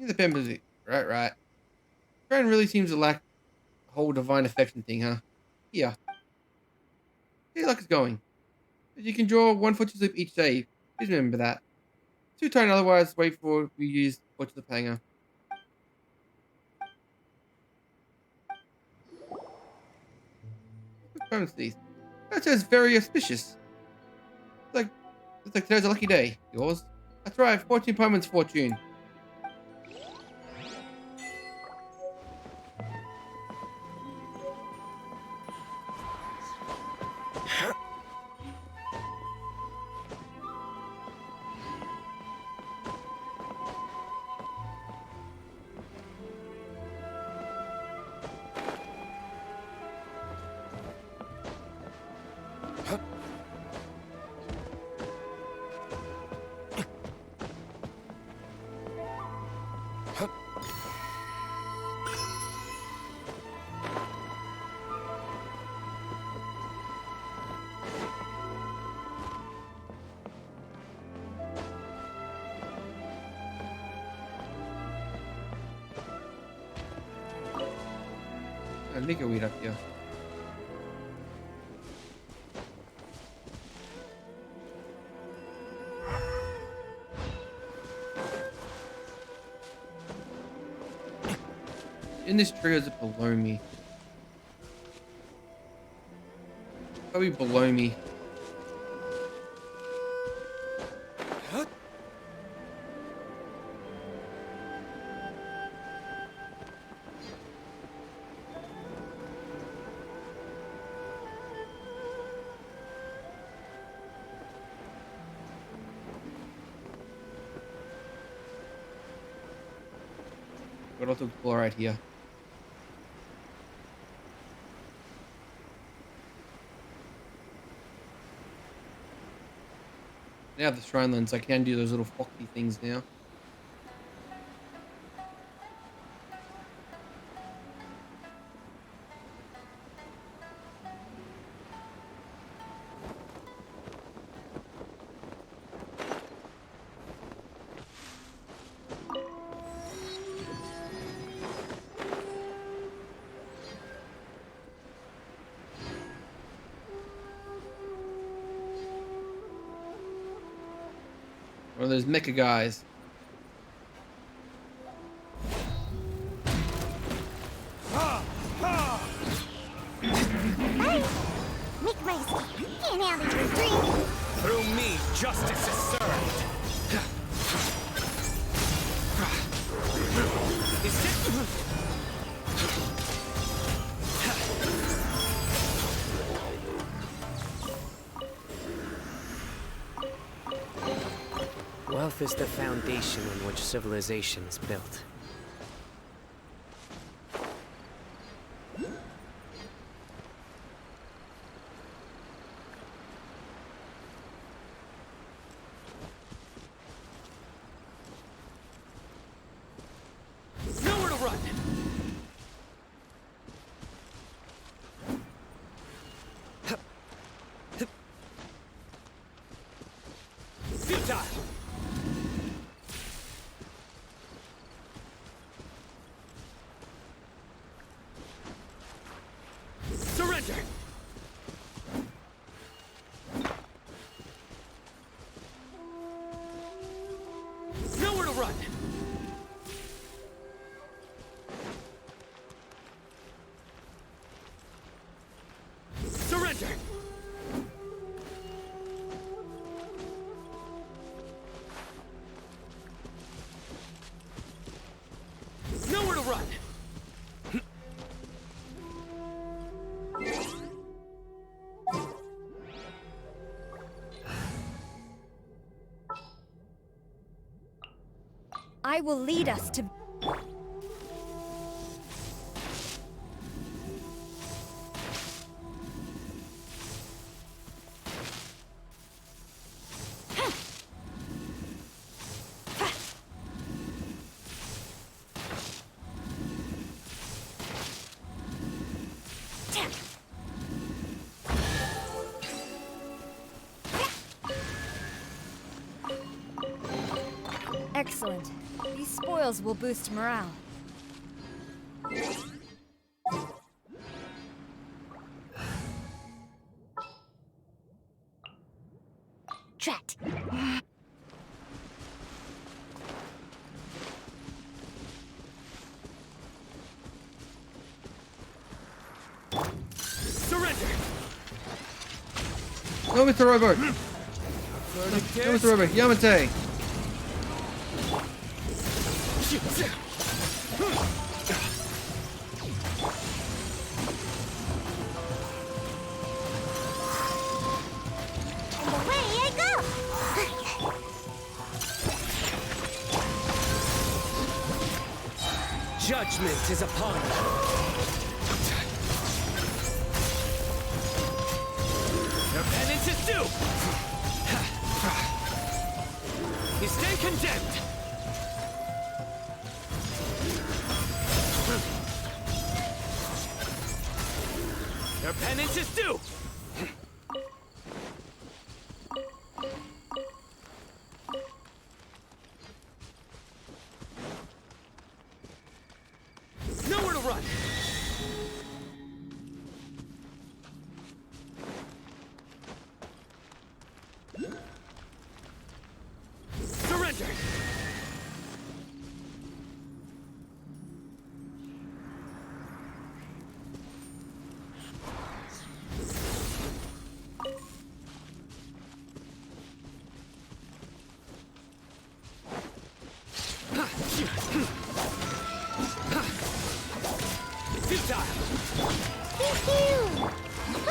The pen music. Right. Fran really seems to lack the whole divine affection thing, huh? Yeah. See how luck is going. But you can draw one fortune slip each day. Please remember that. Too tight, otherwise wait for we use fortune slip hanger. What comes these? That says very auspicious. It's like today's a lucky day. Yours? That's right, 14 Pullman's fortune. I'll make a weed up here. In this tree is it below me? Probably below me. Got a lot of explore right here. Now the shrine lands, I can do those little foxy things now. One of those mecha guys. Make my skin out of your drink. Through me, justice is served. Is it? Wealth is the foundation on which civilization is built. Nowhere to run. Futile. Surrender! Nowhere to run! I will lead us to... Excellent. These spoils will boost morale. Drat. Surrender! Go, Mr. Robot! Go, Mr. Robot! Yamate! Judgment is upon you. Your penance is due. You stand condemned. Your penance is due. Nowhere to run. Surrender.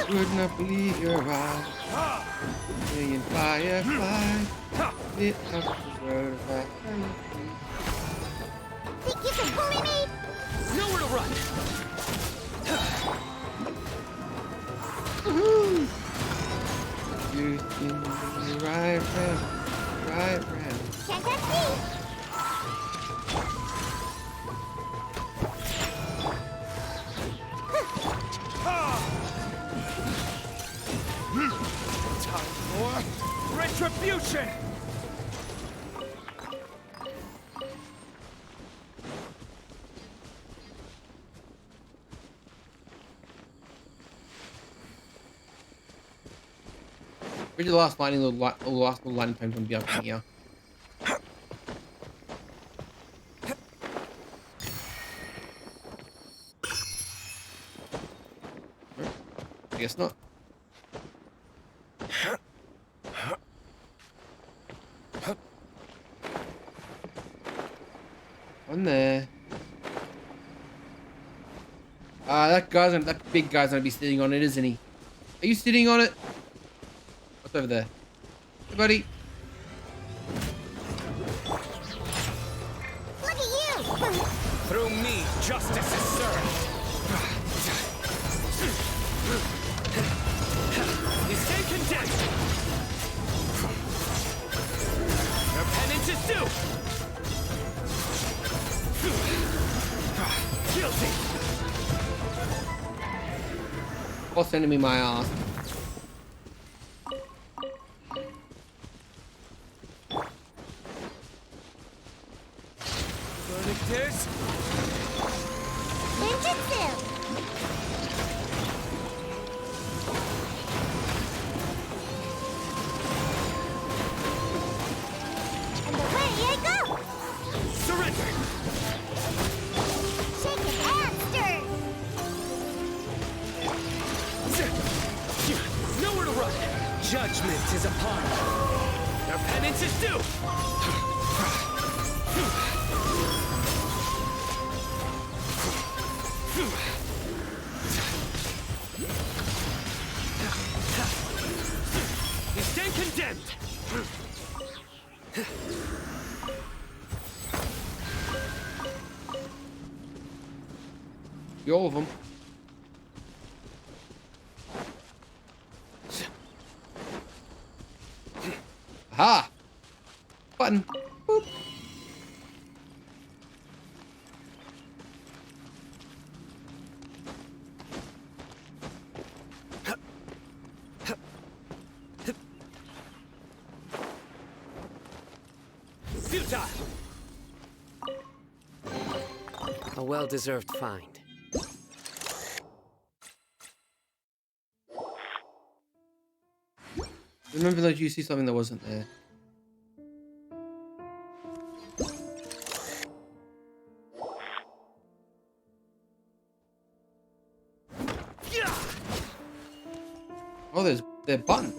Would not believe your eyes. Million fireflies lit up the road of my Think you can bully me? Nowhere to run. You spin me right round, right round. Can't touch me. Time for retribution. Where's the last last little lightning times gonna be up here? I guess not. On there. That big guy's gonna be sitting on it, isn't he? Are you sitting on it? What's over there? Hey, buddy. Look at you. Through me, justice is served. You stay condemned. Your penance is due. Guilty. What's sending me my ass? Verdict is Ninjutsu. And away I go. surrender. Shaken and stirred. Nowhere to run. Judgment is upon you. Your penance is due. You stand condemned. be all of them. Aha! Button. Boop. Futile! A well-deserved find. Remember that you see something that wasn't there. Oh, they're buttons.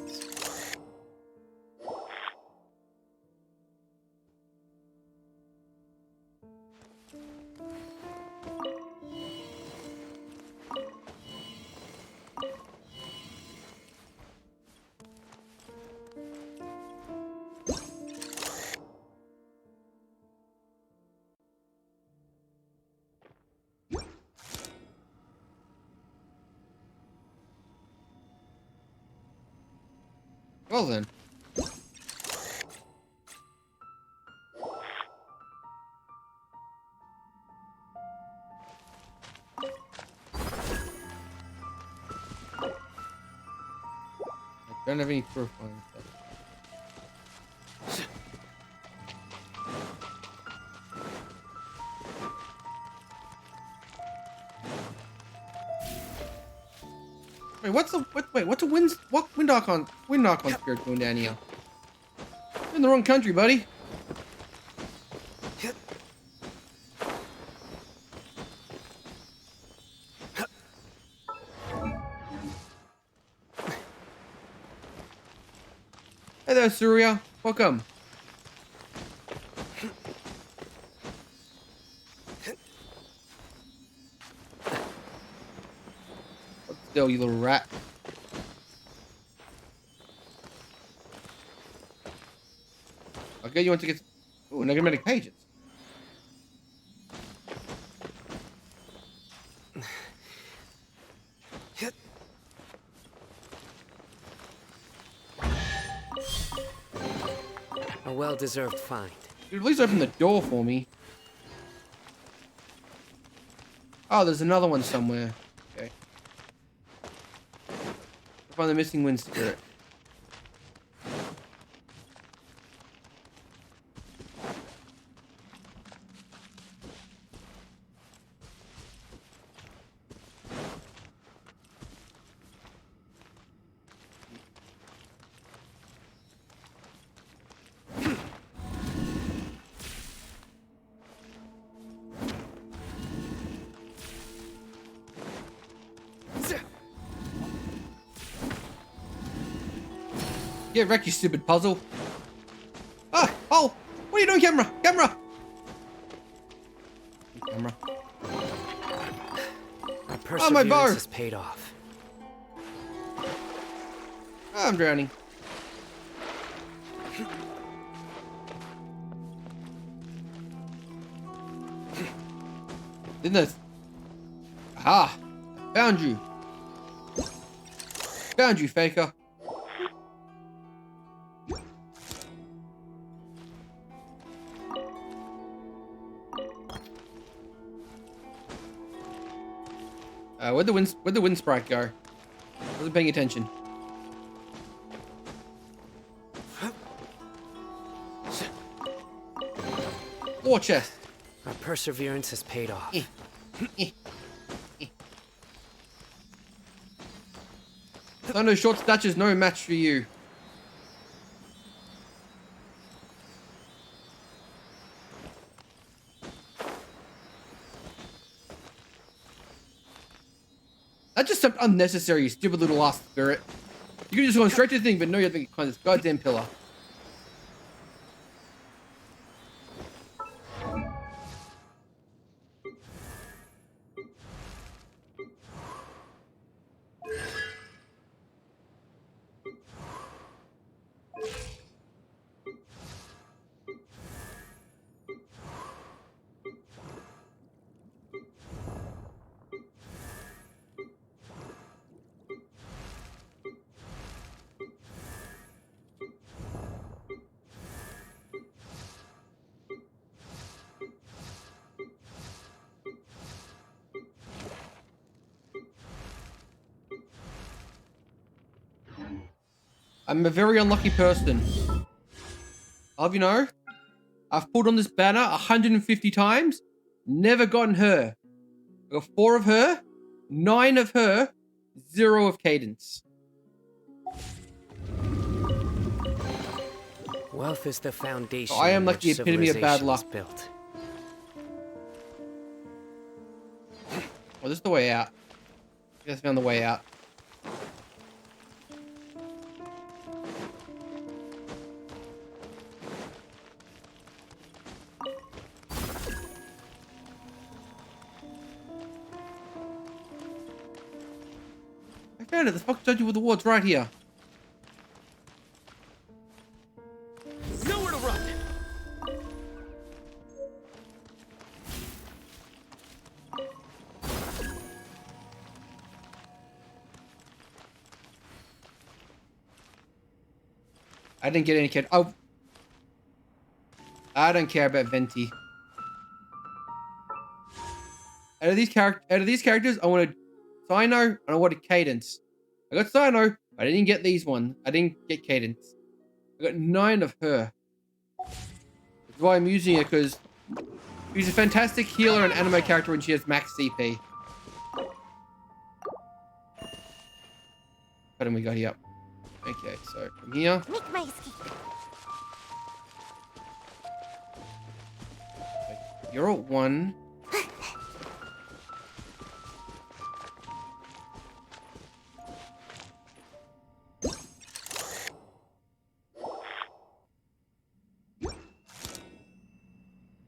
Well then. I don't have any proof on that. Wait, what's a wind archon spirit going down here? You're in the wrong country, buddy. Hey there, Surya. Welcome. Hold still, you little rat. Okay, you want to get... Ooh, negative pages. A well-deserved find. Dude, at least open the door for me. Oh, there's another one somewhere. Okay. Find the missing wind spirit. Get wrecked, you stupid puzzle. Ah! Oh! What are you doing, camera? Camera! Camera. Our Oh, my bar! perseverance has paid off. Ah, I'm drowning. Didn't this? Aha! Found you. Found you, faker. Where'd the wind sprite go? Wasn't paying attention. War chest. Our perseverance has paid off. No, no, short stature's no match for you. That's just some unnecessary, stupid little ass spirit. You could just go straight to the thing, but no, you have to climb this goddamn pillar. I'm a very unlucky person. I'll have you know, I've pulled on this banner 150 times, never gotten her. I got 4 of her, 9 of her, 0 of Cadence. Wealth is the foundation I am on like which the epitome of bad civilization luck. is built. Well, this is the way out. I guess I found the way out. I found it. The fuck judge with the wards right here. Nowhere to run. I didn't get any kid. Oh, I don't care about Venti. Out of these characters, I wanted Cyno and I wanted Cadence. I got Cyno. I didn't get these one. I didn't get Cadence. I got 9 of her. That's why I'm using it, because she's a fantastic healer and anime character when she has max CP. What do we got here? Okay, so from here. Make my escape. You're at 1.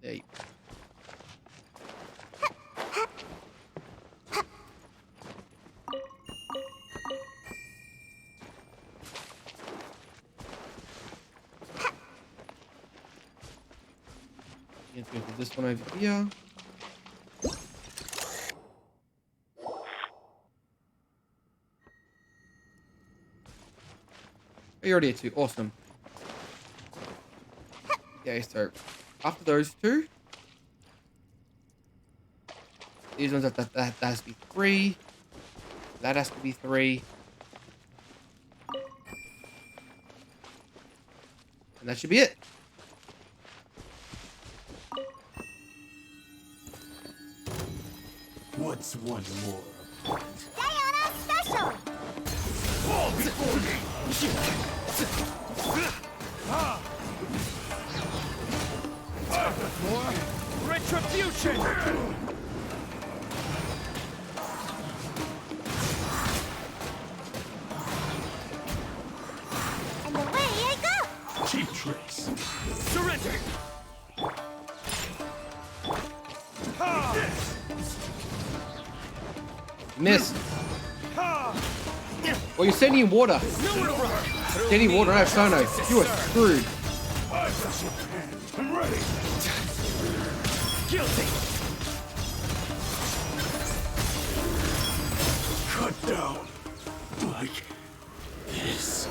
There you go. Let's go to this one over here. You already had 2. Awesome. Okay, so after those 2, these ones that has to be 3. That has to be 3. And that should be it. What's one more? Diana Special! Fall before me! Retribution! And away I go! Cheap tricks. Surrender! Missed. Well, you're standing in water. Nowhere to run! Standing in water, I have Sono. You are screwed. I'm ready. Guilty! Cut down. Like this.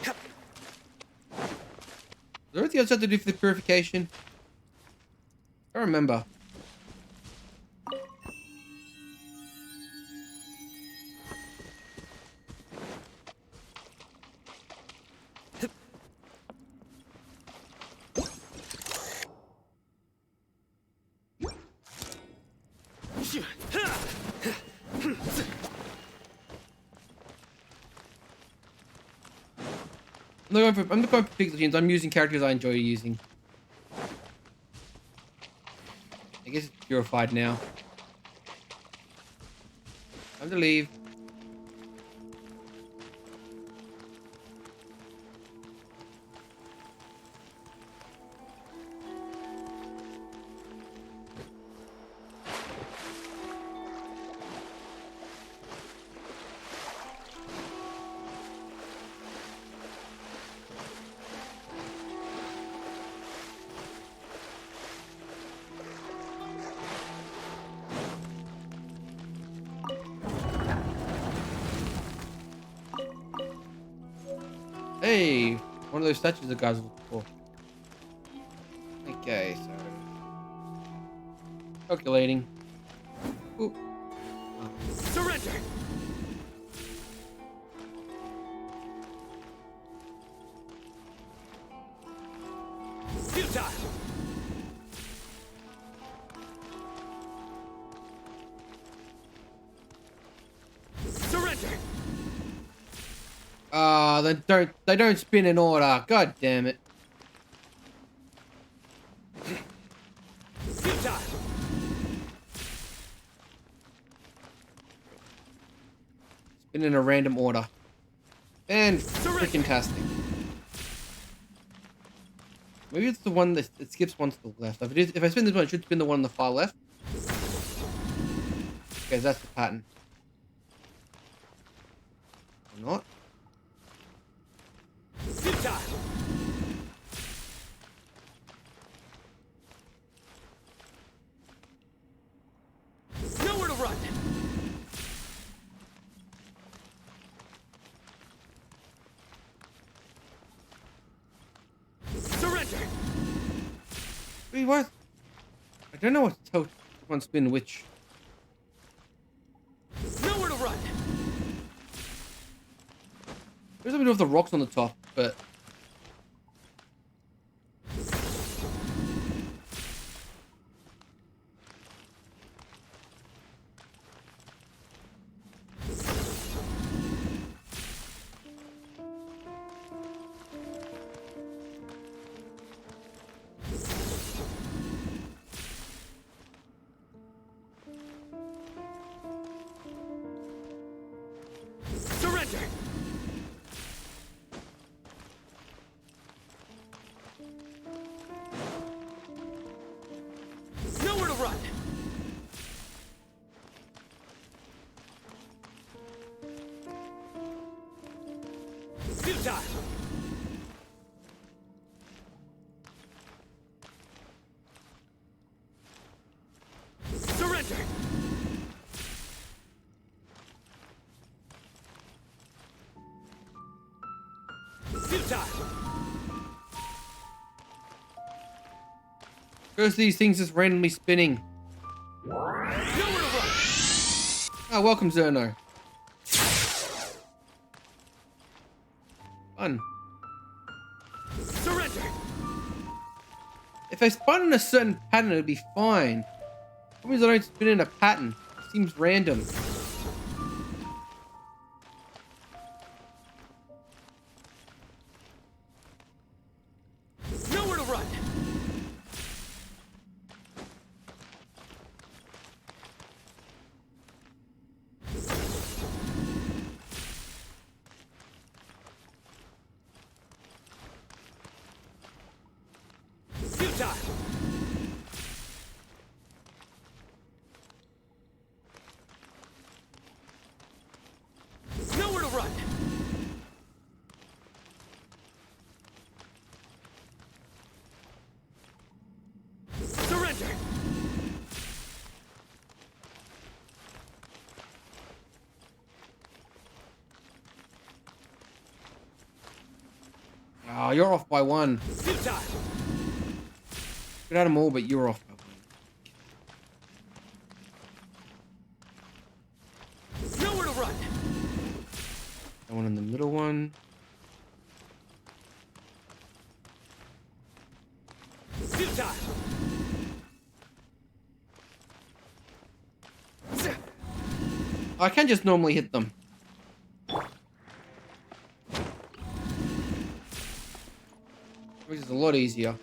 Is there anything else I have to do for the purification? I don't remember. I'm not going for pixel genes. I'm using characters I enjoy using. I guess it's purified now. Time to leave. Hey, one of those statues the guys were looking for. Okay, so calculating. Oop. Surrender! Futile! Surrender! Ah, they don't spin in order. God damn it. Futile! Spin in a random order. And freaking tastic. Maybe it's the one that it skips one to the left. If I spin this one, it should spin the one on the far left. Okay, that's the pattern. Or not. Futile! Nowhere to run! Surrender! Wait, what? I don't know what to tell one spin which. Nowhere to run! There's a bit of the rocks on the top, but Surrender! Nowhere to run! Futile! Surrender! Futile! there's these things just randomly spinning. Nowhere to run! Oh, welcome, Zerno. Fun. Surrender! If I spun in a certain pattern, it'd be fine. What means I don't spin in a pattern? It seems random. Nowhere to run! Futile! Nowhere to run! Surrender! Oh, you're off by one. Futile! Get out of them all, but you're off by one. Nowhere to run! That one in the middle one. Futile! I can just normally hit them. Which is a lot easier.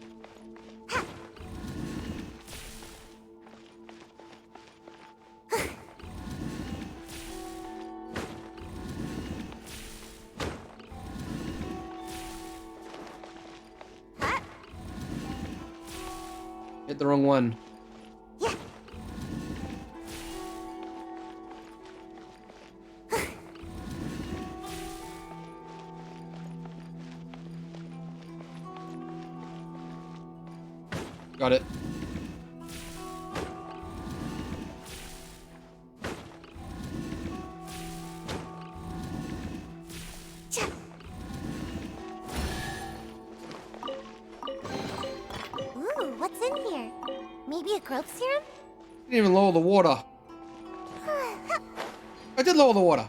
Hit the wrong one. Got it. Ooh, what's in here? Maybe a growth serum? Didn't even lower the water. I did lower the water.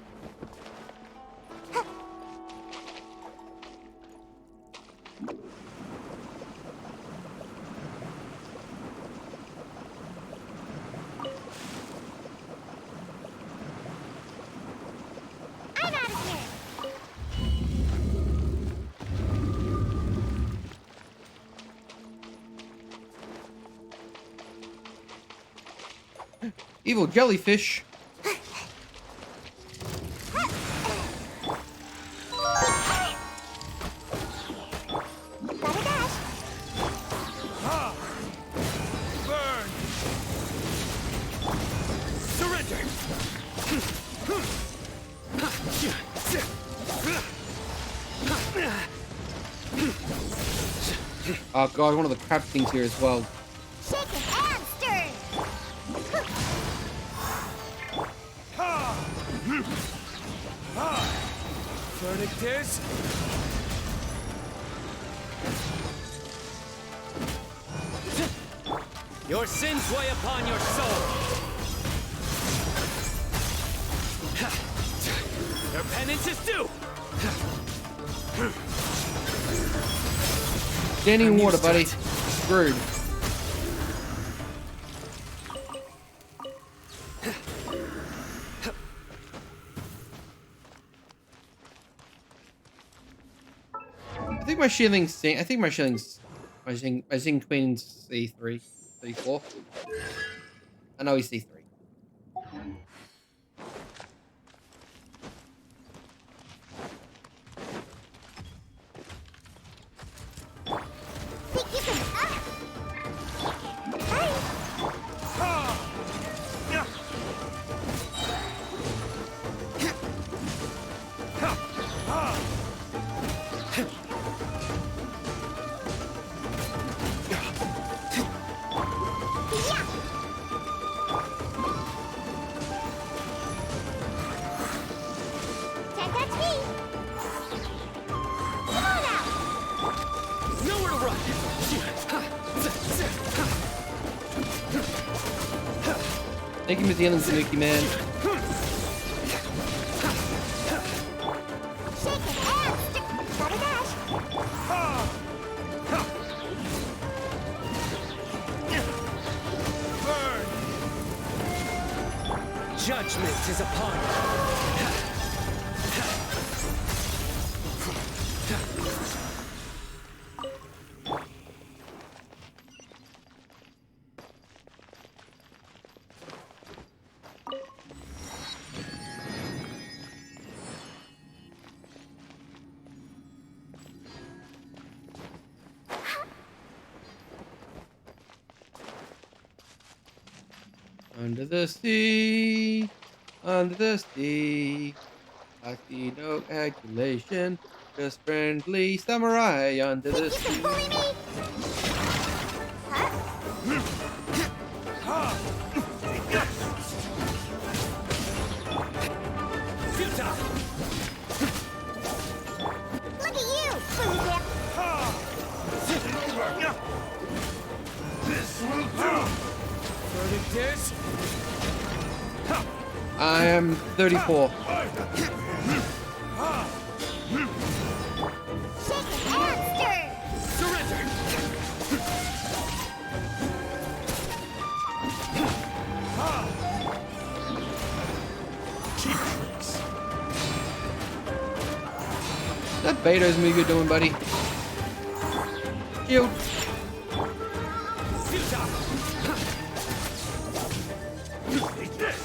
I'm out of here. Evil jellyfish. Gotta dash. Burn! Surrender! Oh god, one of the crab things here as well. Shaken and stirred. Verdict is... Your sins weigh upon your soul. Your penance is due. Standing in water, buddy. Screwed. I think my shielding's I think my shielding's my Zing Queen's C3, C4. I know he's C3. Think you can... Can't catch me. Come on out. Nowhere to run. Thank you, Miss Yellen, Tanuki Man. Shaken and stirred. Gotta dash. Burn! Judgment is upon you. Under the sea, under the sea. I see no adulation, just friendly samurai under the Think you sea. can bully me? Futile! Look at you, bully whip. This will do! Verdict is... I am 34. Shaken and stirred. Surrender! Cheap tricks. That beta's me good doing, buddy. Shield. Futile! Take this!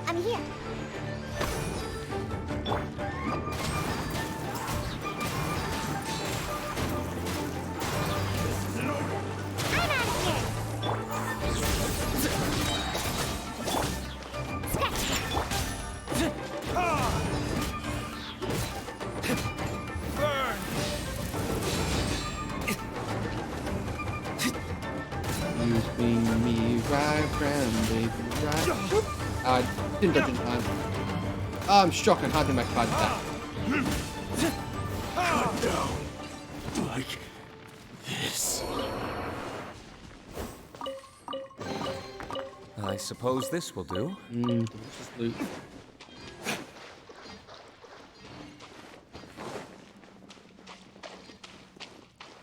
I'm here. I'm out of here. Burn! You swing me right round, baby, right. Didn't dodge in time. I'm shocking hard in my card that. Down. Like this. I suppose this will do. Delicious loot.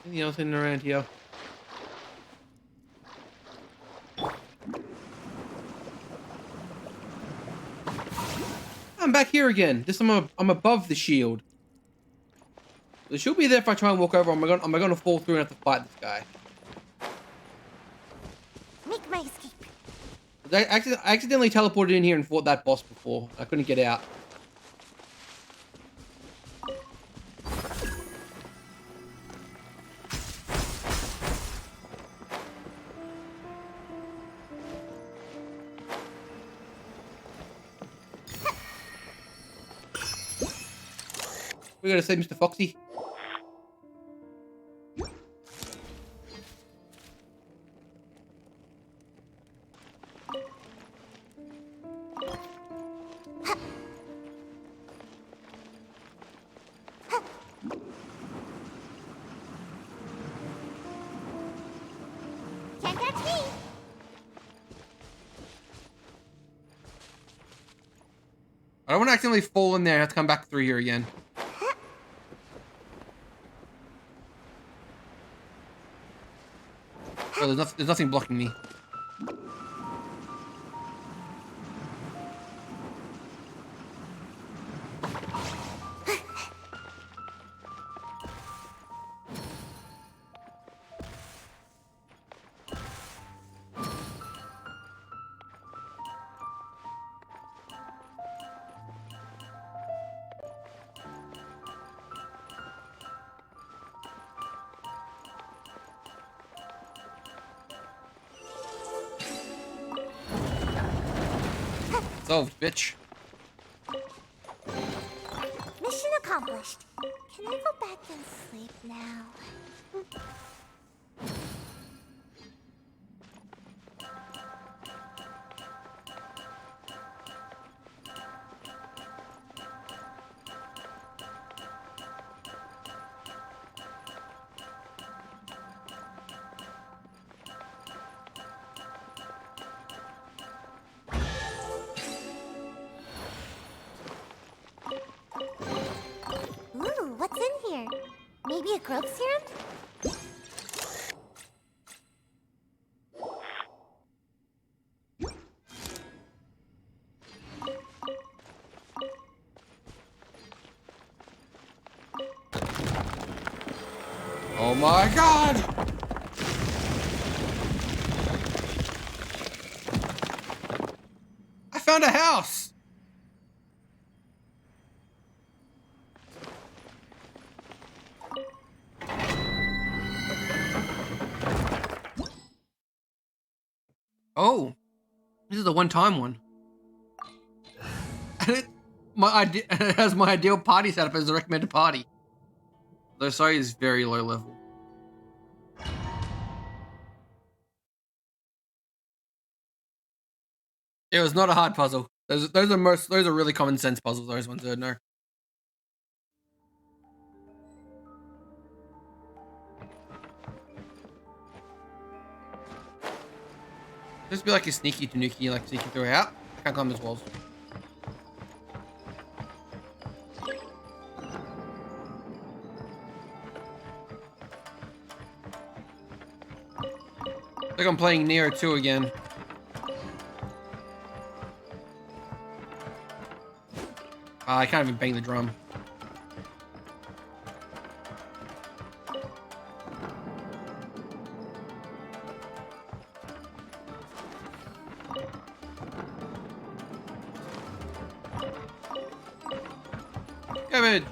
Anything else in and around here? I'm back here again. This time I'm above the shield. The shield be there if I try and walk over. Am I gonna fall through and have to fight this guy? Make my escape. I accidentally teleported in here and fought that boss before. I couldn't get out. We gotta save Mr. Foxy. Can't catch me. I don't want to accidentally fall in there and have to come back through here again. Oh, there's nothing blocking me. Solved, bitch. Mission accomplished. Can I go back and sleep now? Ooh, what's in here? Maybe a growth serum? Oh my god! I found a house! Oh, this is a one-time one. And it has my ideal party setup as a recommended party. Though sorry is very low level. It was not a hard puzzle. Those are really common sense puzzles. Those ones I know. Just be like a sneaky tanuki, like sneaking through out. I can't climb those walls. I think I'm playing Neo 2 again. I can't even bang the drum. Cabbage!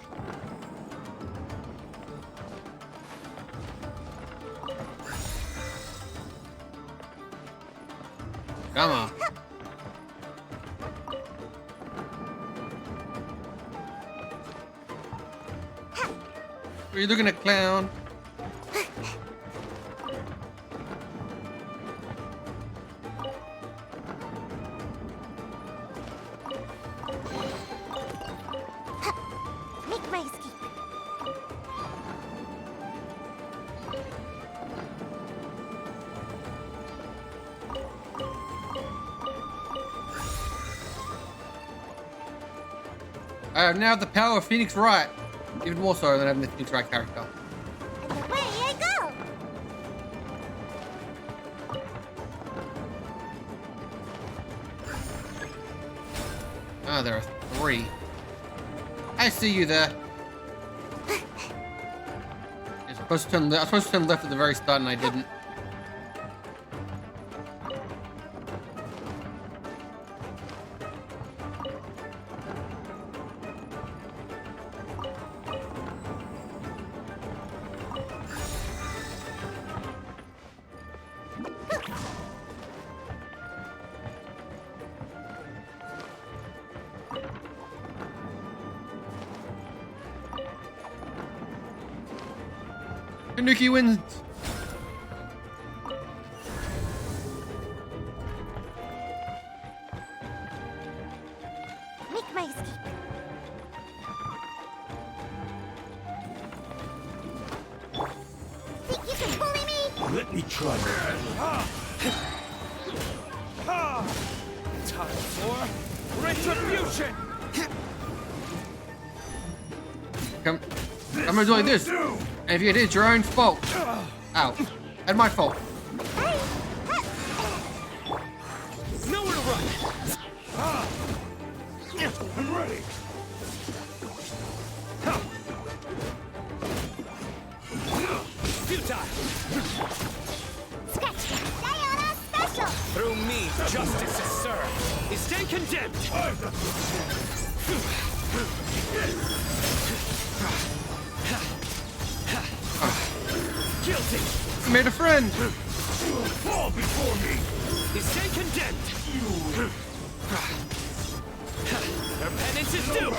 Come on. Are you looking at, clown? Make my escape. I have now the power of Phoenix Wright. Even more so than having the Phoenix Wright character. And away I go! Ah, there are 3. I see you there. I was supposed to turn left at the very start and I didn't. Tanuki wins. Make my escape. Think you can bully me? Let me try that. Time for retribution! I'm gonna do like this. And if you did, it's your own fault. Ow. And my fault. Nowhere to run! I'm ready. Futile! Scratch that. Diana special! Through me, justice is served. Is stand condemned! Guilty! I made a friend! Fall before me! Is stand condemned! Their penance is due!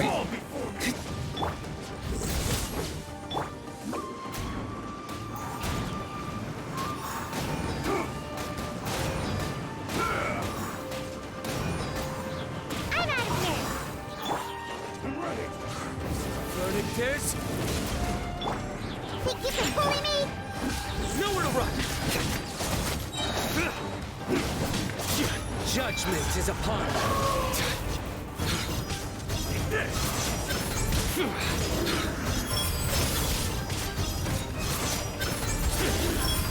Fall before me! I'm out of here! I'm ready. Verdict is Think you can bully me? nowhere to run! Judgment is upon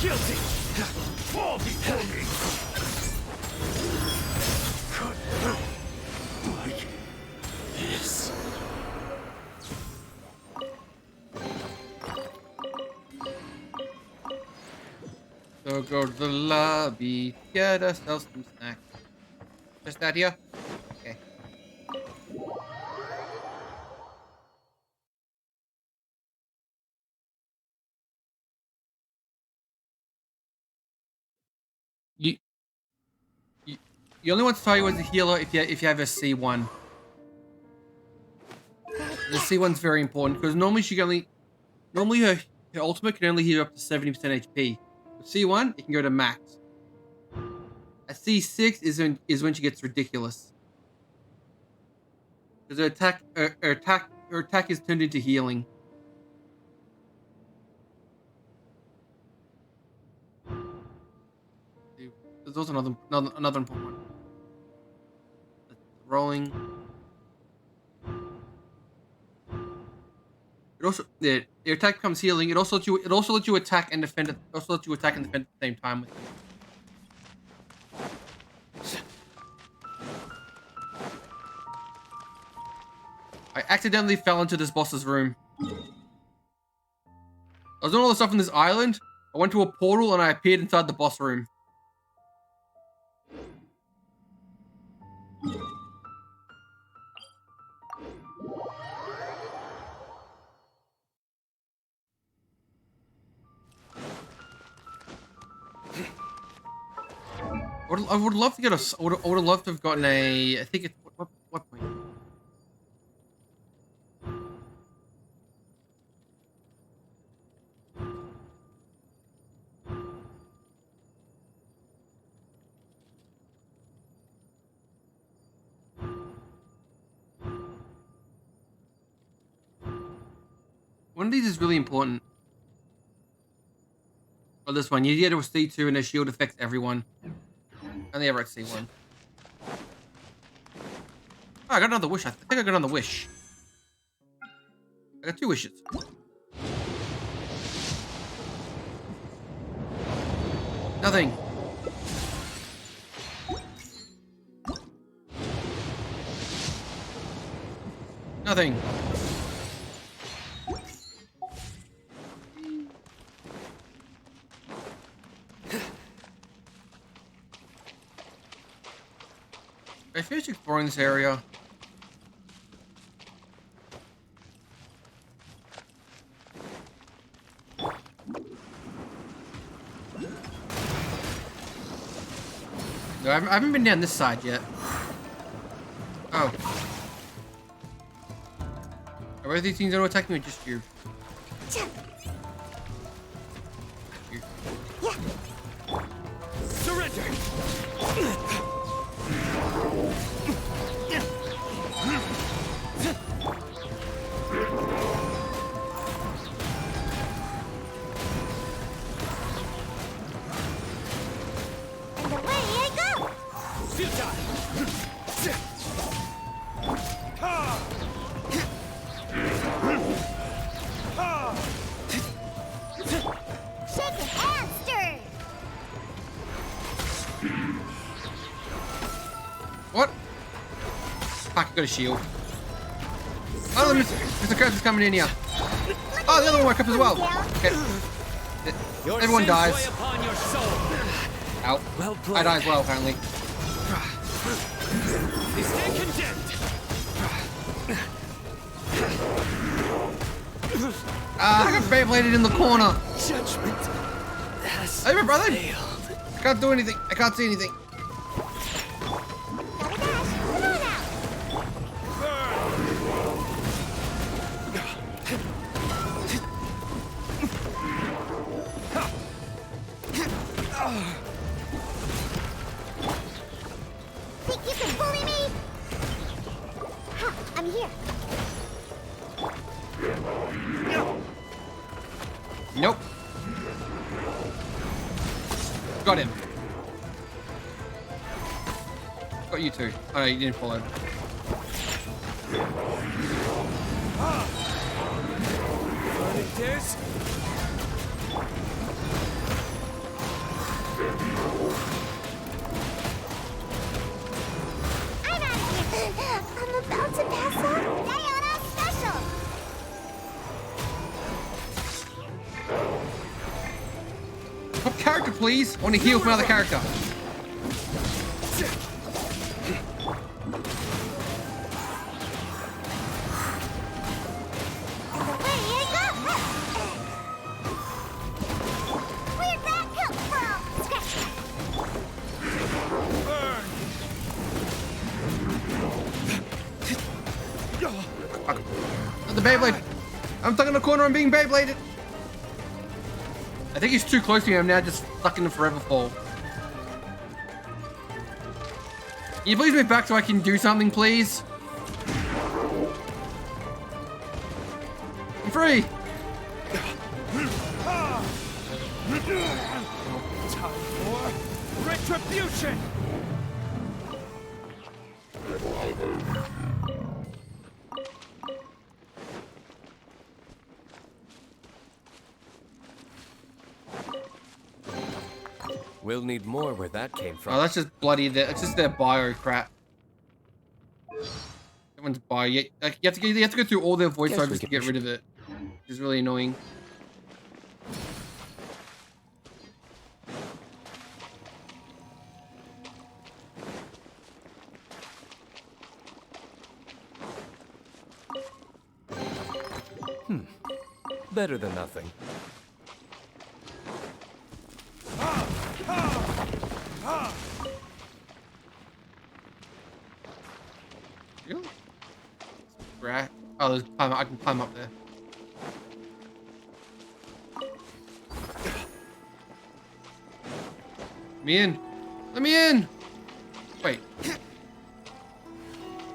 guilty! Fall before me! Like this. So go to the lobby, get ourselves some snacks. Just that here? Okay. You only want to tell you as a healer if you have a C1. The C1's very important because normally her ultimate can only heal up to 70% HP. With C1, it can go to max. A C6 is when she gets ridiculous. Because her attack is turned into healing. There's also another important one. Rolling. It also your attack becomes healing. It also lets you attack and defend. It also lets you attack and defend at the same time with it. I accidentally fell into this boss's room. I was doing all the stuff on this island. I went to a portal and I appeared inside the boss room. I would love to get a. I would have loved to have gotten a. I think it's what point? One of these is really important. Oh, this one. You get to a C2 and a shield affects everyone. only ever see one. Oh, I got another wish. I think I got another wish. I got 2 wishes. Nothing. Nothing. I finished exploring this area. No, I haven't been down this side yet. Oh. Are these things don't attack me or just you? Surrender! And away I go! Shake it and stir! What? Fuck, I got a shield. Oh, Mr. Krabs is coming in here. Oh, the other one woke up as well. Okay. Everyone dies. Ow. I die as well, apparently. They stand condemned. I got Beybladed in the corner. Judgment has Hey, my brother. failed. I can't do anything. I can't see anything. Think you can bully me? Ha, I'm here. Nope. Got him. Got you too. Oh no, you didn't follow. Like this? I'm out of here. I'm about to pass out. Diana special. Top character, please. I want to heal from another character. And away I go. Weird rat help from scratch that. Not the Beyblade. I'm stuck in the corner. I'm being Beybladed. I think he's too close to me. I'm now just stuck in the forever fall. Can you please move back so I can do something, please? I'm free. Time for retribution! We'll need more where that came from. Oh, that's just bloody. That's just their bio crap. Everyone's bio. Like, you have to go through all their voiceovers to get rid of it, which is really annoying. Better than nothing. Really? Right. Oh, there's climb. I can climb up there. Let me in. Let me in. Wait.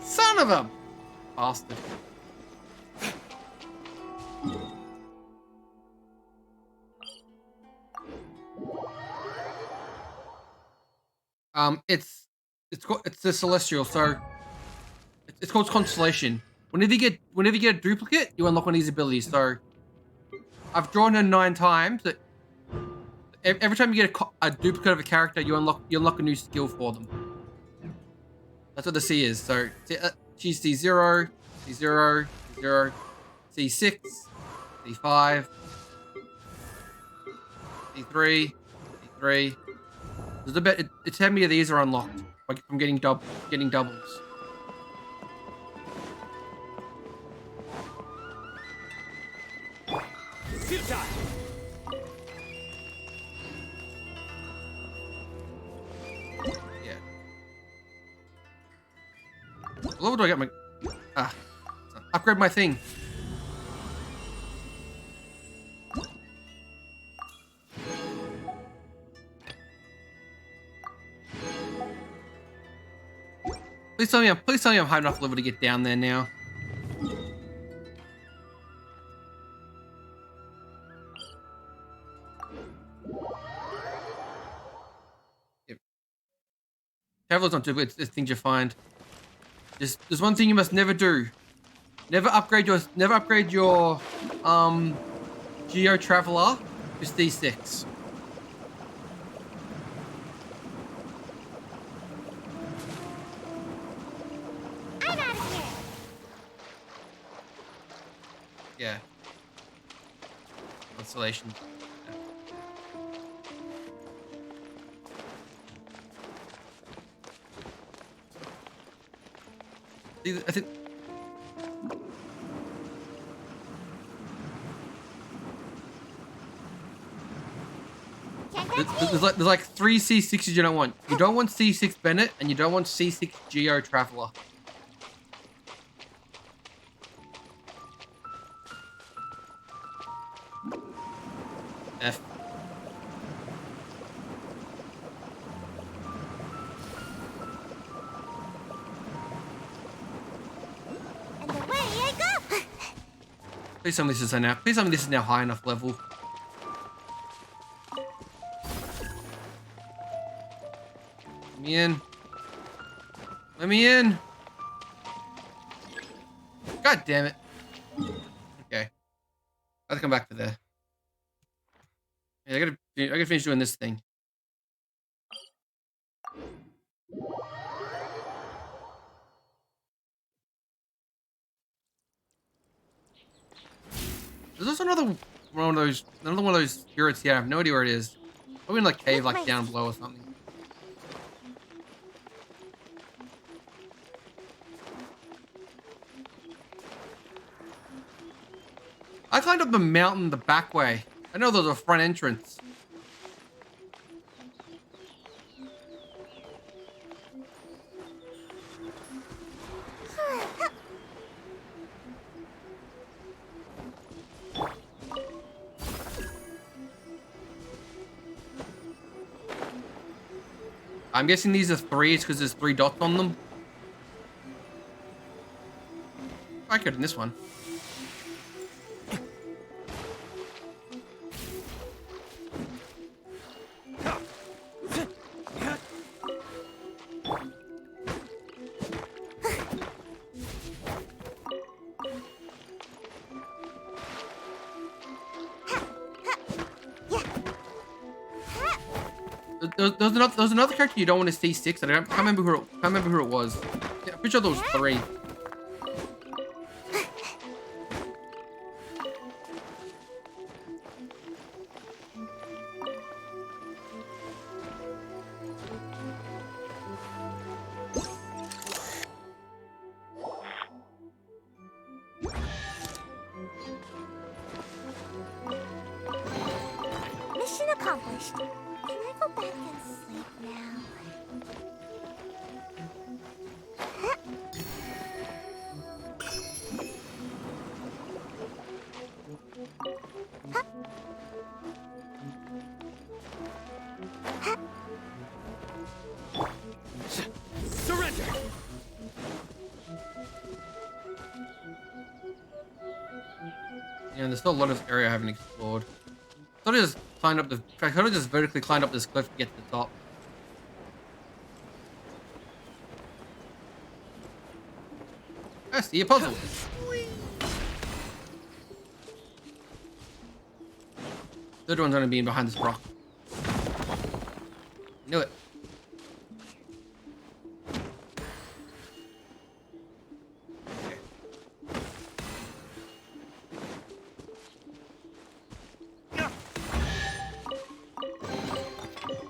Son of a bastard. It's the celestial, so it's called constellation. Whenever you get a duplicate, you unlock one of these abilities. So I've drawn her 9 times. But every time you get a duplicate of a character, you unlock a new skill for them. That's what the C is. So she's C0, C0, C0, C6, C5, C3, C3. There's about it's how many of these are unlocked from getting doubles. Futile. Yeah. What level do I get my upgrade my thing? Please tell me I'm high enough level to get down there now. Yep. Traveler's not too good. It's things you find. There's one thing you must never do. Never upgrade your Geo Traveler to D6. I'm out of here. Yeah. Constellation. I think. There's like 3 C6s you don't want. You don't want C6 Bennett, and you don't want C6 Geo Traveler. F. And away I go. Please tell me this is now high enough level. Let me in. Let me in. God damn it. Okay. I have to come back for there. Yeah, I gotta finish doing this thing. There's also another one of those spirits here. I have no idea where it is. Probably in like cave like down below or something. I climbed up the mountain the back way. I know there's a front entrance. I'm guessing these are 3s because there's 3 dots on them. I could in this one. There's another character you don't want to see 6. I can't remember who it was. Yeah, I'm pretty sure there was 3. Mission accomplished. Can I go back and sleep now? Surrender. Yeah, there's still a lot of area I haven't explored. I could have just vertically climbed up this cliff to get to the top. I see a puzzle. Third one's gonna be in behind this rock. Knew it.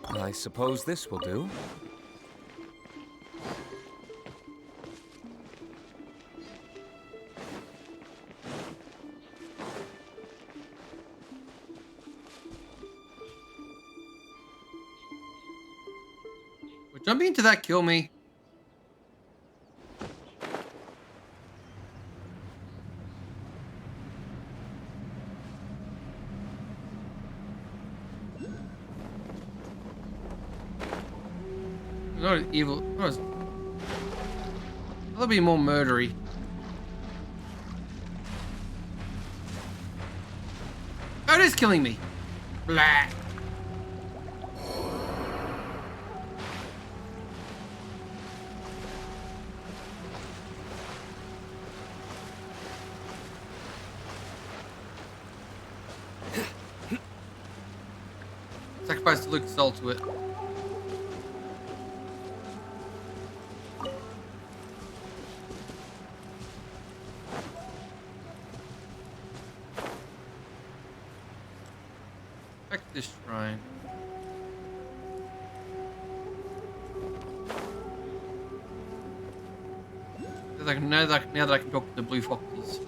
I suppose this will do. Would jumping into that kill me? Not as evil. Not as. That'll be more murdery. Oh, it is killing me. Blah. Sacrifice the Lucas Soul to it. Back to this shrine. Like now that I can talk to the blue foxes.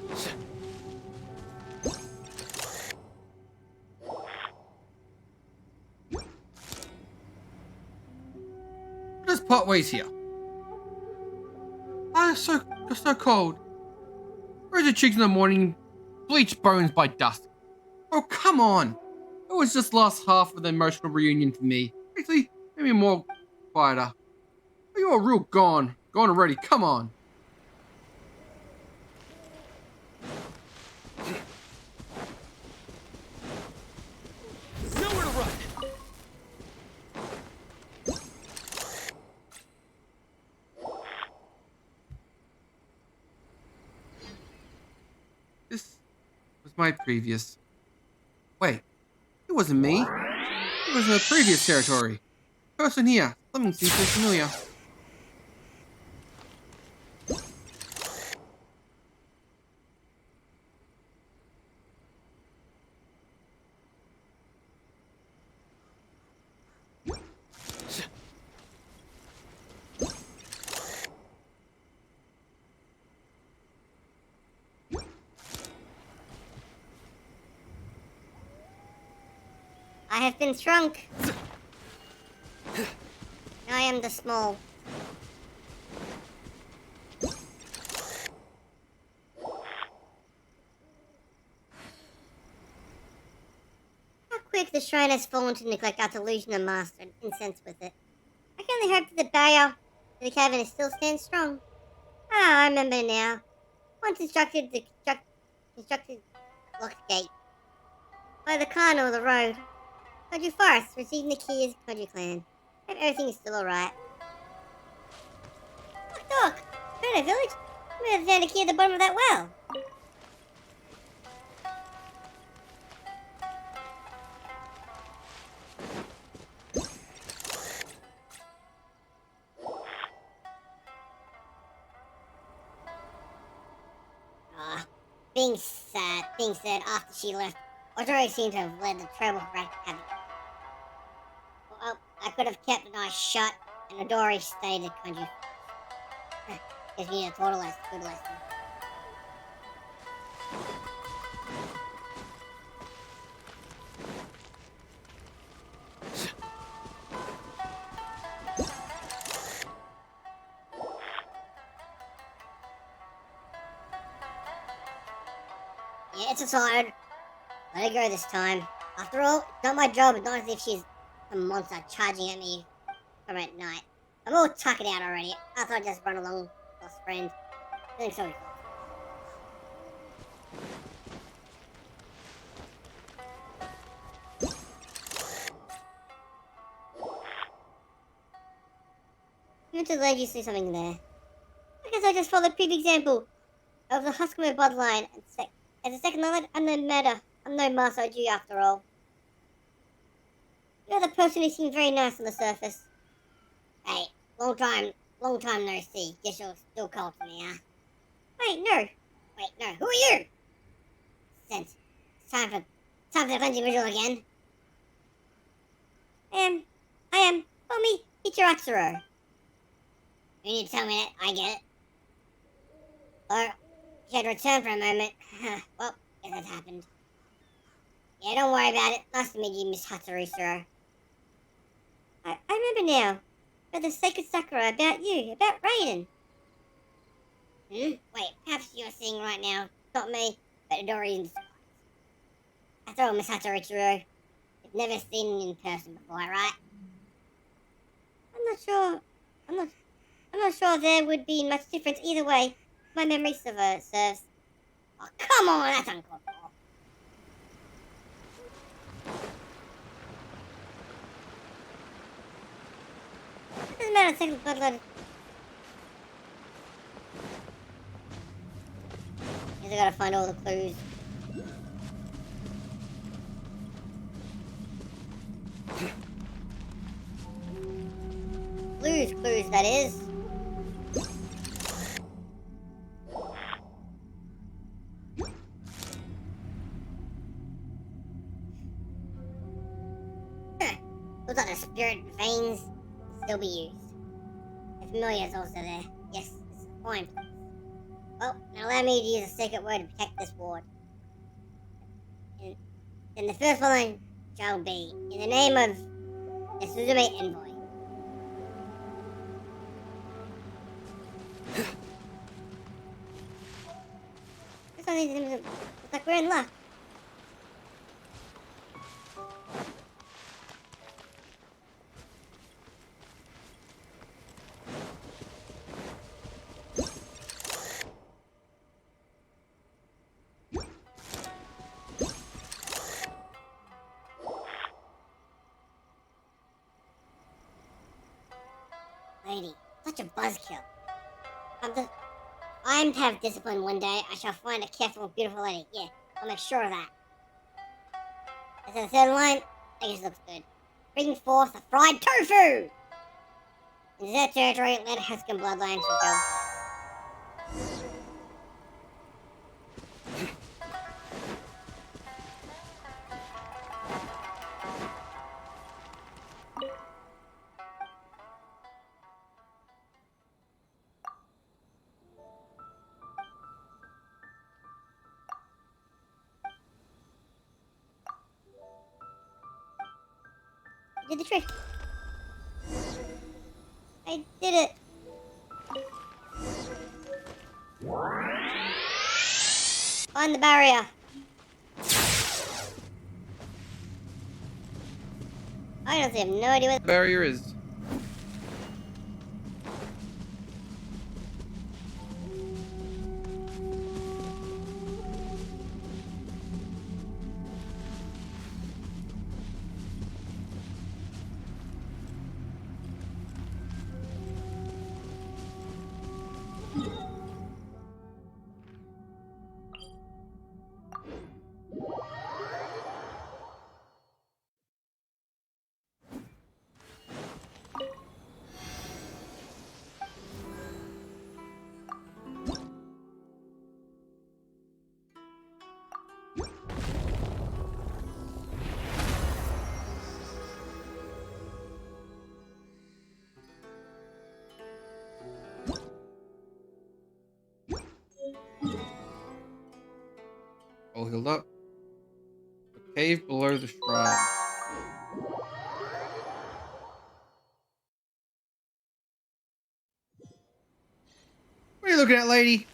There's potways here. Oh, it's so cold. Where's the cheeks in the morning? Bleached bones by dusk. Oh, come on. It was just last half of the emotional reunion for me. Actually, maybe more quieter. Oh, you're real gone. Gone already. Come on. Nowhere to run. This was my previous. Wait, it wasn't me. It was a previous territory. Person here. Something seems so familiar. I have been shrunk. I am the small. How quick the shrine has fallen to neglect our delusion of master and incense with it. I can only hope that the barrier to the cavern still stands strong. Ah, I remember now. Once instructed the constructed locked gate. By the Khan or the road. Koju Forest, receiving the key as Koju clan. Hope everything is still alright. Look, Doc! We're in a village. We may have found a key at the bottom of that well. Being said, after she left, Otoro seemed to have led the trouble right havoc. Well, I could have kept an eye shut, and Odori stayed at Konju. Gives me a total good lesson. Yeah, it's a tired. Let her go this time. After all, it's not my job. It's not as if she's a monster charging at me from at night. I'm all tuckered out already. I thought I'd just run along, lost friend. Feeling sorry. You want to let you see something there. I guess I just followed Pete's example. of the Huskmer bloodline, as a second unknown master owed you after all. You're the person who seemed very nice on the surface. Hey, long time no see. Guess you're still cold to me, huh? Wait, no, who are you? Sense. It's time for the cleansing ritual again. I am, call me Ichiratsuro. You need to tell me that, I get it. Or, she had returned for a moment. Well, guess that happened. Yeah, don't worry about it. Nice to meet you, Miss Hatsuru. I remember now. About the sacred Sakura, about you, about Raiden. Wait, perhaps you're seeing right now. Not me, but Idori in disguise. After all, Miss Hatsuru, you've never seen him in person before, right? I'm not sure. I'm not sure there would be much difference either way. My memory serves. Oh, come on, that's uncalled for. Doesn't matter, second bloodline. Guess I gotta find all the clues. Clues, that is. Looks like the spirit veins can still be used. The familiar is also there. Yes, it's a fine place. Well, now allow me to use a secret word to protect this ward. And the first one shall be, in the name of the Suzume Envoy. This one looks like we're in luck. Lady, such a buzzkill. I'm to have discipline one day. I shall find a careful and beautiful lady. Yeah, I'll make sure of that. As for the third line, I guess it looks good. Bring forth a fried tofu! In desert territory, let Huskin bloodline should go. I did the trick. I did it. Find the barrier. I honestly have no idea what The barrier is. All healed up. A cave below the shrine. What are you looking at, lady?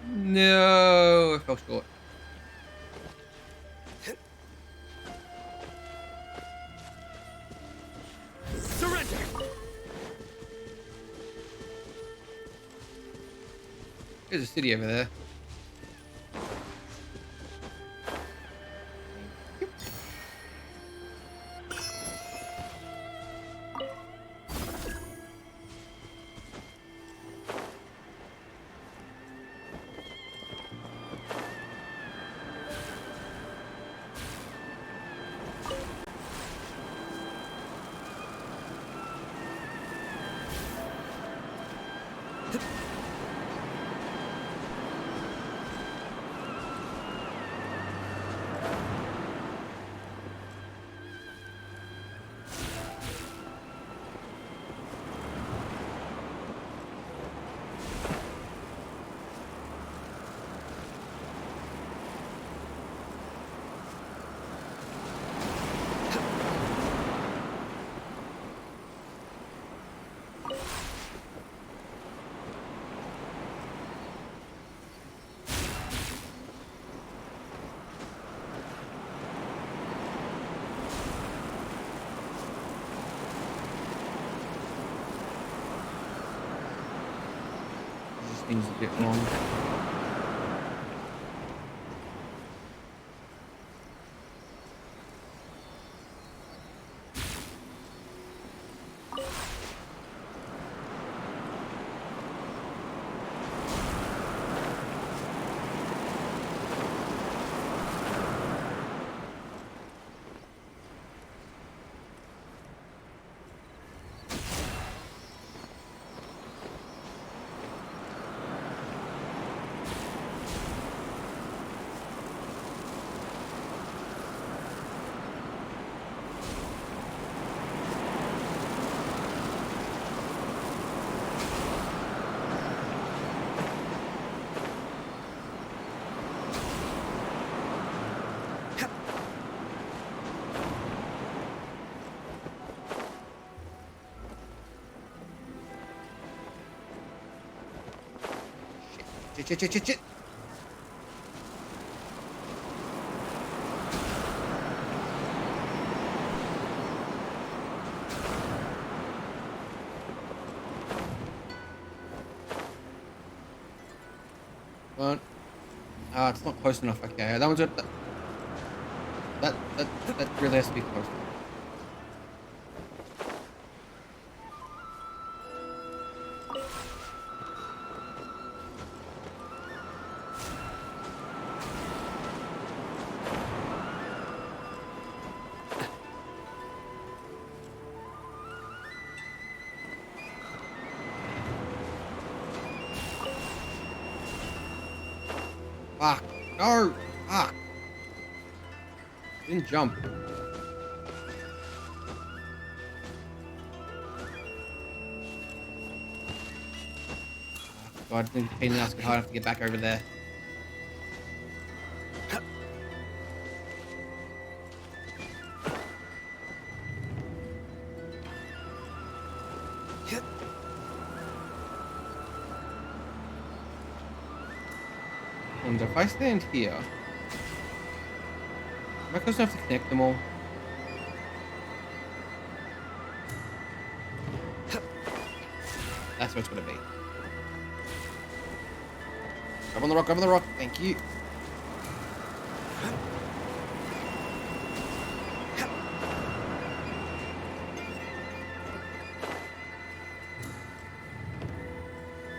No, I fell short. Surrender! There's a city over there. things a bit wrong. Shit. Well, it's not close enough. Okay, that one's that really has to be close. Fuck. No. Fuck. Didn't jump. God, I didn't pain in the ass hard enough to get back over there. And if I stand here, am I close enough to connect them all? That's what it's gonna be. Grab on the rock, grab on the rock. Thank you.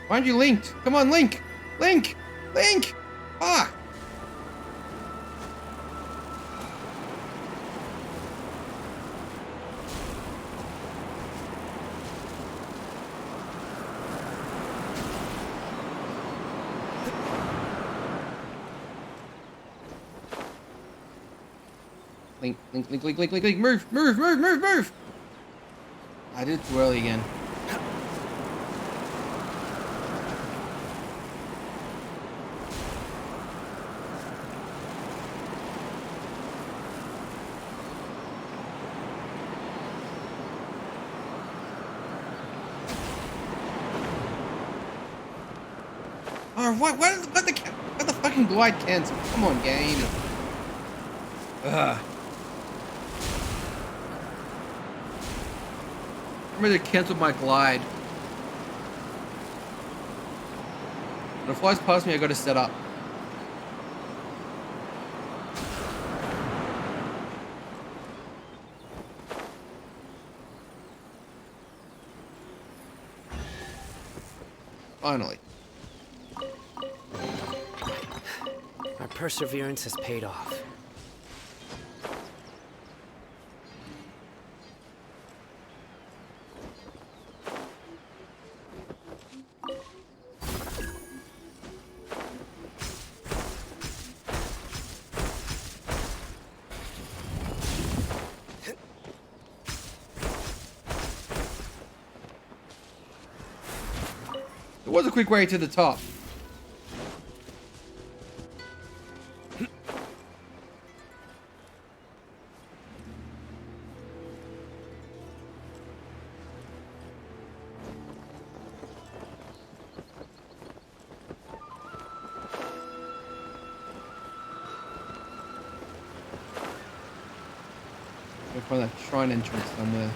Find you linked. Come on, Link. Link. Link. Fuck. Link. Move. I did it too early again. Oh, what the fucking glide cancel? Come on, game. Ugh. I'm ready to cancel my glide. When it flies past me, I gotta set up. Finally. Our perseverance has paid off. There was a quick way to the top. I'll find that shrine entrance somewhere.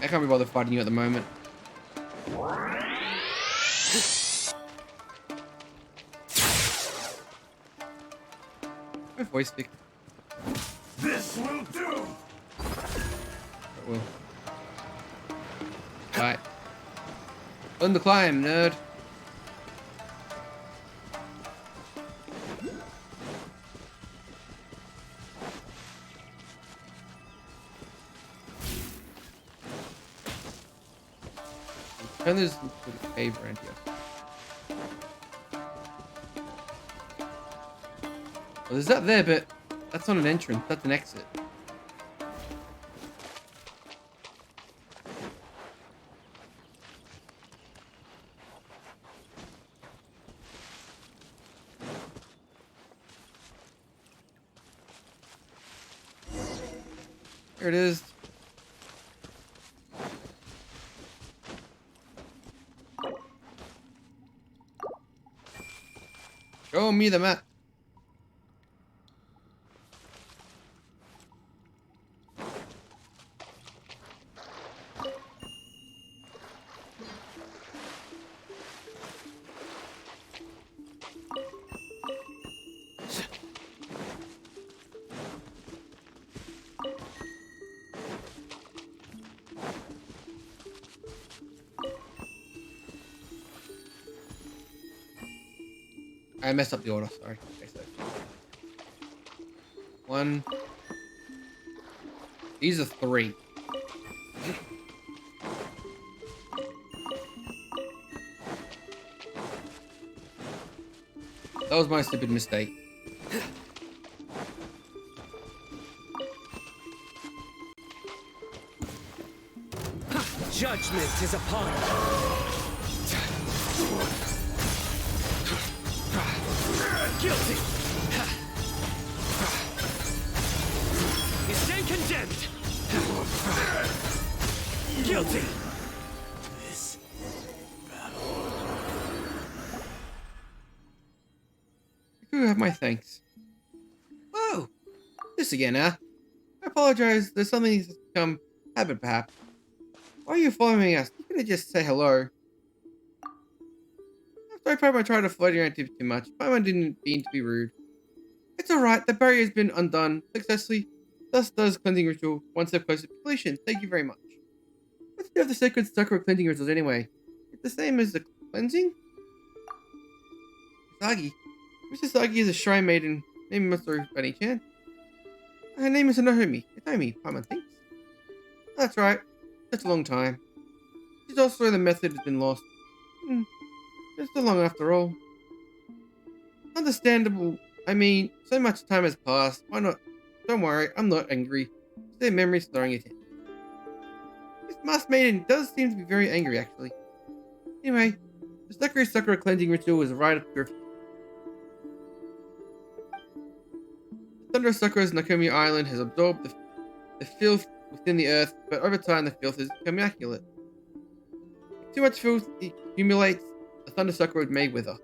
I can't be bothered fighting you at the moment. My voice stick. This will do. It will. Alright. On the climb, nerd. Turn this into a cave around here. Well, there's that there, but that's not an entrance. That's an exit. Here it is. Show me the map. I messed up the order, sorry. Okay, so 1. These are 3. That was my stupid mistake. Judgment is upon us. Guilty! You stand condemned! Guilty! You have my thanks. Whoa! This again, huh? I apologize. There's something that's become habit, perhaps. Why are you following us? You could have just say hello. After I probably tried to float around too much, Paimon didn't mean to be rude. It's alright, the barrier has been undone successfully. Thus does cleansing ritual, one step closer to completion. Thank you very much. What's the other sacred sakura cleansing rituals anyway? It's the same as the cleansing? Sagi. Mrs. Sagi is a shrine maiden. Name must by any chance. Her name is Naomi. Naomi, Paimon thinks. That's right. Such a long time. She's also the method has been lost. It's so long after all. Understandable. I mean, so much time has passed. Why not? Don't worry, I'm not angry. Just their memories throwing it in. This masked maiden does seem to be very angry, actually. Anyway, the Sakura cleansing ritual is a rite of purification. The Thunder Sakura's Nakomi Island has absorbed the filth within the earth, but over time the filth has become immaculate. If too much filth accumulates, the Thunder Sakura would may wither.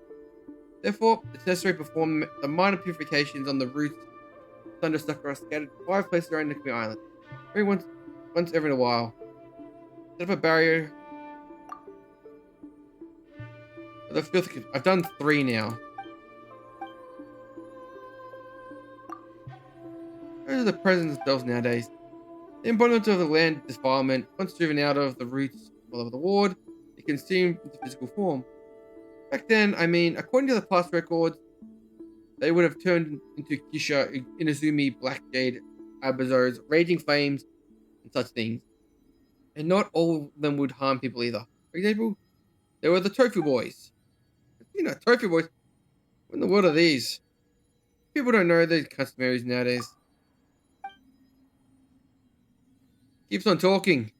Therefore, it's necessary to perform the minor purifications on the roots of Thunder Sakura scattered 5 places around Nakomi Island. Once every while. Set up a barrier. The filth. I've done 3 now. Those are the presents themselves nowadays. The embodiment of the land defilement, once driven out of the roots of the ward, it consumed into physical form. Back then, I mean, according to the past records, they would have turned into Kisha, Inazumi, Black Jade, Abazos, Raging Flames, and such things. And not all of them would harm people either. For example, there were the Tofu Boys. You know, Tofu Boys. What in the world are these? People don't know these customaries nowadays. Keeps on talking.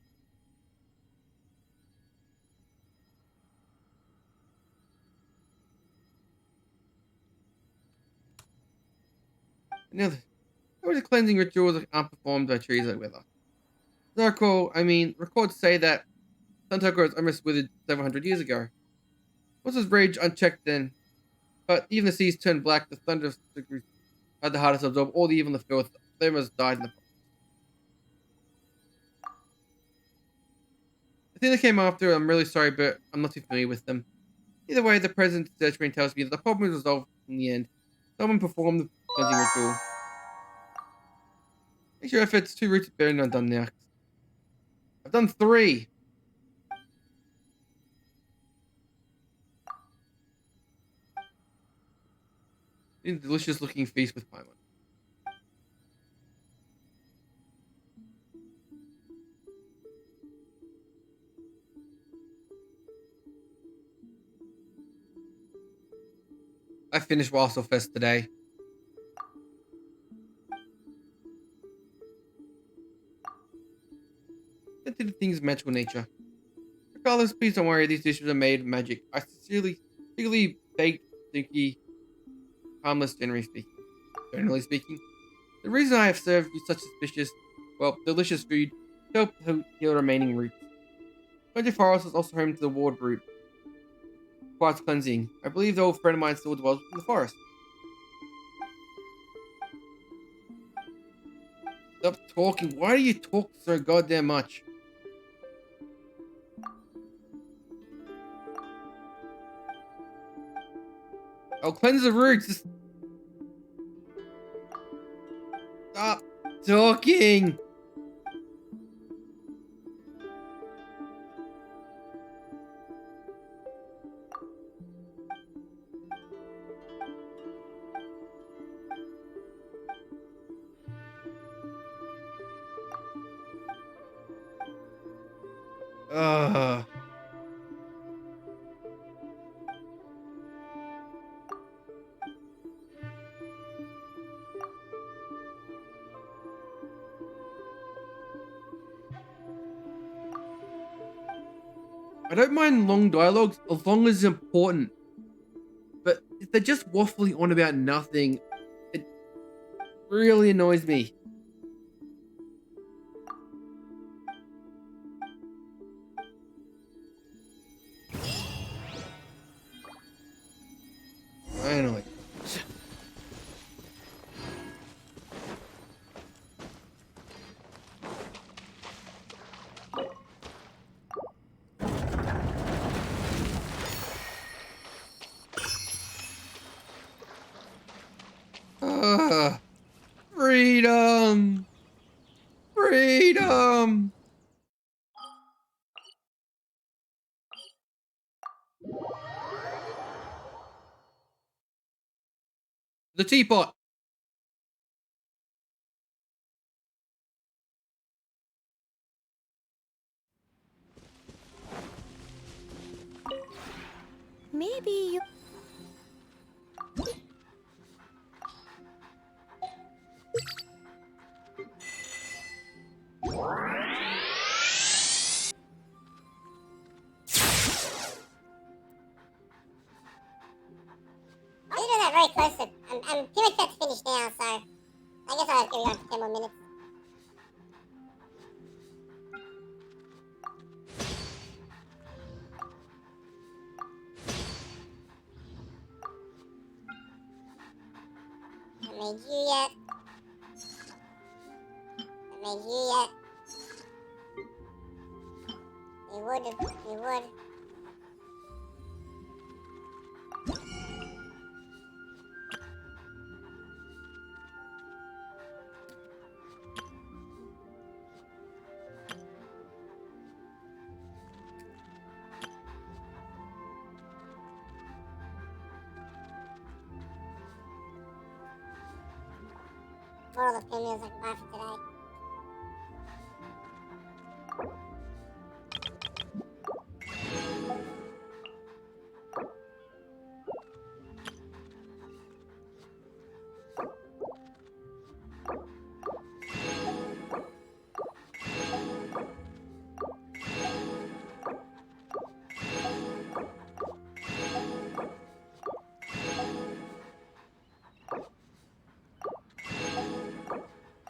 Now, there was a cleansing rituals that aren't performed by trees like weather. As I recall, records say that Suntaka was almost withered several hundred years ago. Was his rage unchecked then? But even the seas turned black, the thunder had the hardest to absorb all the evil and the filth. They must died in the process. think they came after. I'm really sorry, but I'm not too familiar with them. Either way, the present search screen tells me that the problem is resolved in the end. Someone performed the cleansing ritual. Make your efforts. 2 routes of burning are done now. I've done 3. It's a delicious looking feast with pie. I finished Wasselfest today. Consider things magical nature. Regardless, please don't worry, these dishes are made of magic. I sincerely baked, stinky, harmless, generally speaking. The reason I have served you such delicious food to help heal the remaining roots. Twenty Forest is also home to the ward root, requires cleansing. I believe the old friend of mine still dwells in the forest. Stop talking. Why do you talk so goddamn much? I'll cleanse the roots. Just stop talking. Ugh. I don't mind long dialogues as long as it's important. But if they're just waffling on about nothing, it really annoys me. Finally. Freedom! Freedom! The teapot! Maybe you... You're doing that very close to... I'm pretty much about to finish now, so... I guess I'll have to go on for 10 more minutes. Haven't made you yet. Haven't made you yet. You would. What all the pinwheels I can buy for today?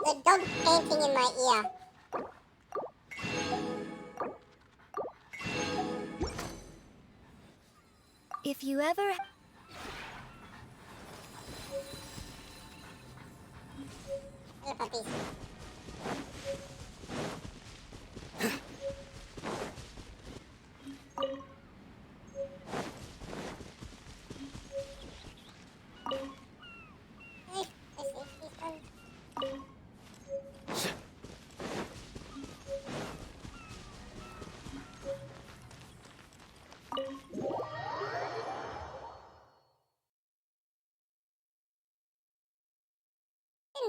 The dog panting in my ear. If you ever... Hello, puppies.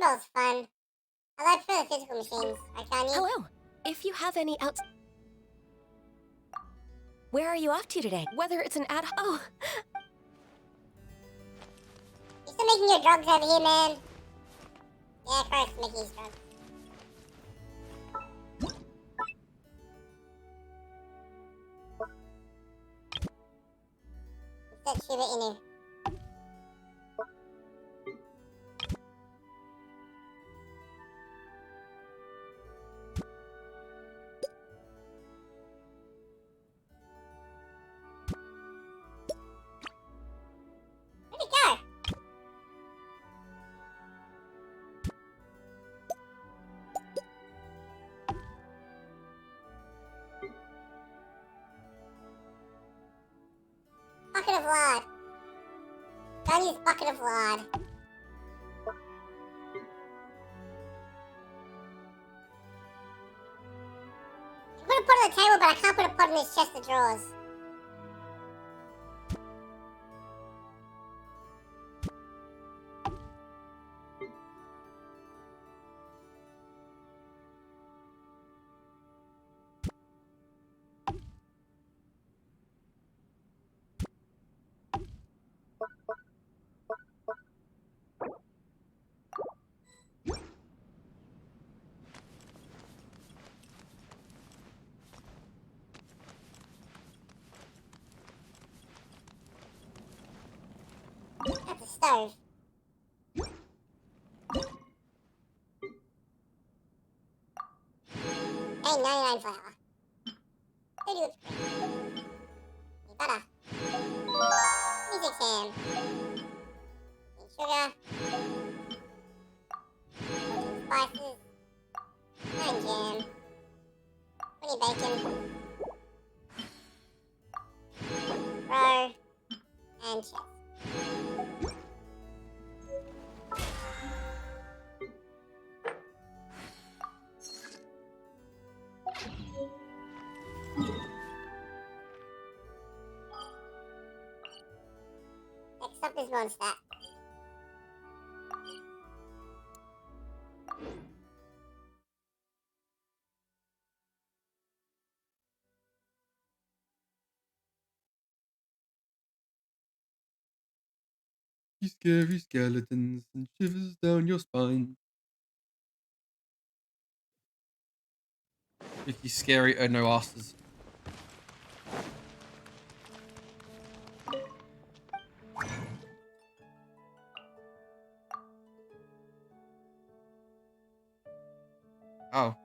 Pinball's fun. I like for the physical machines. I can't use. Hello. If you have any outs... Where are you off to today? Whether it's an ad... Oh, You still making your drugs over here, man? Yeah, correct, making his drugs. That Shiba Inu. Where'd it go? Bucket of lard. Don't use bucket of lard. I put a pot on the table, but I can't put a pot in this chest of drawers. That's a stove. Hey, 99 flour. 30 whipped cream. Hey, butter. Music ham. And sugar. Spices. And jam. 20 bacon. Roe. And cheese. Next up is Mondstadt. You scary skeletons and shivers down your spine. If you scary no asses. Oh.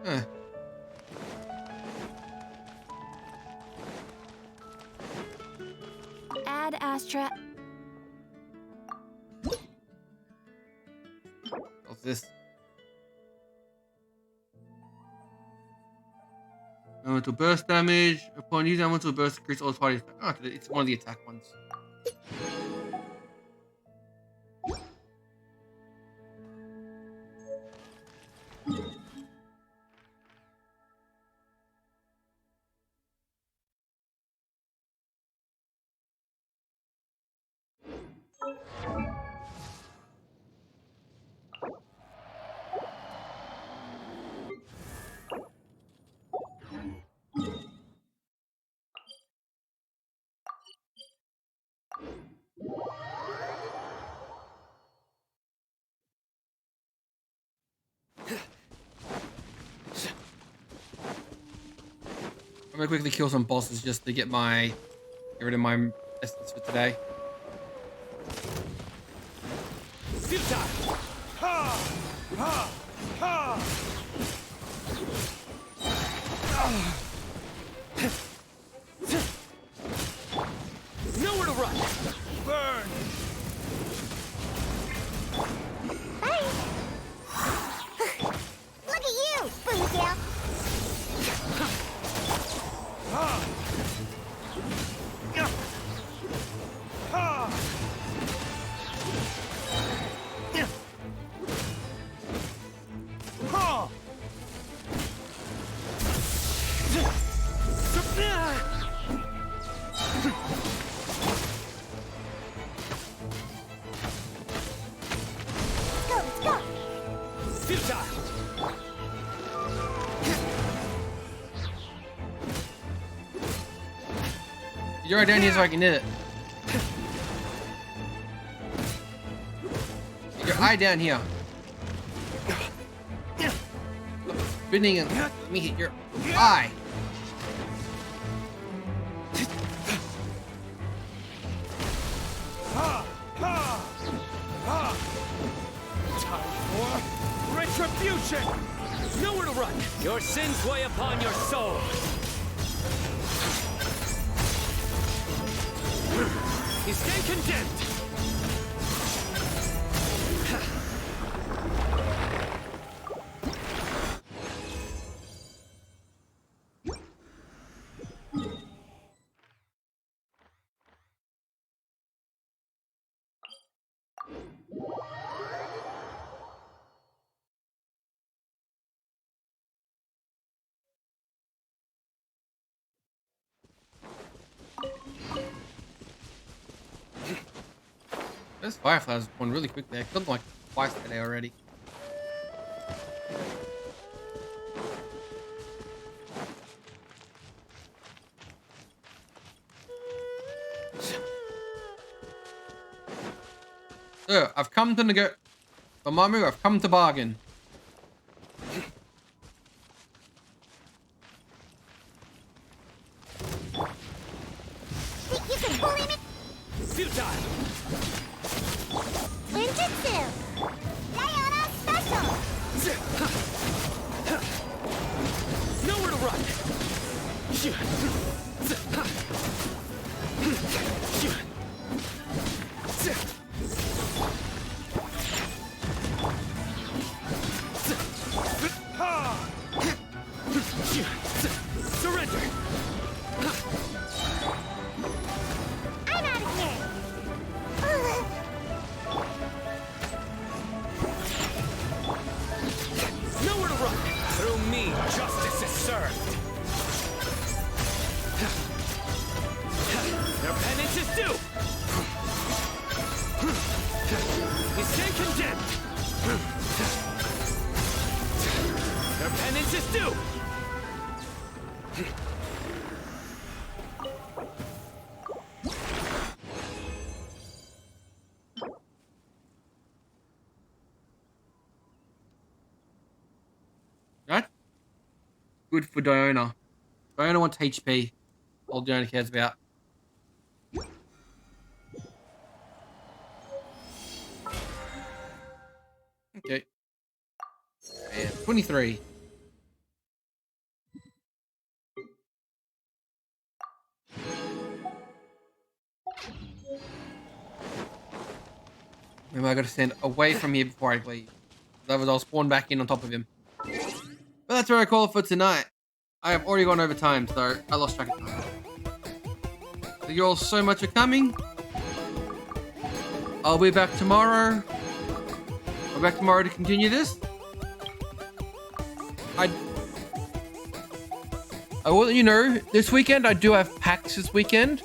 Huh. Add Astra. What's this? Elemental burst damage. Upon using elemental burst, increase all parties. Oh, it's one of the attack ones. I'm gonna quickly kill some bosses just to get rid of my essence for today. Nowhere to run. Burn! Look at you, Boomtail. You're right down here so I can hit it. Get your eye down here. Stop spinning and let me hit your eye. Time for retribution! Nowhere to run! Your sins weigh upon your soul! You stand condemned! Those fireflies going really quickly. I killed them like twice today already. So, I've come to Mamu, I've come to bargain. Think you can bully me? Futile! Ninjutsu! Diana Special! Nowhere to run! Surrender! I'm out of here! Nowhere to run! Through me, justice is served! Their penance is due! You stand condemned! Their penance is due! Right? Good for Diona. Diona wants HP. All Diona cares about. Okay. And 23. Remember, I gotta stand away from here before I leave. Otherwise, I'll spawn back in on top of him. But that's where I call it for tonight. I have already gone over time, so I lost track of time. Thank you all so much for coming. I'll be back tomorrow. I'll be back tomorrow to continue this. I will let you know, this weekend I do have PAX this weekend.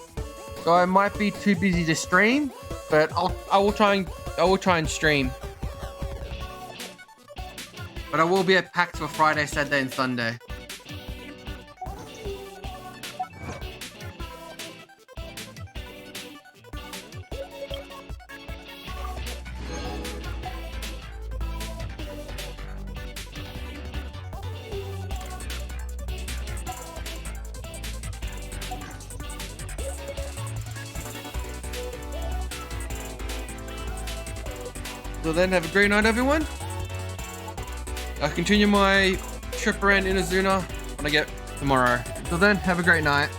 So I might be too busy to stream, but I will try and stream. But I will be at PAX for Friday, Saturday, and Sunday. So then, have a great night, everyone. I'll continue my trip around Inazuna when I get tomorrow. Until then, have a great night.